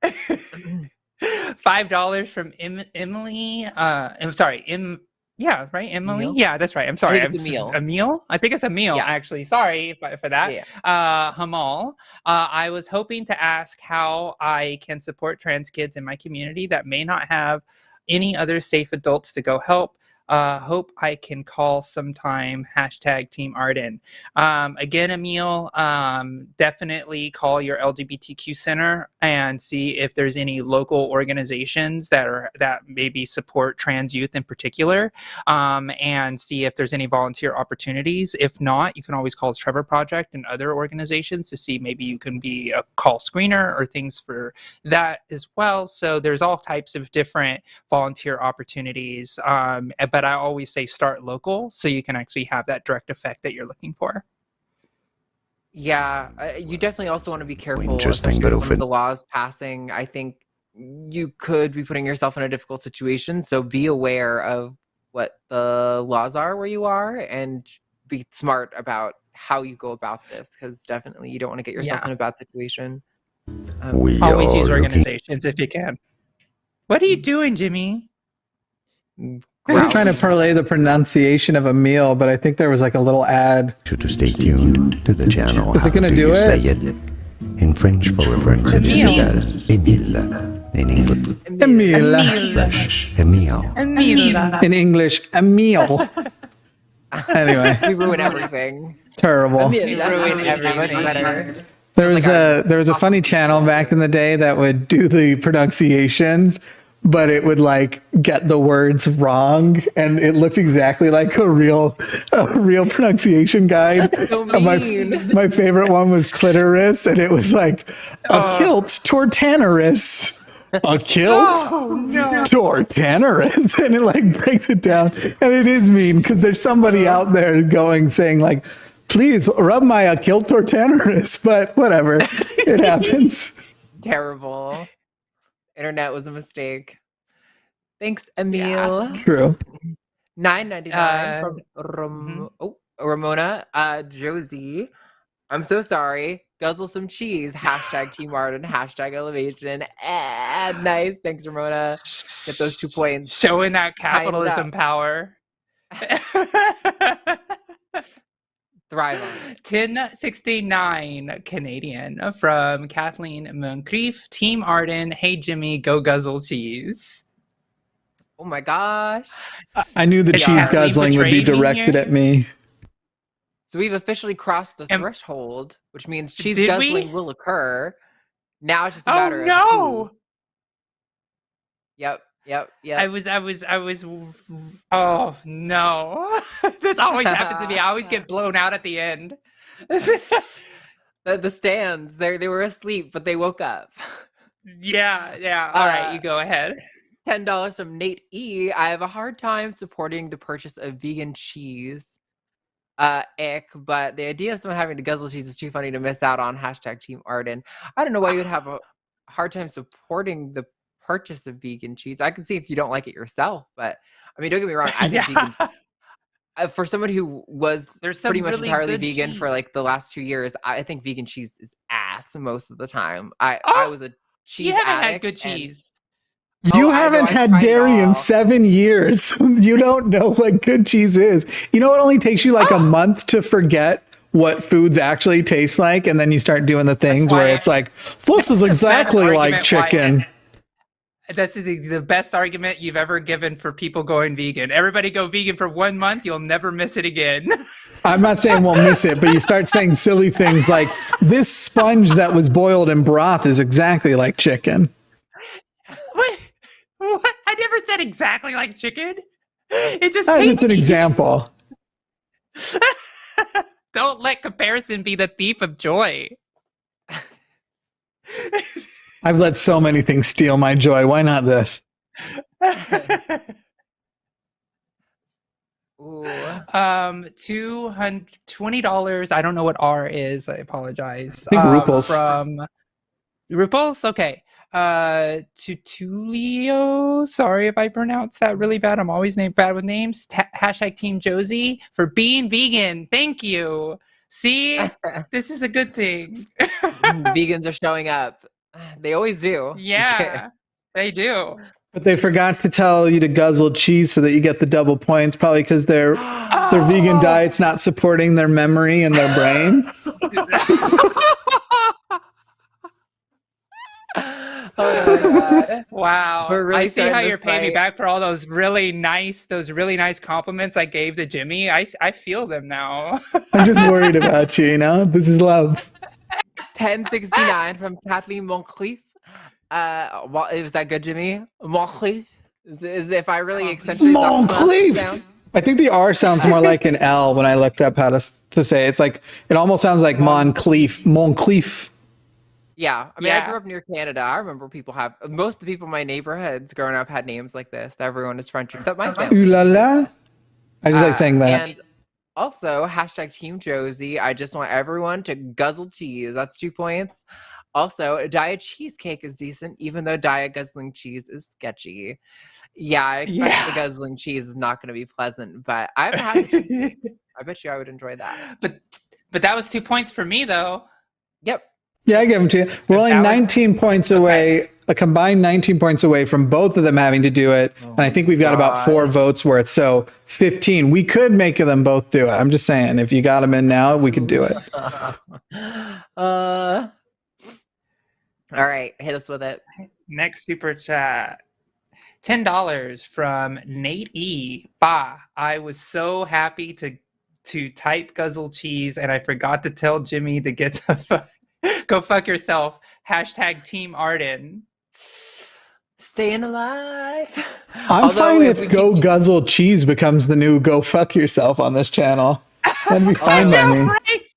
$5 from Emily. I'm sorry, right? Emily? Emil? Yeah, that's right. I'm sorry. I think it's Emil. Emil? I think it's Emil, actually. Sorry for that. Yeah. Hamal. I was hoping to ask how I can support trans kids in my community that may not have any other safe adults to go help. Hope I can call sometime. Hashtag Team Arden. Again, Emil, definitely call your LGBTQ center and see if there's any local organizations that maybe support trans youth in particular, and see if there's any volunteer opportunities. If not, you can always call the Trevor Project and other organizations to see maybe you can be a call screener or things for that as well. So there's all types of different volunteer opportunities, but I always say start local so you can actually have that direct effect that you're looking for. Yeah, you definitely also want to be careful, especially with some of the laws passing. I think you could be putting yourself in a difficult situation, so be aware of what the laws are where you are and be smart about how you go about this, because definitely you don't want to get yourself in a bad situation. Always use organizations if you can. What are you doing, Jimmy? I'm trying to parlay the pronunciation of a meal, but I think there was like a little ad. To stay tuned to the channel. Is it going to do it? Say it in French for reference. It is as Emile. In English, Emile. Emile. In English, a meal. Anyway, We ruin everything. terrible. We ruin everything. There was a funny channel back in the day that would do the pronunciations, but it would like get the words wrong, and it looked exactly like a real pronunciation guide. So My favorite one was clitoris, and it was like a kilt tortanorus. A kilt tortanorus, and it like breaks it down, and it is mean because there's somebody out there saying like, please rub my kilt tortanorus, but whatever, it happens. Terrible. Internet was a mistake. Thanks, Emil. True. $9.99 from Ramona. Josie, I'm so sorry. Guzzle some cheese. Hashtag Team Arden. Hashtag Elevation. Nice. Thanks, Ramona. Get those 2 points. Showing that capitalism power. Thrive on it. 1069 Canadian from Kathleen Moncrief. Team Arden. Hey, Jimmy, go guzzle cheese. Oh my gosh. I knew the cheese guzzling would be directed at me. So we've officially crossed the threshold, which means cheese guzzling will occur. Now it's just a matter of who. Yep. Yep. I was. Oh no! This always happens to me. I always get blown out at the end. The stands, they were asleep, but they woke up. Yeah. All right, you go ahead. $10 from Nate E. I have a hard time supporting the purchase of vegan cheese. Ick, but the idea of someone having to guzzle cheese is too funny to miss out on. Hashtag Team Arden. I don't know why you would have a hard time supporting the purchase of vegan cheese. I can see if you don't like it yourself, but I mean, don't get me wrong. I think vegan, for someone who was pretty much entirely vegan for like the last 2 years, I think vegan cheese is ass most of the time. I was a cheese You haven't addict. had good cheese. You haven't had dairy in 7 years. You don't know what good cheese is. You know, it only takes you like a month to forget what foods actually taste like, and then you start doing the things where it's like, this is exactly like chicken. That's the best argument you've ever given for people going vegan. Everybody go vegan for 1 month, you'll never miss it again. I'm not saying we'll miss it, but you start saying silly things like, this sponge that was boiled in broth is exactly like chicken. What? I never said exactly like chicken. It just That's just an example. Don't let comparison be the thief of joy. I've let so many things steal my joy. Why not this? Ooh. $20. I don't know what R is. I apologize. I think Ruples. From Ruples? Okay. Tutulio, sorry if I pronounced that really bad. I'm always bad with names. Hashtag Team Josie for being vegan. Thank you. See, this is a good thing. Vegans are showing up. They always do. Yeah, they do. But they forgot to tell you to guzzle cheese so that you get the double points, probably because their vegan diet's not supporting their memory and their brain. Oh my God. Wow. Really I see how you're paying fight. me back for all those really nice compliments I gave to Jimmy. I feel them now. I'm just worried about you, you know? This is love. 1069 from Kathleen Moncrief. Is that good, Jimmy? Moncrief? Is if I really accentuate Moncrief! sound? I think the R sounds more like an L when I looked up how to say it. It's like, it almost sounds like Moncrief. Moncrief. Yeah, I mean, I grew up near Canada. I remember most of the people in my neighborhoods growing up had names like this. Everyone is French except my family. Ooh la la. I just like saying that. And also, hashtag Team Josie. I just want everyone to guzzle cheese. That's 2 points. Also, diet cheesecake is decent, even though diet guzzling cheese is sketchy. Yeah, I expect the guzzling cheese is not going to be pleasant, but I haven't had the cheesecake. I bet you I would enjoy that. But that was 2 points for me, though. Yep. Yeah, I give them to you. We're only 19 points away, a combined 19 points away from both of them having to do it. And I think we've got about 4 votes worth. So 15. We could make them both do it. I'm just saying, if you got them in now, we could do it. All right, hit us with it. Next super chat. $10 from Nate E. Bah, I was so happy to type guzzle cheese and I forgot to tell Jimmy to get the go fuck yourself. Hashtag Team Arden. Staying alive. I'm fine if go guzzle cheese becomes the new go fuck yourself on this channel. That'd be fine by me. Right?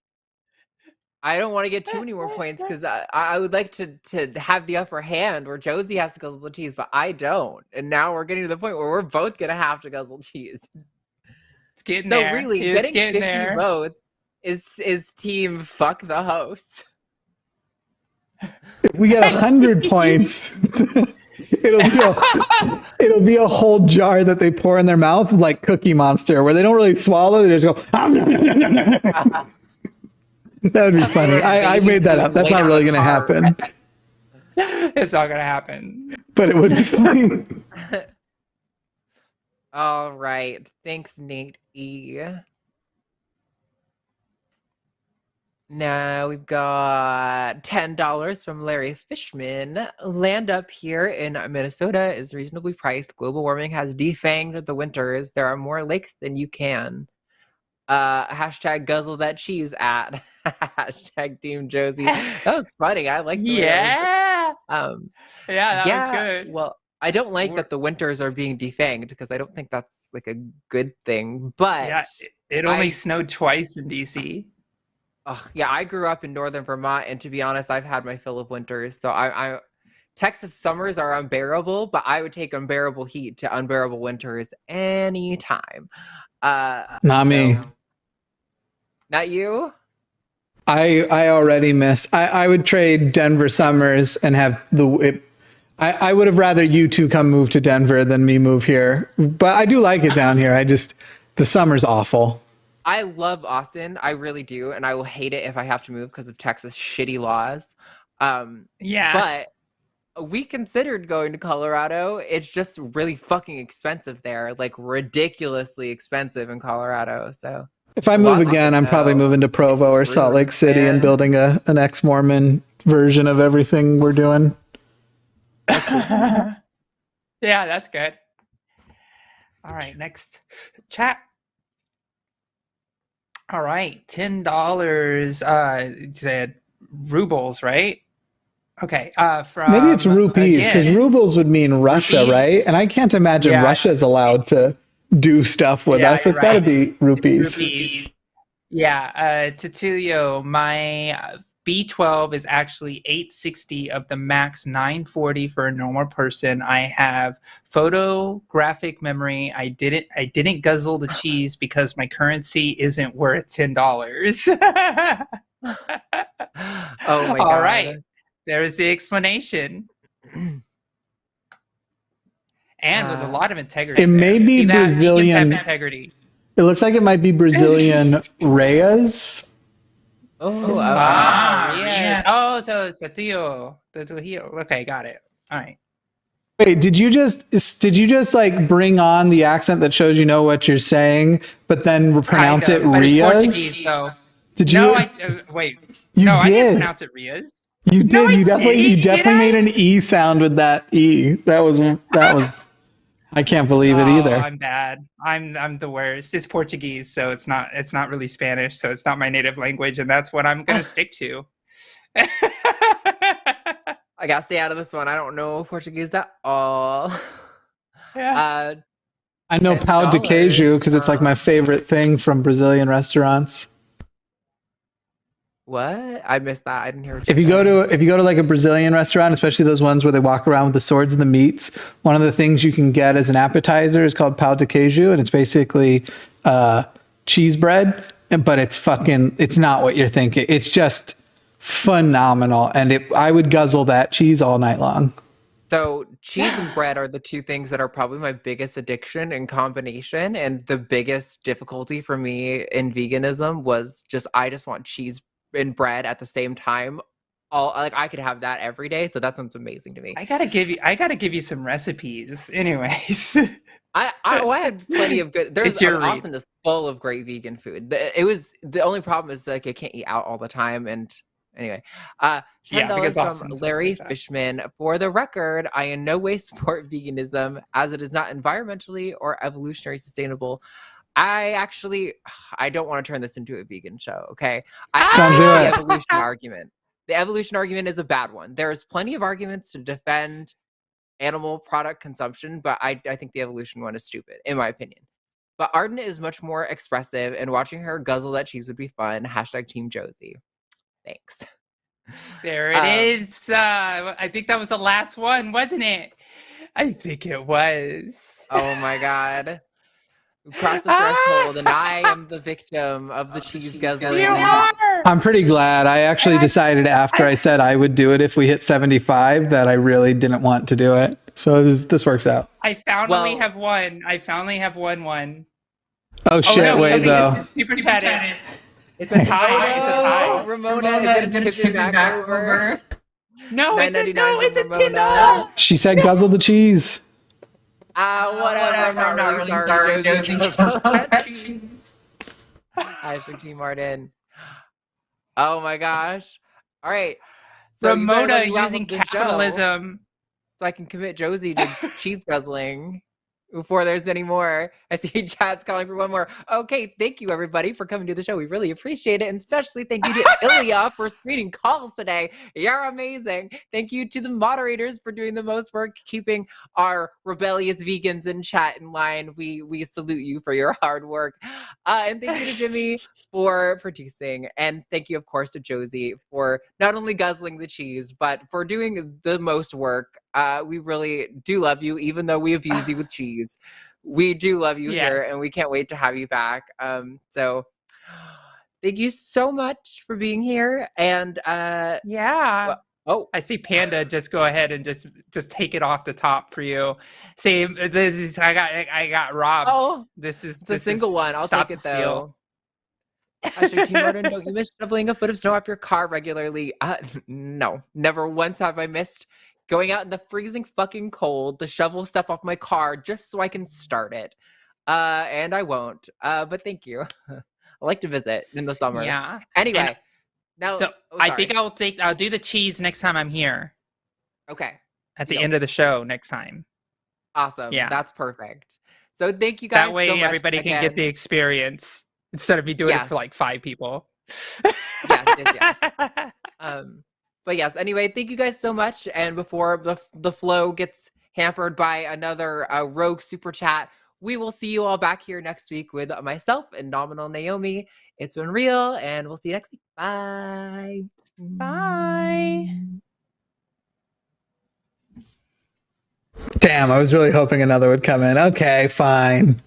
I don't want to get too many more points because I would like to have the upper hand where Josie has to guzzle the cheese, but I don't. And now we're getting to the point where we're both going to have to guzzle cheese. It's getting so there. really, getting 50 votes is team fuck the host. If we get 100 points, it'll be a whole jar that they pour in their mouth like Cookie Monster, where they don't really swallow, they just go. That would be funny. I made that up. That's not really going to happen. It's not going to happen. But it would be funny. All right. Thanks, Nate E. Now we've got $10 from Larry Fishman. Land up here in Minnesota is reasonably priced. Global warming has defanged the winters. There are more lakes than you can. Hashtag guzzle that cheese at. Hashtag Team Josie. That was funny. I like the yeah. That was good. Well, I don't like that the winters are being defanged because I don't think that's like a good thing. But yeah, it only snowed twice in DC. Yeah, I grew up in northern Vermont, and to be honest, I've had my fill of winters. So I Texas summers are unbearable, but I would take unbearable heat to unbearable winters anytime. Not me. Not you? I already miss. I would trade Denver summers and have I would have rather you two come move to Denver than me move here. But I do like it down here. The summer's awful. I love Austin. I really do. And I will hate it if I have to move because of Texas shitty laws. But we considered going to Colorado. It's just really fucking expensive there. Like ridiculously expensive in Colorado. So if I move again, I'm probably moving to Provo or Salt Lake City and building an ex-Mormon version of everything we're doing. Yeah, that's good. All right, next chat. All right, $10. Said rubles, right? Okay. From maybe it's rupees because rubles would mean Russia, right? And I can't imagine Russia's allowed to do stuff with us. So it's got to be rupees. Yeah, Titulio, my B12 is actually 860 of the max 940 for a normal person. I have photographic memory. I didn't guzzle the cheese because my currency isn't worth $10. Oh my god. All right. There's the explanation. And with a lot of integrity. It may be Brazilian. Integrity. It looks like it might be Brazilian Reyes. Yes. Oh, so it's the Trujillo. Okay, got it. All right. Wait, did you just like bring on the accent that shows you know what you're saying, but then pronounce it Rias? Portuguese, though. Did you? No, wait. You no, did. I didn't pronounce it Rias. You did. No, You definitely made an E sound with that E. That was. I can't believe it either. I'm bad. I'm the worst. It's Portuguese, so it's not really Spanish, so it's not my native language, and that's what I'm gonna stick to. I gotta stay out of this one. I don't know Portuguese at all. Yeah. I know pão de queijo because it's like my favorite thing from Brazilian restaurants. What? I missed that. I didn't hear what if you go to like a Brazilian restaurant, especially those ones where they walk around with the swords and the meats, one of the things you can get as an appetizer is called pão de queijo, and it's basically cheese bread, but it's not what you're thinking. It's just phenomenal, and I would guzzle that cheese all night long. So cheese and bread are the two things that are probably my biggest addiction in combination, and the biggest difficulty for me in veganism was I just want cheese and bread at the same time. I could have that every day, so that sounds amazing to me. I gotta give you some recipes. Anyways, I had plenty of good. Austin is full of great vegan food. The only problem is like I can't eat out all the time. And anyway, $10 from Larry Fishman. For the record, I in no way support veganism as it is not environmentally or evolutionary sustainable. I don't want to turn this into a vegan show, okay? Don't do it. The evolution argument. The evolution argument is a bad one. There's plenty of arguments to defend animal product consumption, but I think the evolution one is stupid, in my opinion. But Arden is much more expressive, and watching her guzzle that cheese would be fun. # Team Josie. Thanks. There it is. I think that was the last one, wasn't it? I think it was. Oh my god. Cross the threshold, and I am the victim of the cheese guzzling. You are! I'm pretty glad. I actually decided after I said I would do it if we hit 75 that I really didn't want to do it. So this works out. I finally have won. One. Oh shit! No, wait though. Super chatted. It's a tie. Ramona, is it tipping back over? No, it's a $10. She said guzzle the cheese. Whatever. I'm not really sorry, Josie. # Team Arden. Oh my gosh. All right. So Ramona using capitalism. so I can commit Josie to cheese guzzling. before there's any more. I see chat's calling for one more. Okay, thank you everybody for coming to the show. We really appreciate it. And especially thank you to Ilya for screening calls today. You're amazing. Thank you to the moderators for doing the most work, keeping our rebellious vegans in chat in line. We salute you for your hard work. And thank you to Jimmy for producing. And thank you, of course, to Josie for not only guzzling the cheese, but for doing the most work. We really do love you, even though we abuse you with cheese. We do love you here, and we can't wait to have you back. So thank you so much for being here. And I see Panda just go ahead and just take it off the top for you. See, this is I got robbed. Oh, this is the single one. I'll take it though. Actually, Team Arden, don't you miss shoveling a foot of snow off your car regularly? No, never once have I missed going out in the freezing fucking cold to shovel stuff off my car just so I can start it. And I won't. But thank you. I like to visit in the summer. Yeah. Anyway, now I think I'll do the cheese next time I'm here. Okay. At the end of the show next time. Awesome. Yeah. That's perfect. So thank you guys that way so much everybody again. can get the experience instead of me doing it for like 5 people. yes. But yes, anyway, thank you guys so much. And before the flow gets hampered by another rogue super chat, we will see you all back here next week with myself and Nominal Naomi. It's been real, and we'll see you next week. Bye. Bye. Damn, I was really hoping another would come in. Okay, fine.